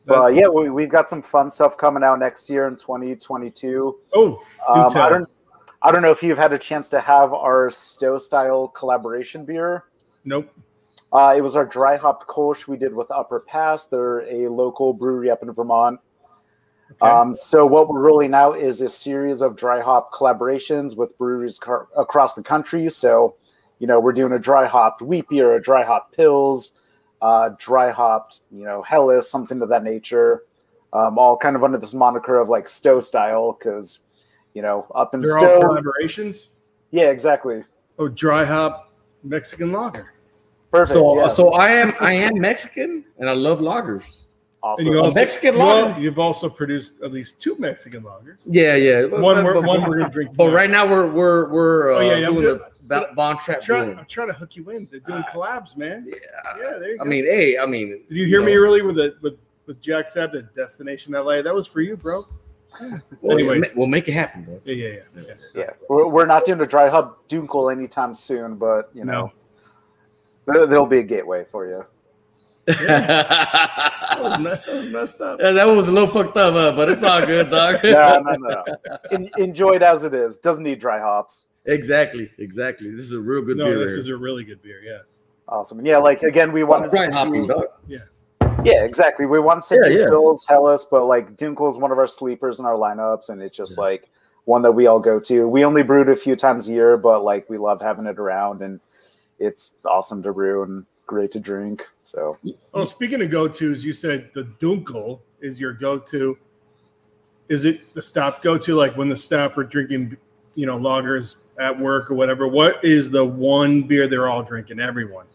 But we've got some fun stuff coming out next year in 2022. Oh, I don't know if you've had a chance to have our Stowe style collaboration beer. Nope. It was our dry hopped Kolsch we did with Upper Pass. They're a local brewery up in Vermont. Okay. So what we're rolling out is a series of dry hop collaborations with breweries across the country. So, we're doing a dry hopped wheat beer, a dry hop Pils, dry hopped, Helles, something of that nature. All kind of under this moniker of like Stowe style, because you know, up in They're Stowe. all collaborations? Yeah, exactly. Oh, dry hop Mexican lager. Perfect. So, yeah. so I am Mexican, and I love lagers. Awesome. And you also, Mexican lager. You've also produced at least 2 Mexican lagers. Yeah. One we're gonna drink. But right now we're doing the Von Trapp. I'm trying to hook you in. They're doing collabs, man. Yeah, there you go. I mean, did you hear me earlier with Jack said the Destination LA? That was for you, bro. Well, anyways, we'll make it happen, bro. Yeah. We're not doing a dry hop Dunkel anytime soon, but you know, there'll be a gateway for you. That was messed up. That was a little fucked up, but it's all good, dog. No. Enjoy it as it is. Doesn't need dry hops. Exactly. This is a real good beer. This is a really good beer. Yeah. Awesome. Yeah, like again, we wanted dry hopping, dog. Yeah, exactly. We want to Phil's, Hellas, but like Dunkel is one of our sleepers in our lineups, and it's just like one that we all go to. We only brewed a few times a year, but like we love having it around, and it's awesome to brew and great to drink. So, speaking of go-tos, you said the Dunkel is your go-to. Is it the staff go-to? Like when the staff are drinking, lagers at work or whatever. What is the one beer they're all drinking? Everyone.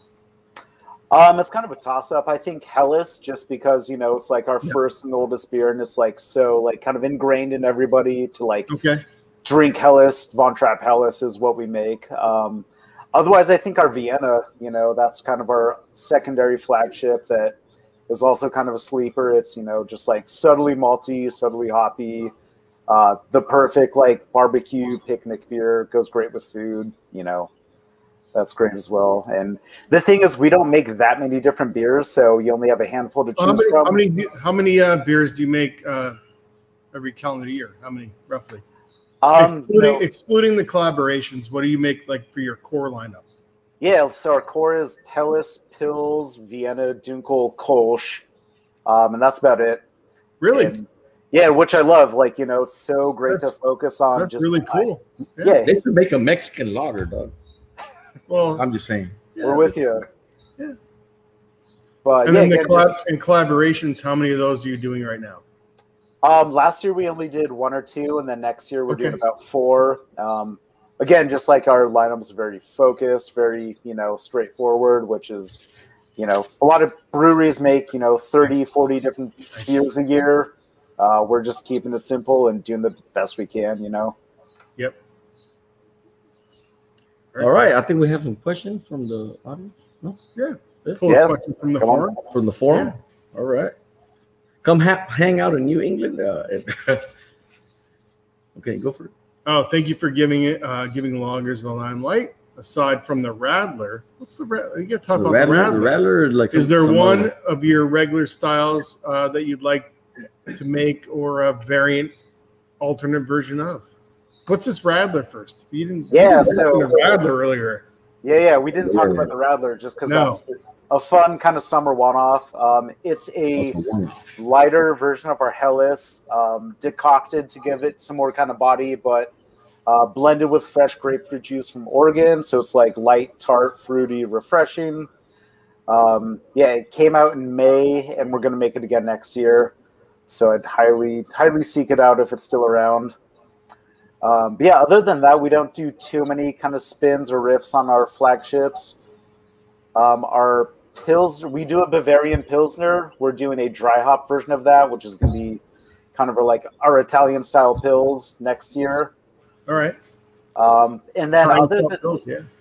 It's kind of a toss-up. I think Hellas, just because it's like our first and oldest beer, and it's like so like kind of ingrained in everybody to like drink Hellas. Von Trapp Hellas is what we make. Otherwise, I think our Vienna, that's kind of our secondary flagship that is also kind of a sleeper. It's just like subtly malty, subtly hoppy. The perfect like barbecue picnic beer, goes great with food. That's great as well. And the thing is, we don't make that many different beers, so you only have a handful to choose from. How many beers do you make every calendar year? How many, roughly? Excluding the collaborations, what do you make like for your core lineup? Yeah, so our core is Hellas, Pils, Vienna, Dunkel, Kolsch, and that's about it. Really? And, yeah, which I love. Like, it's so great to focus on. That's just really cool. Yeah. They should make a Mexican lager, dog. Well, I'm just saying. We're with you. Yeah. But and then in collaborations, how many of those are you doing right now? Last year we only did 1 or 2, and then next year we're doing about 4. Again, just like our lineup is very focused, very straightforward, which is a lot of breweries make 30, 40 different beers a year. We're just keeping it simple and doing the best we can. Yep. All right, I think we have some questions from the audience. No? Yeah. Questions from the forum. From the forum. Yeah. All right. Come hang out in New England. Okay, go for it. Oh, thank you for giving lagers the limelight. Aside from the Radler, what's the Radler? You got to talk about the Radler. The Radler, is there one of your regular styles that you'd like to make, or a variant, alternate version of? What's this Radler first? You didn't. So the Radler earlier. Yeah. We didn't talk about the Radler just because that's a fun kind of summer one-off. It's a lighter version of our Hellas, decocted to give it some more kind of body, but blended with fresh grapefruit juice from Oregon. So it's like light, tart, fruity, refreshing. It came out in May, and we're going to make it again next year. So I'd highly seek it out if it's still around. Other than that, we don't do too many kind of spins or riffs on our flagships. Our Pils, we do a Bavarian Pilsner. We're doing a dry hop version of that, which is going to be kind of our Italian style Pils next year. All right. And then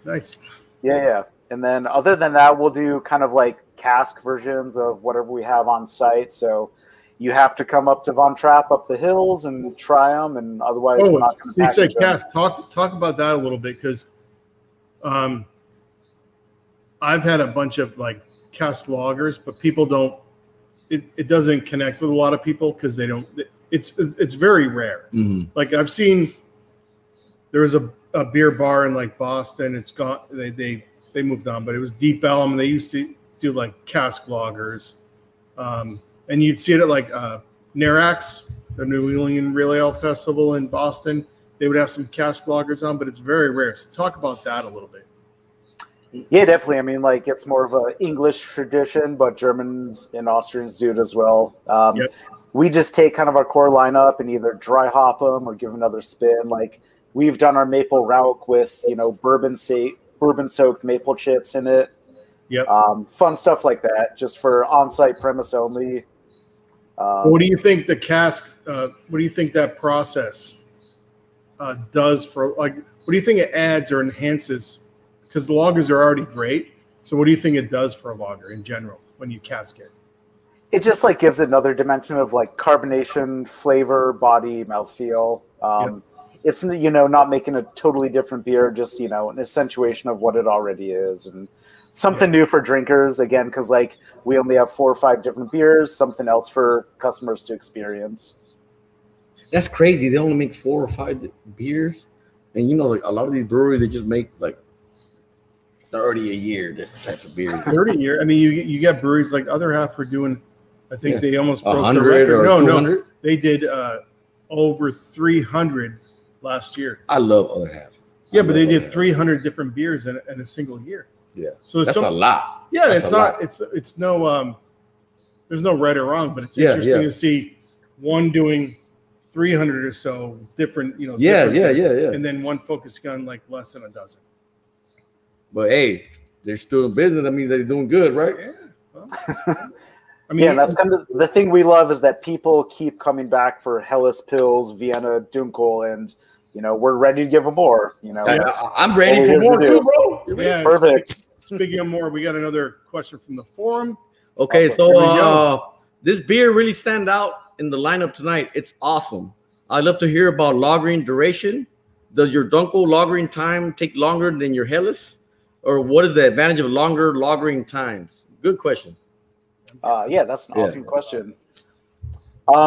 nice. Yeah. And then other than that, we'll do kind of like cask versions of whatever we have on site. So you have to come up to Von Trapp up the hills and try them, and otherwise we're not going to. So you said cask. Talk about that a little bit, because I've had a bunch of like cask lagers, but people don't. It doesn't connect with a lot of people because they don't. It's very rare. Mm-hmm. Like I've seen, there was a beer bar in like Boston. It's gone. They moved on, but it was Deep Elm. They used to do like cask lagers. And you'd see it at like NARAX, the New England Real Ale Festival in Boston. They would have some cask lagers on, but it's very rare. So talk about that a little bit. Yeah, definitely. I mean, it's more of an English tradition, but Germans and Austrians do it as well. we just take kind of our core lineup and either dry hop them or give them another spin. Like we've done our maple rauch with, you know, bourbon soaked maple chips in it. Yep. Fun stuff like that, just for on-site premise only. What do you think the cask? What do you think that process does for, like? What do you think it adds or enhances? Because the lagers are already great. So what do you think it does for a lager in general when you cask it? It just like gives it another dimension of like carbonation, flavor, body, mouthfeel. It's, you know, not making a totally different beer, just, you know, an accentuation of what it already is, and something new for drinkers, again, because like we only have 4 or 5 different beers, something else for customers to experience. That's crazy. They only make 4 or 5 beers, and you know, like a lot of these breweries, they just make like 30 a year, different types of beers. 30 a year. I mean, you get breweries like Other Half are doing. I think they almost broke the 100 record. or 200. No, they did over 300 last year. I love Other Half. Yeah, but they did 300 different beers in a single year. Yeah, so that's a lot. Yeah, that's it's not. Lot. It's no. There's no right or wrong, but it's interesting to see one doing 300 or so different. You know. Yeah. And then one focusing on like less than a dozen. But hey, they're still in business. That means they're doing good, right? Yeah. Well, I mean, that's kind of the thing we love, is that people keep coming back for Helles Pils, Vienna, Dunkel, and you know, we're ready to give them more. You know, I'm ready for more too, bro. Yeah, perfect. Speaking of more, we got another question from the forum. Okay, so this beer really stand out in the lineup tonight. It's awesome. I'd love to hear about lagering duration. Does your Dunkel lagering time take longer than your Helles? Or what is the advantage of longer lagering times? Good question. Yeah, that's an awesome question.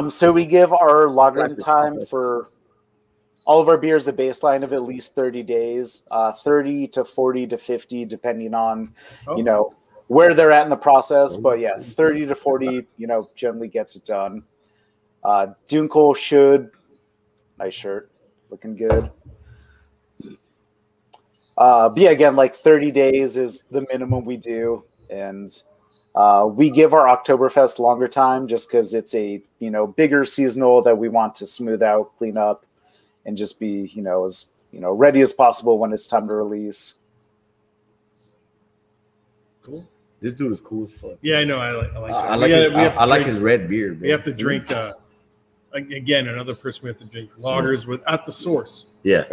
So we give our lagering time for all of our beers a baseline of at least 30 days, 30 to 40 to 50, depending on, you know, where they're at in the process. But yeah, 30 to 40, you know, generally gets it done. Dunkel should, nice shirt, looking good. But yeah, again, like 30 days is the minimum we do. And we give our Oktoberfest longer time just because it's a, you know, bigger seasonal that we want to smooth out, clean up, and just be, you know, as, you know, ready as possible when it's time to release. Cool. This dude is cool as fuck. Yeah, I know. I like his red beard. We have to drink. Again, another person we have to drink lagers with at the source. Yeah,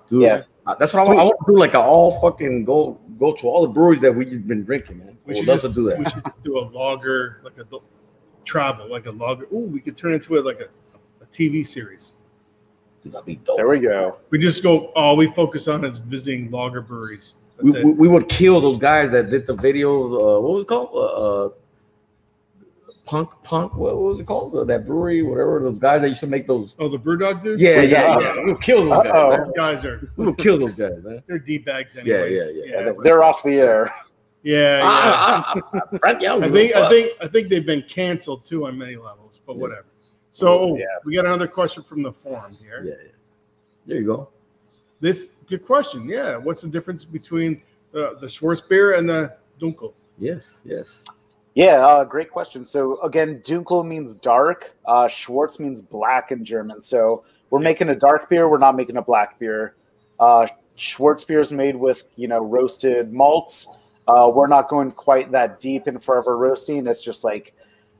dude, yeah. That's what I want. I want to do. Like all fucking go to all the breweries that we just been drinking, man. We should just do that. We should just do a lager, like a travel, like a lager. Ooh, we could turn into it like a TV series. Dude, that'd be dope. There we go. We just go. All we focus on is visiting lager breweries. We would kill those guys that did the videos. What was it called? Punk. What was it called? That brewery, whatever. Those guys that used to make those. Oh, the Brewdog dude. Yeah. We'll kill those guys. Those guys are. We'll kill those guys, man. They're D-bags anyways. Yeah. They're off the air. Yeah. I think they've been canceled too on many levels, but whatever. So we got another question from the forum here. Yeah. There you go. This good question. Yeah. What's the difference between the Schwarzbier and the Dunkel? Yes. Yeah, great question. So again, Dunkel means dark. Schwarz means black in German. So we're making a dark beer. We're not making a black beer. Schwarzbier is made with, you know, roasted malts. We're not going quite that deep in forever roasting. It's just like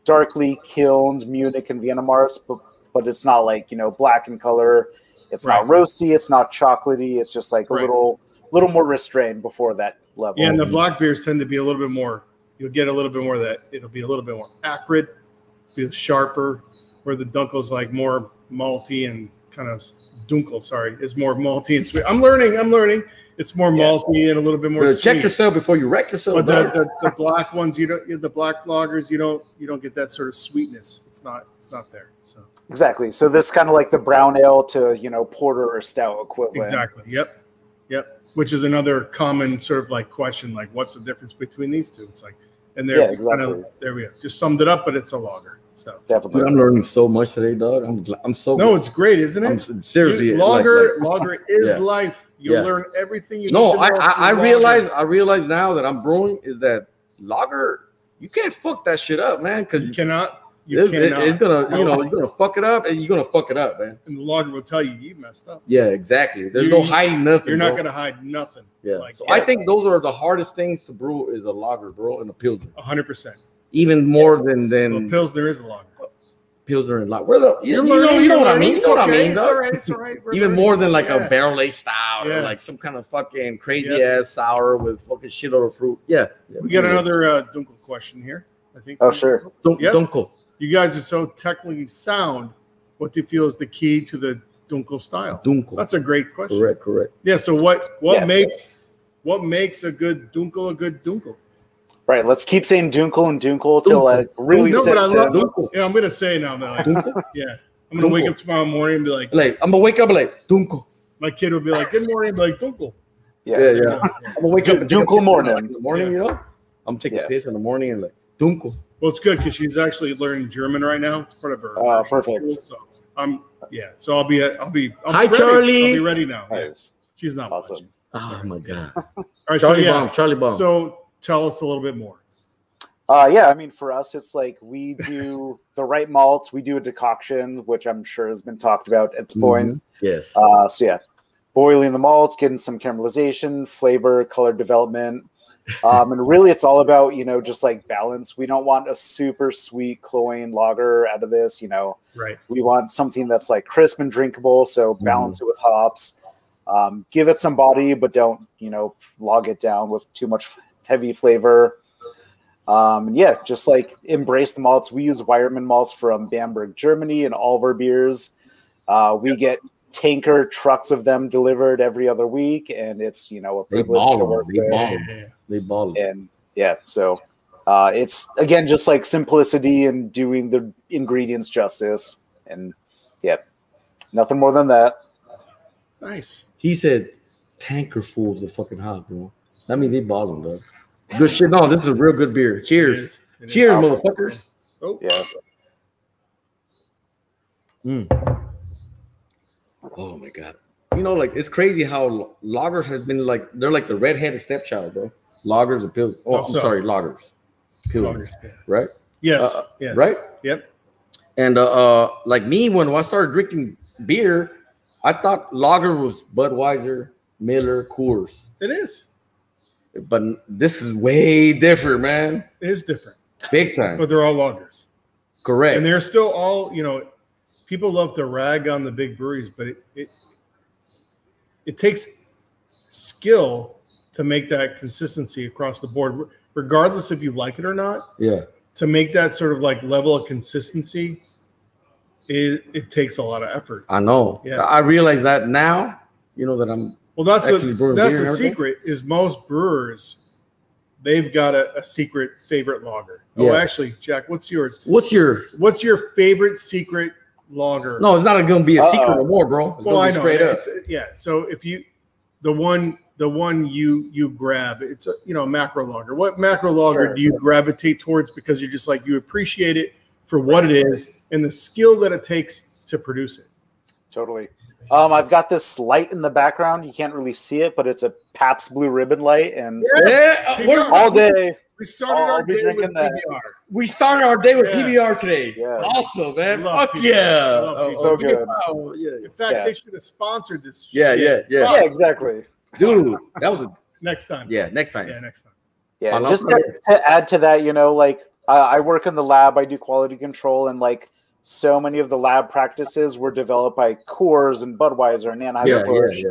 darkly kilned Munich and Vienna malts, but it's not like, you know, black in color. It's not roasty. It's not chocolatey. It's just like a little more restrained before that level. Yeah, and the black beers tend to be a little bit more. You'll get a little bit more of that. It'll be a little bit more acrid, be sharper, where the Dunkel's like more malty and kind of Dunkel, is more malty and sweet. I'm learning. It's more malty and a little bit more sweet. Check yourself before you wreck yourself. But the black ones, the black lagers, you don't get that sort of sweetness. It's not there. So exactly. So this kind of like the brown ale to, you know, porter or stout equivalent. Exactly. Yep. Which is another common sort of like question, like what's the difference between these two? It's like, and there we go. Just summed it up, but it's a lager. So dude, I'm learning so much today, dog. I'm so. No, it's great, isn't it? Seriously, lager is life. You'll learn everything you need to know. I realize now that I'm brewing is that lager. You can't fuck that shit up, man. Because you cannot. it's gonna, you're gonna fuck it up, and you're gonna fuck it up, man. And the lager will tell you messed up. Yeah, exactly. There's no hiding nothing. You're not gonna hide nothing. Yeah. So I think those are the hardest things to brew is a lager, bro, and a pilsner. 100%. Even more than pilsner is a lager. Pilsner and lager. You know what I mean? You know what I mean? It's all right. It's all right. Even more than like a barrel aged stout or like some kind of fucking crazy ass sour with fucking shitload of fruit. Yeah. We got another Dunkel question here. I think. Oh, sure. Dunkel. You guys are so technically sound. What do you feel is the key to the Dunkel style? Dunkel. That's a great question. Correct. Yeah. So what makes a good Dunkel? Right. Let's keep saying Dunkel and Dunkel till it really sets in. Yeah, I'm gonna say it now. Like, yeah. I'm gonna wake up tomorrow morning and be like, I'm gonna wake up like Dunkel. My kid will be like, good morning, and be like Dunkel. Yeah. I'm gonna wake up Dunkel morning. In the morning, you know. I'm taking a piss in the morning and like Dunkel. Well, it's good because she's actually learning German right now. It's part of her. Perfect. School, so So I'll be. Hi, ready. Charlie. I'll be ready now. Nice. She's not awesome. Oh my god. All right, Charlie Bomb. So tell us a little bit more. I mean, for us, it's like we do the right malts. We do a decoction, which I'm sure has been talked about at this point. Yes. Boiling the malts, getting some caramelization, flavor, color development. And really, it's all about, just like balance. We don't want a super sweet, cloying lager out of this, Right. We want something that's like crisp and drinkable. So balance it with hops. Give it some body, but don't, log it down with too much heavy flavor. Just like embrace the malts. We use Weyermann malts from Bamberg, Germany, and all of our beers. We get tanker trucks of them delivered every other week, and it's a privilege to work with. They ball. And so it's again just like simplicity and doing the ingredients justice, and nothing more than that. Nice. He said tanker fools of fucking hot, bro. That means they balling, dog. Good shit. No, this is a real good beer. Cheers. Cheers, awesome. Motherfuckers. Oh. Yeah. Oh my god. It's crazy how lagers has been they're like the redheaded stepchild, bro. Lagers and pills. Oh, I'm sorry, lagers. Pills. Right? Yes. Right? Yep. And like me, when I started drinking beer, I thought lager was Budweiser, Miller, Coors. It is. But this is way different, man. It is different. Big time. But they're all lagers. Correct. And they're still all, people love to rag on the big breweries, but it takes skill to make that consistency across the board, regardless if you like it or not. Yeah. To make that sort of like level of consistency, it takes a lot of effort. I know. Yeah. I realize that now, that I'm that's the secret is most brewers, they've got a secret favorite lager. Yeah. Oh, actually, Jack, what's yours? What's your favorite secret lager? No, it's not going to be a secret anymore, bro. It's I know. Straight up. So if the one you grab, it's a macro lager. What macro lager do you gravitate towards because you're just like you appreciate it for what it is and the skill that it takes to produce it? Totally. I've got this light in the background. You can't really see it, but it's a Pabst Blue Ribbon light, and all day. We started our day with PBR. We started our day with PBR today. Yes. Awesome, man. Fuck yeah. So good. In fact, they should have sponsored this. Yeah, exactly. Dude, that was next time. Yeah, next time. Yeah, just to add to that, I work in the lab. I do quality control, and so many of the lab practices were developed by Coors and Budweiser and Anheuser-Busch.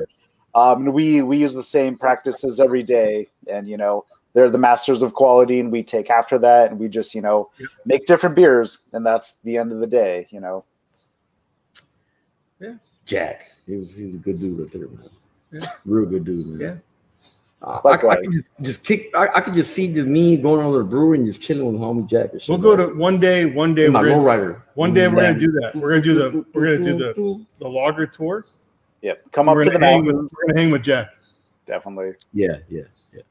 And we use the same practices every day, and they're the masters of quality, and we take after that, and we just make different beers, and that's the end of the day. Yeah. Jack, he's a good dude right there, man. Yeah. Real good dude, man. Yeah. I could just see me going over the brewery and just chilling with homie Jack. We'll go to one day. My lowrider. One day we're gonna do that. We're gonna do the lager tour. Yep. Come up to the mountains. We're gonna hang with Jack. Definitely. Yeah.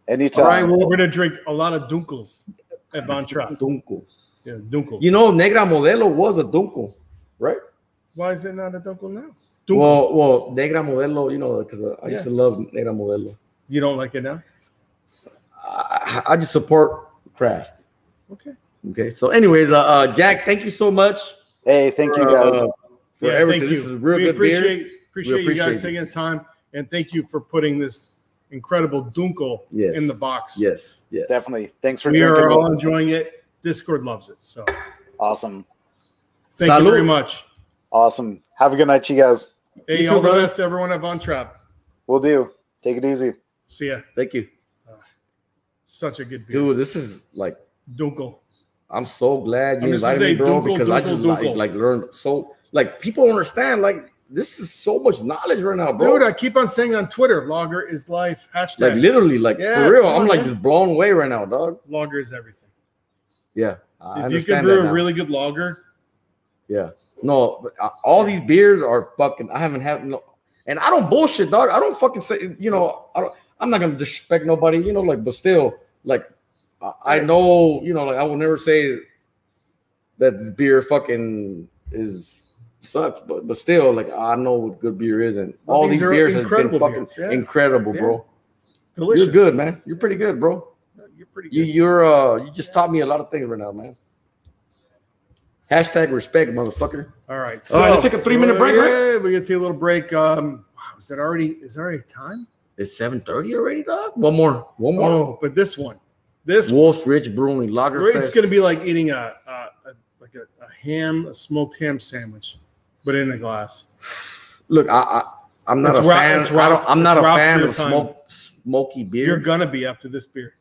Anytime. All right, we're gonna drink a lot of Dunkels at Von Trapp. Dunkel. Yeah, Dunkel. Negra Modelo was a Dunkel, right? Why is it not a Dunkel now? Dunkel. Well, Negra Modelo, because I used to love Negra Modelo. You don't like it now? I just support craft. Okay. Okay. So, anyways, Jack, thank you so much. Hey, thank you guys for everything. Thank you. This is real good beer. Appreciate you guys taking the time, and thank you for putting this incredible Dunkel in the box. Yes. Definitely. Thanks for we are all enjoying it. Discord loves it. So awesome. Thank you very much. Awesome. Have a good night, you guys. Hey, all the best to everyone at Von Trapp. Will do. Take it easy. See ya. Thank you. Such a good beer. Dude, this is like Dunkel. I'm so glad you invited me, bro, because I just like learned so like people understand like this is so much knowledge right now, bro. Dude, I keep on saying on Twitter, lager is life. Hashtag. Like literally, like for real. I'm like just blown away right now, dog. Lager is everything. Yeah. If you can brew a really good lager. Yeah. No, all these beers are fucking. I haven't had no, and I don't bullshit, dog. I don't fucking say, you know, I'm not gonna disrespect nobody, you know, like, but still, like, I know, you know, like, I will never say that beer fucking sucks, but still, like, I know what good beer is, and all these beers have been fucking incredible, bro. Delicious. You're good, man. You're pretty good, bro. You're pretty good. You just taught me a lot of things right now, man. Hashtag respect, motherfucker. All right. So let's take a 3-minute break, right? We get to take a little break. Is it already time? It's 7:30 already, dog. One more. Oh, but this Wolf's Rich Brewing Lager. It's gonna be like eating a smoked ham sandwich, but in a glass. Look, I'm not a fan. I'm not a fan of smoky beer. You're gonna be after this beer.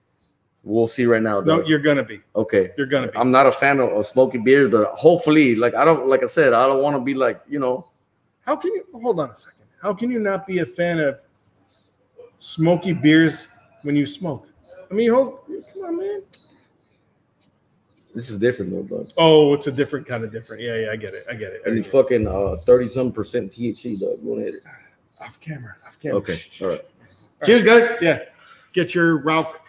We'll see right now, though. No, you're gonna be. Okay. You're gonna be. I'm not a fan of smoky beer, but hopefully, like I said, I don't want to be like, you know. How can you hold on a second? How can you not be a fan of smoky beers when you smoke? I mean, come on, man. This is different though, bro. Oh, it's a different kind of different. Yeah, I get it. And it's fucking 30-some% THC, dog. You wanna hit it? Off camera. Okay. All right. Cheers, guys. Yeah. Get your Rauch.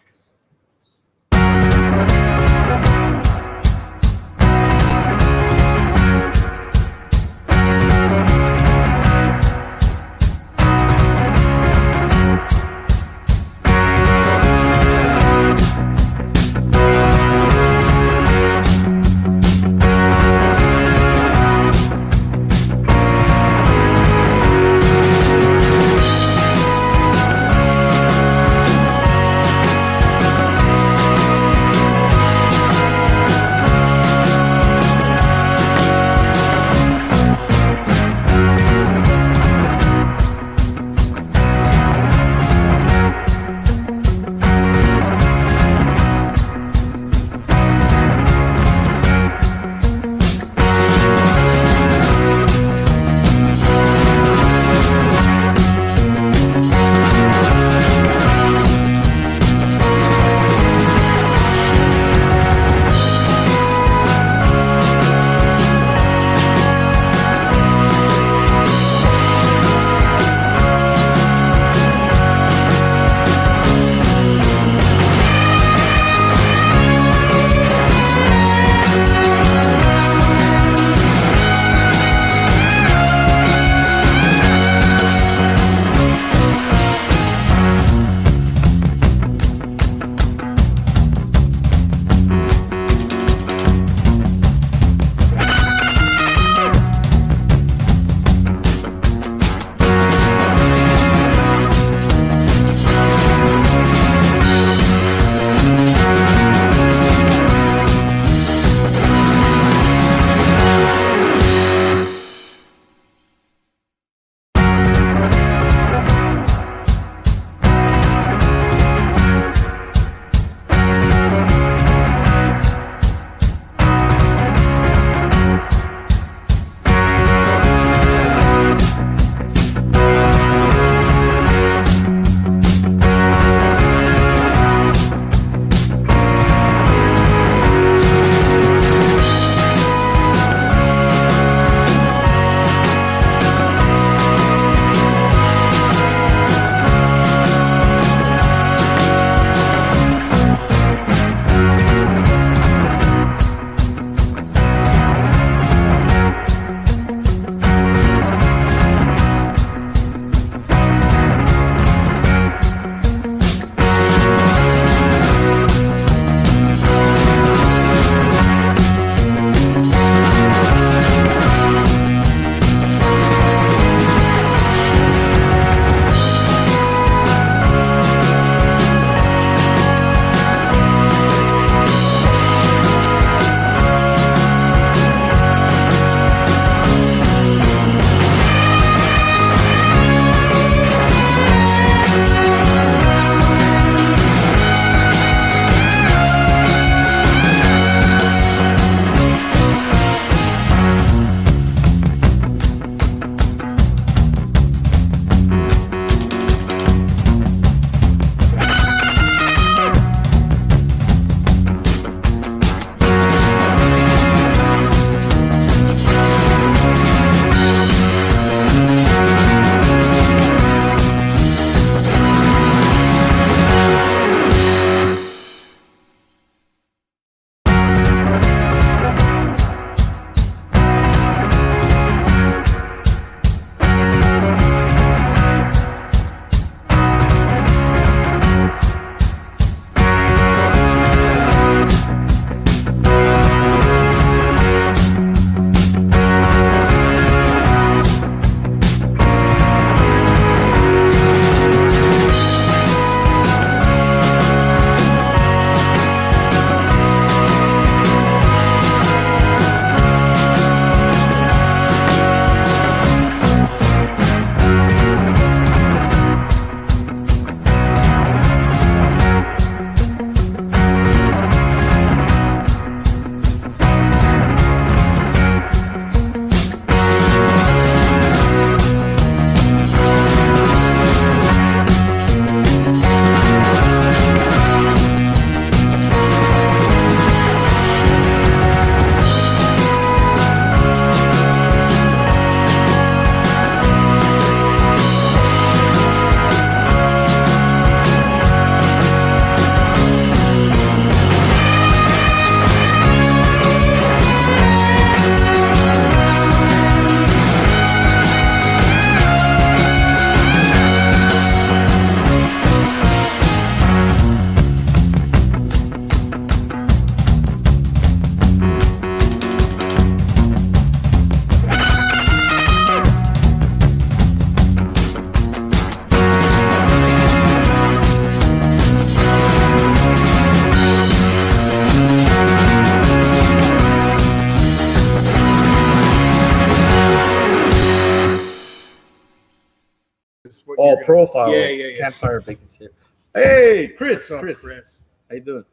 Oh, profile. Yeah. Campfire bacon here. Hey, Chris. What's up, Chris. How you doing?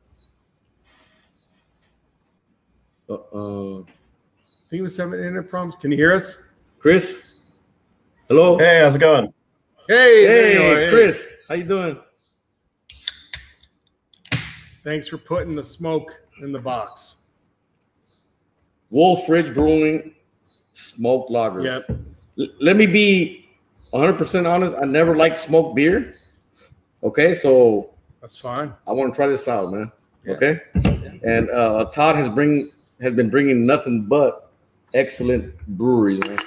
I think he was having internet problems. Can you hear us? Chris? Hello? Hey, how's it going? Hey, Chris. How you doing? Thanks for putting the smoke in the box. Wolf Ridge Brewing smoked lager. Yep. Let me be 100% honest. I never liked smoked beer. Okay, so that's fine. I want to try this out, man. Yeah. Okay, and Todd has been bringing nothing but excellent breweries, man.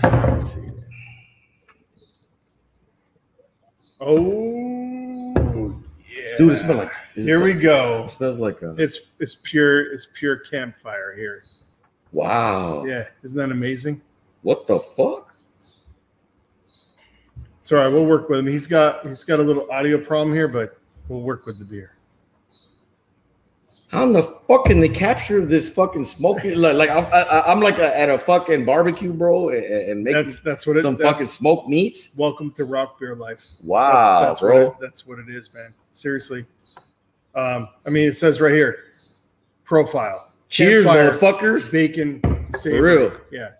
Let's see. Oh yeah, dude, it smells like. Here we go. It smells like it's pure campfire here. Wow. Yeah, isn't that amazing? What the fuck? It's all right. We'll work with him. He's got a little audio problem here, but we'll work with the beer. How in the fuck can they capture this fucking smoky? Like I'm like at a fucking barbecue, bro, and make some fucking smoked meats. Welcome to Rock Beer Life. Wow, that's bro. That's what it is, man. Seriously. I mean, it says right here, profile. Cheers, motherfuckers. Bacon. Savory. For real. Yeah.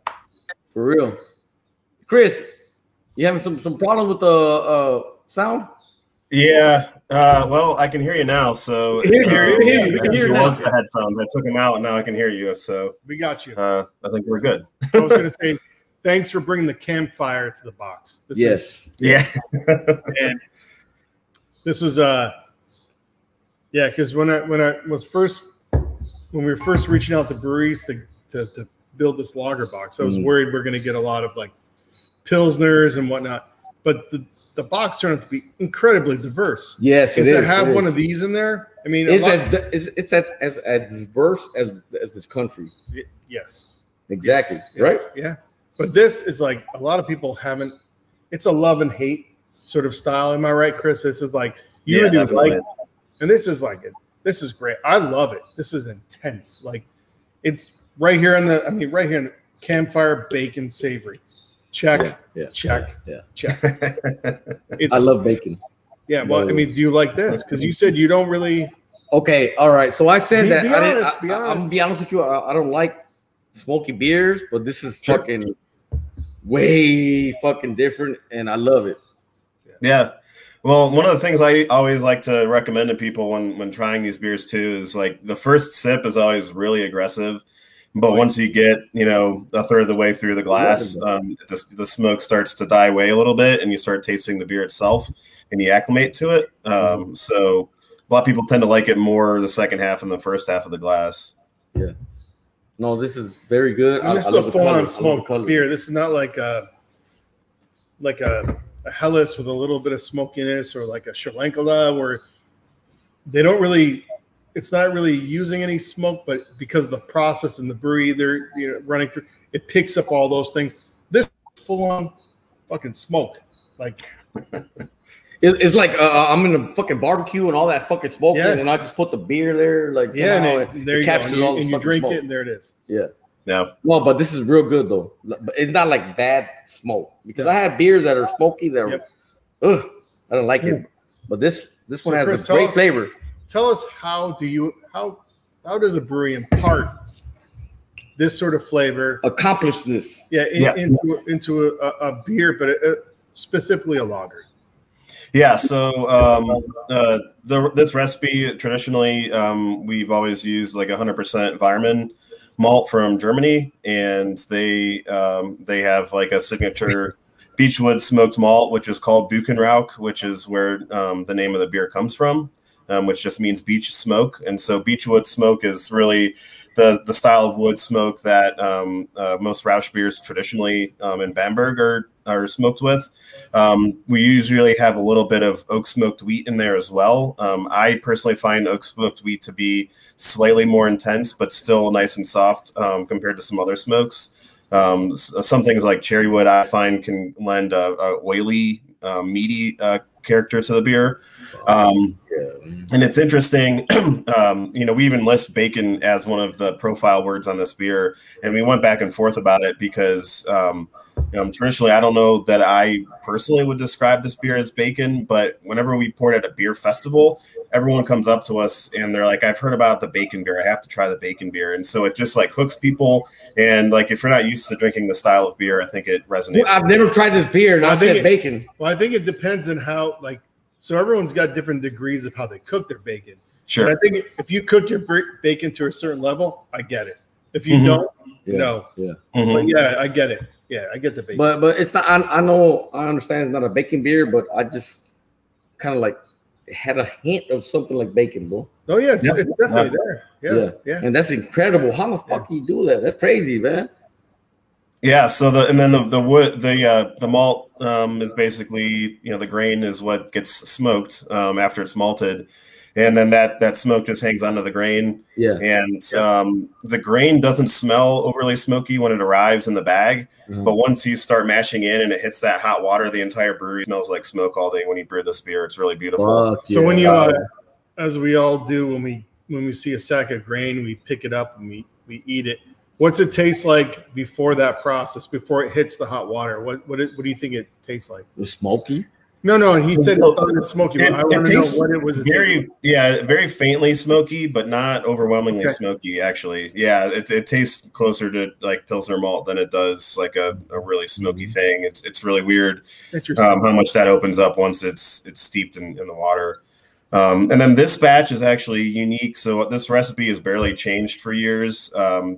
For real. Chris, you having some problem with the sound? Yeah. Well, I can hear you now. So we can hear you. It was the headphones. I took them out, and now I can hear you. So we got you. I think we're good. I was going to say, thanks for bringing the campfire to the box. And this was because when we were first reaching out to breweries to build this lager box, I was worried we're going to get a lot of like pilsners and whatnot. But the box turned out to be incredibly diverse. Yes, it is. To have one of these in there, I mean, it's as diverse as this country. Yes, exactly. Yes. Right. Yeah, but this is like a lot of people haven't. It's a love and hate sort of style. Am I right, Chris? This is like you really like it, and this is like it. This is great. I love it. This is intense. Like it's right here right here in the campfire bacon savory. Check. Check. Check. I love bacon. Yeah. Well, I mean, do you like this? Because you said you don't really. Okay. All right. So I said that. Be honest. I'm gonna be honest with you. I don't like smoky beers, but this is fucking way fucking different, and I love it. Yeah. Well, one of the things I always like to recommend to people when trying these beers too is like the first sip is always really aggressive. But once you get, a third of the way through the glass, the smoke starts to die away a little bit, and you start tasting the beer itself, and you acclimate to it. So a lot of people tend to like it more the second half than the first half of the glass. Yeah. No, this is very good. This is a full-on smoked beer. This is not like a Helles with a little bit of smokiness, or like a Schlenkela where they don't really. It's not really using any smoke, but because of the process in the brewery they're running through, it picks up all those things. This full-on fucking smoke, like it's like I'm in a fucking barbecue and all that fucking smoke, and I just put the beer there, like and there you go, and you drink it, and there it is. Yeah. No. Well, but this is real good though. But it's not like bad smoke because I have beers that are smoky that are, I don't like it. But this one has a great flavor. Tell us how does a brewery impart this sort of flavor? Accomplish this. Into a beer, but specifically a lager. Yeah. So this recipe traditionally we've always used like 100% Weirmann malt from Germany, and they have like a signature beechwood smoked malt, which is called Buchenrauch, which is where the name of the beer comes from. Which just means beech smoke. And so beechwood smoke is really the style of wood smoke that most Rausch beers traditionally in Bamberg are smoked with. We usually have a little bit of oak smoked wheat in there as well. I personally find oak smoked wheat to be slightly more intense, but still nice and soft compared to some other smokes. Some things like cherry wood I find can lend a oily, meaty character to the beer. And it's interesting, we even list bacon as one of the profile words on this beer, and we went back and forth about it because Traditionally, I don't know that I personally would describe this beer as bacon, but whenever we pour it at a beer festival, everyone comes up to us and they're like, I've heard about the bacon beer. I have to try the bacon beer. And so it just like hooks people. And like, if you're not used to drinking the style of beer, I think it resonates. I've never tried this beer and I said bacon. Well, I think it depends on how, like, so everyone's got different degrees of how they cook their bacon. Sure. But I think if you cook your bacon to a certain level, I get it. If you don't, no. Yeah. But yeah, I get it. Yeah, I get the bacon. But it's not. I know. I understand it's not a bacon beer, but I just kind of like had a hint of something like bacon, bro. Oh yeah, it's definitely there. Yeah. And that's incredible. How the fuck do you do that? That's crazy, man. Yeah. So the malt is basically, the grain is what gets smoked after it's malted. And then that smoke just hangs onto the grain. Yeah. And the grain doesn't smell overly smoky when it arrives in the bag. Mm-hmm. But once you start mashing in and it hits that hot water, the entire brewery smells like smoke all day when you brew this beer. It's really beautiful. So when you, as we all do when we see a sack of grain, we pick it up and we eat it. What's it taste like before that process, before it hits the hot water? What do you think it tastes like? The smoky? No. He said it's not smoky. I want to know what it was. Very faintly smoky, but not overwhelmingly smoky. Actually, yeah, it tastes closer to like Pilsner malt than it does like a really smoky thing. It's really weird how much that opens up once it's steeped in the water. And then this batch is actually unique. So this recipe is barely changed for years,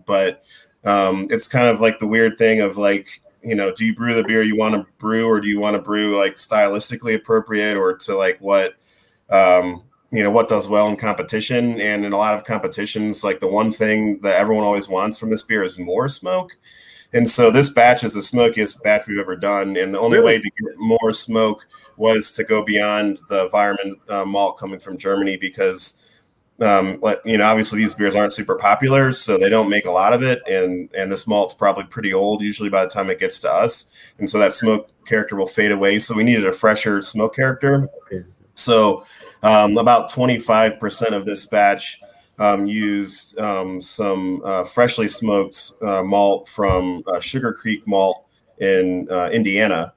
but it's kind of like the weird thing of like, do you brew the beer you want to brew, or do you want to brew like stylistically appropriate, or to like what does well in competition? And in a lot of competitions, like the one thing that everyone always wants from this beer is more smoke. And so this batch is the smokiest batch we've ever done. And the only way to get more smoke was to go beyond the Weyermann malt coming from Germany, because obviously these beers aren't super popular, so they don't make a lot of it, and this malt's probably pretty old usually by the time it gets to us, and so that smoke character will fade away. So we needed a fresher smoke character. Okay. So about 25% of this batch used some freshly smoked malt from Sugar Creek Malt in Indiana.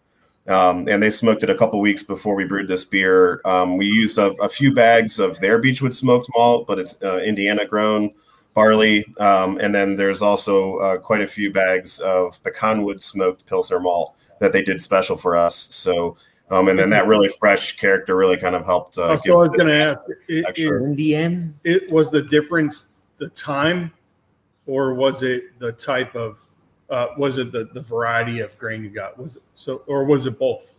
And they smoked it a couple weeks before we brewed this beer. We used a few bags of their Beechwood smoked malt, but it's Indiana grown barley. And then there's also quite a few bags of pecanwood smoked Pilsner malt that they did special for us. So, and then that really fresh character really kind of helped. So I was going to ask, it was the difference, the time, or was it the type of, was it the variety of grain you got? Was it so, or was it both?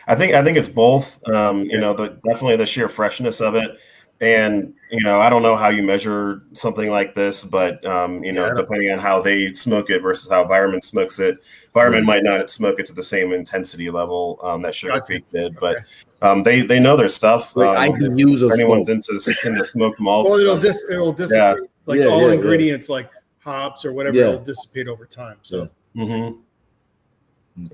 I think it's both. Definitely the sheer freshness of it, and I don't know how you measure something like this, but depending on how they smoke it versus how Weyermann smokes it, Weyermann might not smoke it to the same intensity level that Sugar Creek did, but they know their stuff. If anyone's into smoked malts, well, it'll dissipate all ingredients like hops or whatever will dissipate over time. So,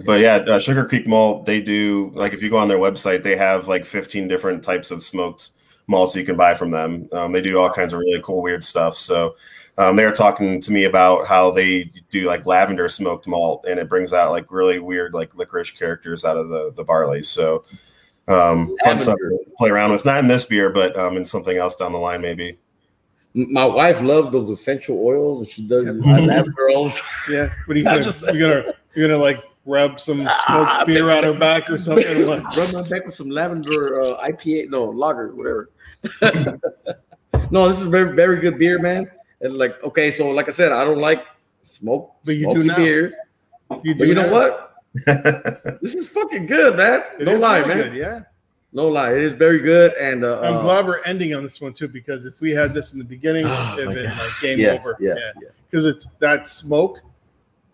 but Sugar Creek Malt, they do, like, if you go on their website, they have like 15 different types of smoked malts you can buy from them. They do all kinds of really cool, weird stuff. So they were talking to me about how they do like lavender smoked malt, and it brings out like really weird, like licorice characters out of the barley. So fun stuff to play around with, not in this beer, but in something else down the line, maybe. My wife loves those essential oils, and she does lavender oils. Yeah, what are you gonna you're gonna like rub some smoked beer on her back or something? Rub my back with some lavender IPA, lager, whatever. No, this is very, very good beer, man. And like I said, I don't like smoky beer. You know what? This is fucking good, man. Don't lie, man. Good, yeah. No lie, it is very good, and I'm glad we're ending on this one too, because if we had this in the beginning, it'd been like game over. Yeah, because it's that smoke,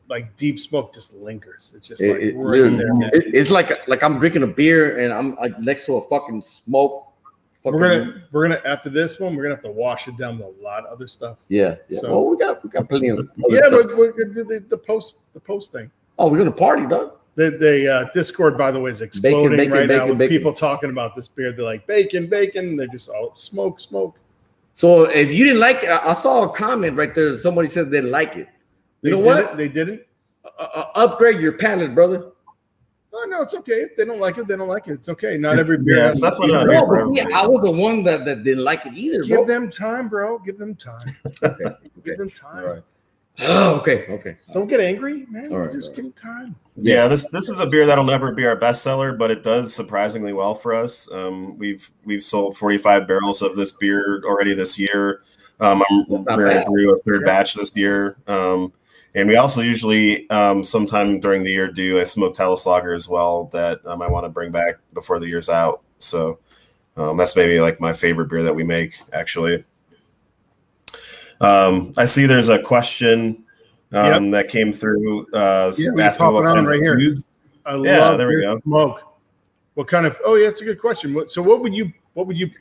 like deep smoke, just lingers. It's just like it's like I'm drinking a beer and I'm like next to a fucking smoke. We're gonna after this one, we're gonna have to wash it down with a lot of other stuff. Yeah. So we got plenty of. But we're gonna do the post thing. Oh, we're gonna party, dog. The Discord, by the way, is exploding right now with people talking about this beer. They're like, bacon. They're just all smoke. So if you didn't like it, I saw a comment right there. Somebody said they didn't like it. You know what? They didn't? upgrade your palate, brother. Oh no, it's okay. If they don't like it, they don't like it. It's okay. Not every beer. Yeah, it's definitely not beer for everybody. I was the one that didn't like it either. Give them time, bro. Give them time. Okay. Give them time. Right. Oh, okay. Don't get angry, man. All right, Just give them time. Yeah, this is a beer that'll never be our bestseller, but it does surprisingly well for us. We've sold 45 barrels of this beer already this year. We're going to brew a third batch this year. And we also usually, sometime during the year, do a smoked Talus lager as well that I want to bring back before the year's out. So that's maybe like my favorite beer that we make, actually. I see there's a question that came through asking what kinds of foods. I love there we go. Smoke. What kind of? Oh yeah, that's a good question. So what would you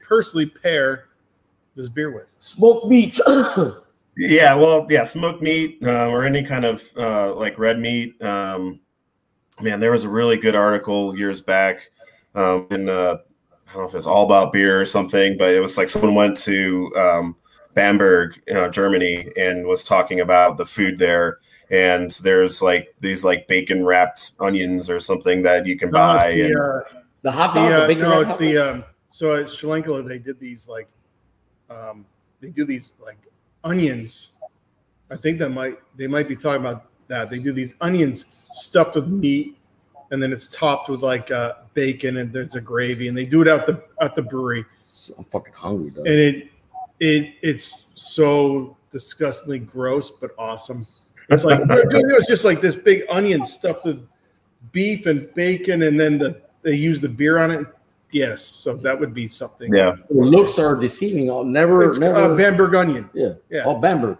personally pair this beer with? Smoked meats. Smoked meat or any kind of like red meat. Man, there was a really good article years back in I don't know if it's All About Beer or something, but it was like someone went to Bamberg, Germany, and was talking about the food there. And there's like these like bacon wrapped onions or something that you can buy. The hot dog. It's the so at Sri Lanka they did these like onions. I think they might be talking about that. They do these onions stuffed with meat, and then it's topped with like bacon, and there's a gravy, and they do it at the brewery. I'm fucking hungry, though. And it's so disgustingly gross, but awesome. It's like it's just like this big onion stuffed with beef and bacon, and then they use the beer on it. Yes, so that would be something. Yeah, the looks are deceiving. I'll never. Bamberg onion. Yeah. Oh, Bamberg.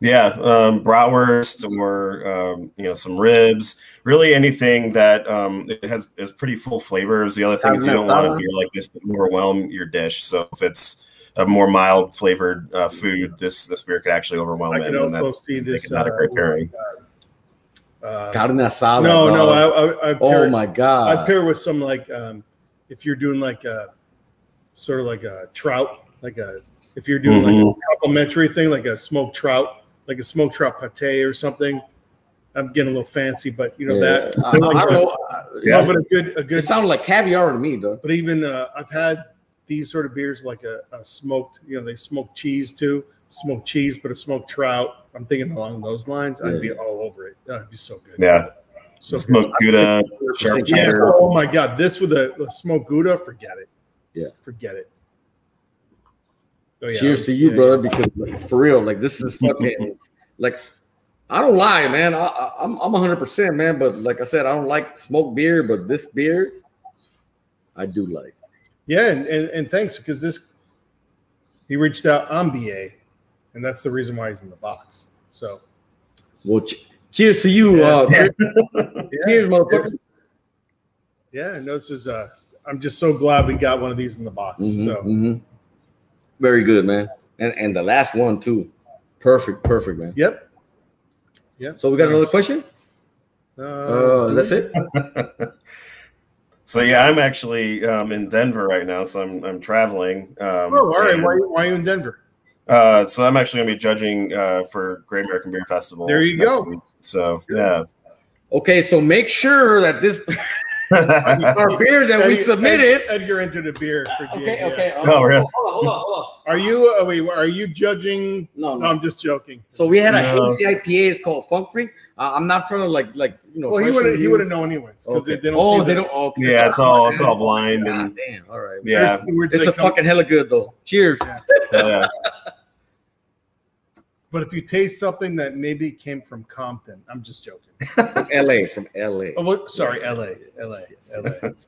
Yeah. Bratwurst or some ribs. Really anything that is pretty full flavors. The other thing is you don't want a beer like this to overwhelm your dish. So if it's a more mild flavored food, this beer could actually overwhelm it. I could also see this. Not a great pairing. Carne asada. No, my god! I'd pair with some like if you're doing like a sort of like a trout, if you're doing like a complimentary thing, like a smoked trout, like a smoked trout pate or something. I'm getting a little fancy, but you know that. I don't know. But a good. It sounded like caviar to me, though. But even I've had these sort of beers like a smoked. They smoke cheese too. Smoked cheese, but a smoked trout. I'm thinking along those lines. I'd be all over it. That'd be so good. Yeah. So smoked Gouda, sharp cheddar. Oh my god, this with a smoked Gouda, forget it. Yeah, forget it. Oh, yeah. Cheers to you, brother, because for real, like this is fucking like I don't lie, man. I'm 100%, man. But like I said, I don't like smoked beer, but this beer, I do like. Yeah, and thanks because he reached out on BA. And that's the reason why he's in the box. So, well, cheers to you. Cheers, motherfucker. Yeah, no, this is. I'm just so glad we got one of these in the box. Very good, man. And the last one too. Perfect, man. Yep. So we got another question. That's it. So yeah, I'm actually in Denver right now. So I'm traveling. All right. Why are you in Denver? So I'm actually going to be judging for Great American Beer Festival. There you go. Week. So yeah. Okay, so make sure that this our beer that we submitted. Edgar entered a beer for GA. Okay. Oh, really? Hold on. Are you judging? No, I'm just joking. So we had a hazy IPA. It's called Funk Freak. I'm not trying to like. Well, he wouldn't know anyways because they don't. Okay. Yeah, it's all blind and. Damn. All right. Yeah. It's a fucking hella good though. Cheers. Yeah. But if you taste something that maybe came from Compton, I'm just joking. From LA. Oh, sorry, LA.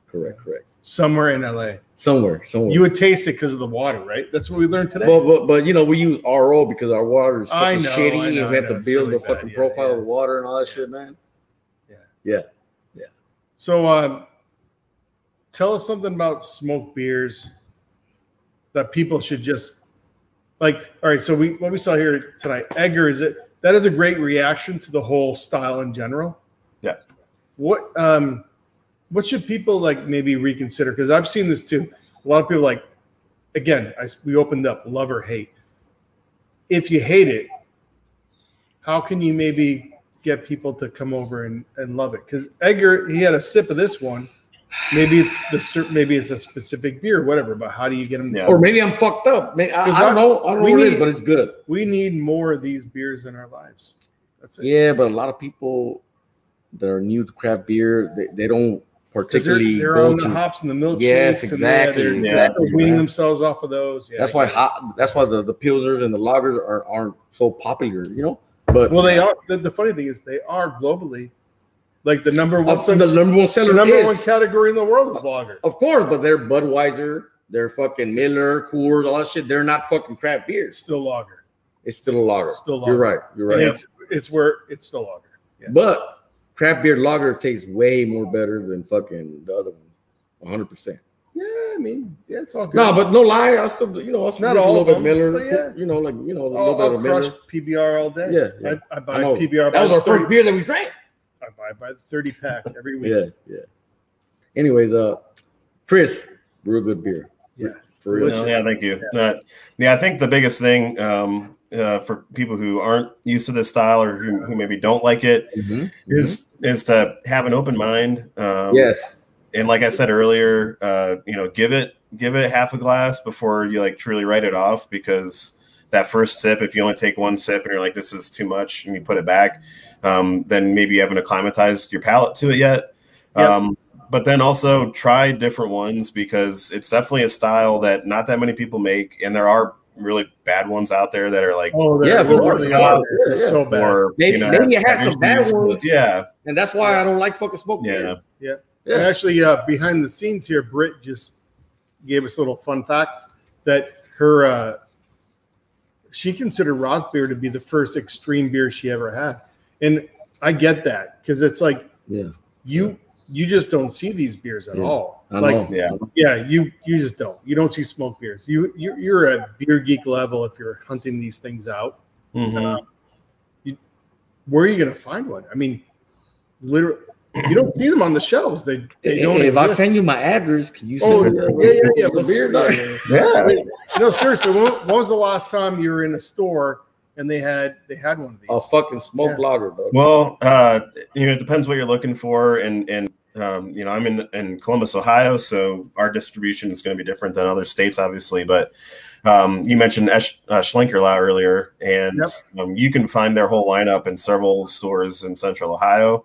Correct. Somewhere in LA. Somewhere. You would taste it because of the water, right? That's what we learned today. But we use RO because our water is fucking shitty. And we have to build really the fucking profile of the water and all that shit, man. Yeah. So tell us something about smoked beers that people should just like. All right, so what we saw here tonight, Edgar, that is a great reaction to the whole style in general. Yeah. What should people like maybe reconsider? Because I've seen this too. A lot of people like, again, we opened up love or hate. If you hate it, how can you maybe get people to come over and love it? Because Edgar, he had a sip of this one. Maybe it's a specific beer, whatever. But how do you get them? Yeah. Or maybe I'm fucked up. I don't know. I don't know what it is, but it's good. We need more of these beers in our lives. That's it. Yeah, but a lot of people that are new to craft beer, they don't particularly they're on the hops and the milkshakes. Yes, exactly. They're weaning themselves off of those. Yeah, that's why the pilsners and the lagers aren't so popular, you know. But they are. The funny thing is, they are globally. Like the number one seller, the number one category in the world is lager. Of course, but they're Budweiser, they're fucking Miller, Coors, all that shit. They're not fucking craft beer. It's still lager. It's still a lager. Still lager. You're right. And it's where it's still lager. Yeah. But craft beer lager tastes way more better than fucking the other one. 100%. Yeah, I mean, yeah, it's all good. No, but no lie, I still, I still not all a little of bit them, Miller, yeah. a little bit of crush Miller. PBR all day. Yeah. I buy PBR. That was our first beer that we drank. I buy the 30 pack every week. Yeah. Anyways, Chris, real good beer. Yeah, for real. Yeah, thank you. Yeah, I think the biggest thing for people who aren't used to this style or who maybe don't like it is to have an open mind. Yes. And like I said earlier, give it half a glass before you like truly write it off, because that first sip, if you only take one sip and you're like, this is too much, and you put it back, then maybe you haven't acclimatized your palate to it yet. Yep. But then also try different ones, because it's definitely a style that not that many people make, and there are really bad ones out there that are like, they're so bad. Or, maybe you have some bad ones, yeah, and that's why I don't like fucking smoke beer. Yeah. And actually, behind the scenes here, Britt just gave us a little fun fact that her she considered Roth beer to be the first extreme beer she ever had, and I get that, because it's like you just don't see these beers at all. You just don't. You don't see smoke beers. You're at beer geek level if you're hunting these things out. Where are you going to find one? I mean, literally. You don't see them on the shelves. They don't. If I send you my address, can you? No, seriously. When was the last time you were in a store and they had one of these? A fucking smoke lager, dog. Well, it depends what you're looking for, and I'm in Columbus, Ohio, so our distribution is going to be different than other states, obviously. But you mentioned Schlenkerla earlier, and you can find their whole lineup in several stores in Central Ohio.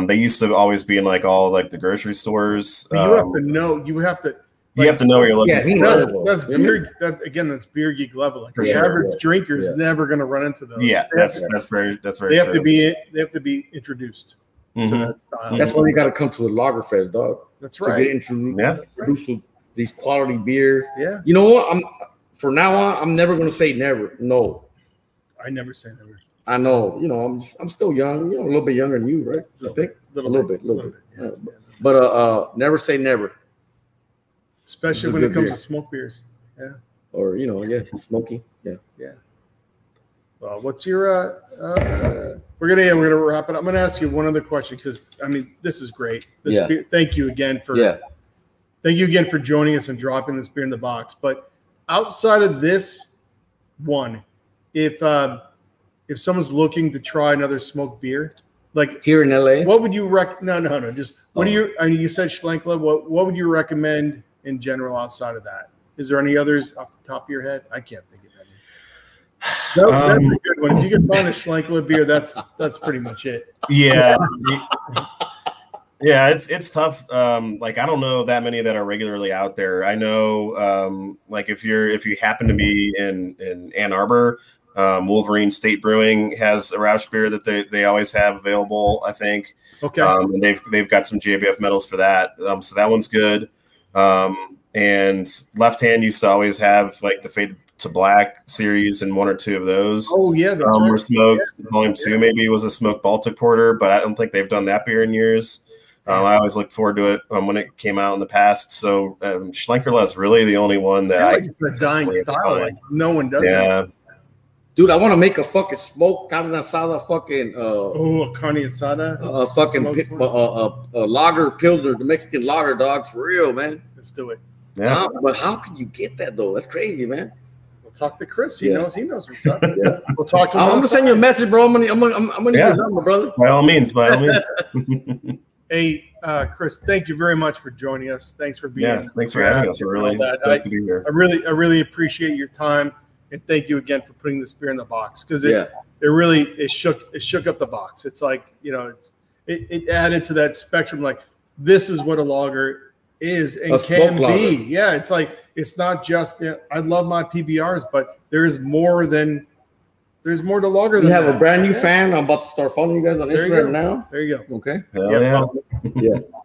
They used to always be in like all like the grocery stores. You have to know. You have to know what you're looking for. That's beer. That's beer geek level. Like the average drinker is never going to run into those. Yeah, that's very. They have to be introduced to that style. That's why you got to come to the Lager Fest, dog. That's right. To get introduced to these quality beers. Yeah. You know what? From now on, I'm never going to say never. No. I never say never. I know, I'm still young, a little bit younger than you, right? I think a little bit. Yeah. But never say never. Especially when it comes to smoke beers. Yeah. Or smoky. Yeah. Yeah. Well, what's your we're gonna wrap it up. I'm gonna ask you one other question, because I mean this is great. Beer, thank you again for joining us and dropping this beer in the box. But outside of this one, if someone's looking to try another smoked beer, like here in LA, what would you No. Just what do you? I mean, you said Schlenkerla. What would you recommend in general outside of that? Is there any others off the top of your head? I can't think of any. That's a good one. If you can find a Schlenkerla beer, that's pretty much it. Yeah. Yeah, it's tough. Like I don't know that many that are regularly out there. I know, like if you happen to be in Ann Arbor. Wolverine State Brewing has a Roush beer that they always have available, I think. Okay. And they've got some JBF medals for that. So that one's good. And Left Hand used to always have like the Fade to Black series and one or two of those. Oh yeah, that's right. Were smoked. Yeah. Volume 2 maybe was a smoked Baltic Porter, but I don't think they've done that beer in years. I always looked forward to it when it came out in the past. So Schlenkerla is really the only one that it's a dying style. Like no one does it. Dude, I want to make a fucking smoke carne asada fucking a carne asada, lager pilsner, the Mexican lager, dog, for real, man. Let's do it. Yeah. But how can you get that though? That's crazy, man. We'll talk to Chris. He knows what's up. Yeah. We'll talk to him. I'm gonna send you a message, bro. I'm gonna need your number, brother. By all means. Hey, Chris, thank you very much for joining us. Thanks for being. Yeah, thanks for having us. We're really stoked to be here. I really appreciate your time, and thank you again for putting this beer in the box, because it shook up the box. It's like, you know, it added to that spectrum. Like, this is what a lager is and can be. Yeah, it's like, it's not just, I love my PBRs, but there's more to lager than that. We have a brand new fan. I'm about to start following you guys on Instagram now. There you go. Okay. Yeah.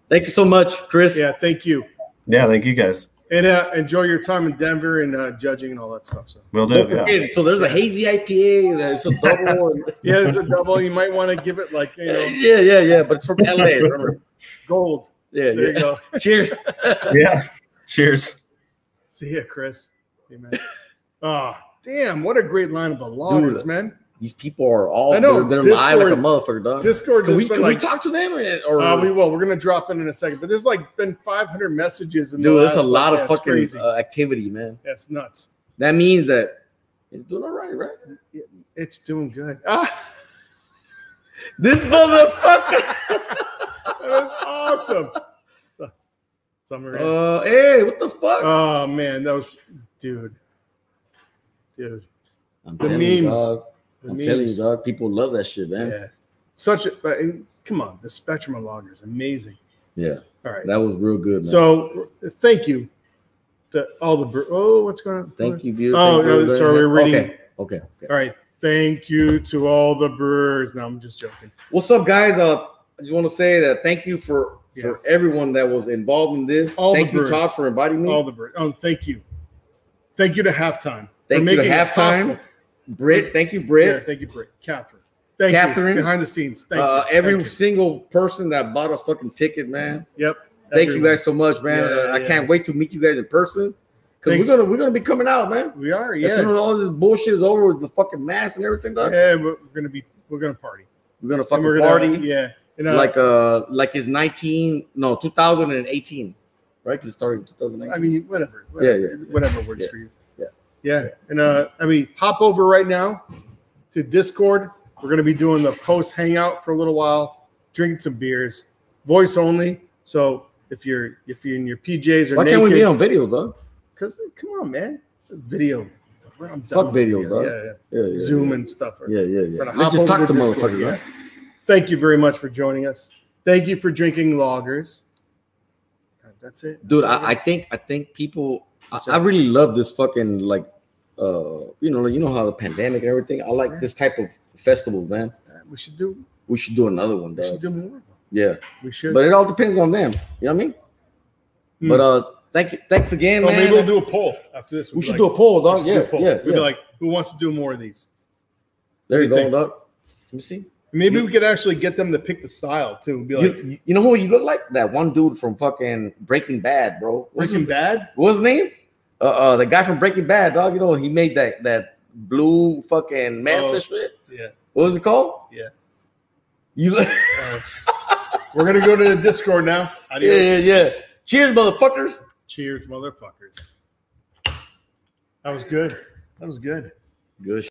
Thank you so much, Chris. Yeah, thank you. Yeah, thank you guys. And enjoy your time in Denver and judging and all that stuff. So we'll do. Yeah. So there's a hazy IPA. There's a double. Yeah, there's a double. You might want to give it like, you know. Yeah. But it's from LA. Remember? Gold. Yeah. There you go. Cheers. Yeah. Cheers. See ya, Chris. Hey, man. Oh, damn! What a great lineup of lagers, man. These people are all. I know they're live like a motherfucker, dog. Discord. Can we talk to them or we will. We're gonna drop in a second. But there's like been 500 messages in dude. There's a lot of fucking activity, man. That's nuts. That means that it's doing all right, right? It's doing good. This motherfucker. That was awesome. Summer. Hey, what the fuck? Oh man, that was dude. I'm the telling memes. You, dog. I'm telling you, dog. People love that shit, man. Yeah. Come on, the spectrum of lager is amazing. Yeah. All right. That was real good, man. So thank you to all the what's going on? Thank you, beautiful. Oh, no, sorry, we're reading. Okay. All right. Thank you to all the brewers. No, I'm just joking. What's up, guys? I just want to say that thank you for everyone that was involved in this. Thank you, Todd, for inviting me. All the brewers. Oh, thank you. Thank you to Halftime. Thank you to Halftime. Britt, thank you, Britt. Yeah, thank you, Britt. Catherine, behind the scenes. Thank you. Every single person that bought a fucking ticket, man. Yep. Thank you guys so much, man. I can't wait to meet you guys in person. Because we're gonna be coming out, man. We are, As soon as all this bullshit is over with the fucking mask and everything, dog. Yeah, we're gonna party. We're gonna fucking party. Yeah. Like it's 2018, right? Because it started in 2019. I mean, whatever. Whatever works for you. Yeah. And hop over right now to Discord. We're going to be doing the post hangout for a little while, drinking some beers, voice only. So if you're in your PJs or why can't we be on video, dog? Because come on, man, video. Fuck videos, dog. Yeah. Zoom and stuff. Yeah. Just talk to motherfuckers. Yeah. Thank you very much for joining us. Thank you for drinking lagers. That's it, dude. I think people. I really love this fucking like. You know how the pandemic and everything. I like this type of festival, man. We should do another one, dog. We should do more. Yeah, we should. But it all depends on them. You know what I mean? But thanks again, man. Maybe we'll do a poll after this. We should do a poll, dog. Yeah. We'd be like, who wants to do more of these? There you go, dog. Let me see. Maybe we could actually get them to pick the style too. Be like, you know who you look like? That one dude from fucking Breaking Bad, bro. Breaking Bad? What's his name? The guy from Breaking Bad, dog. You know, he made that blue fucking meth shit. Yeah. What was it called? Yeah. We're gonna go to the Discord now. Adios. Yeah. Cheers, motherfuckers. Cheers, motherfuckers. That was good. Good.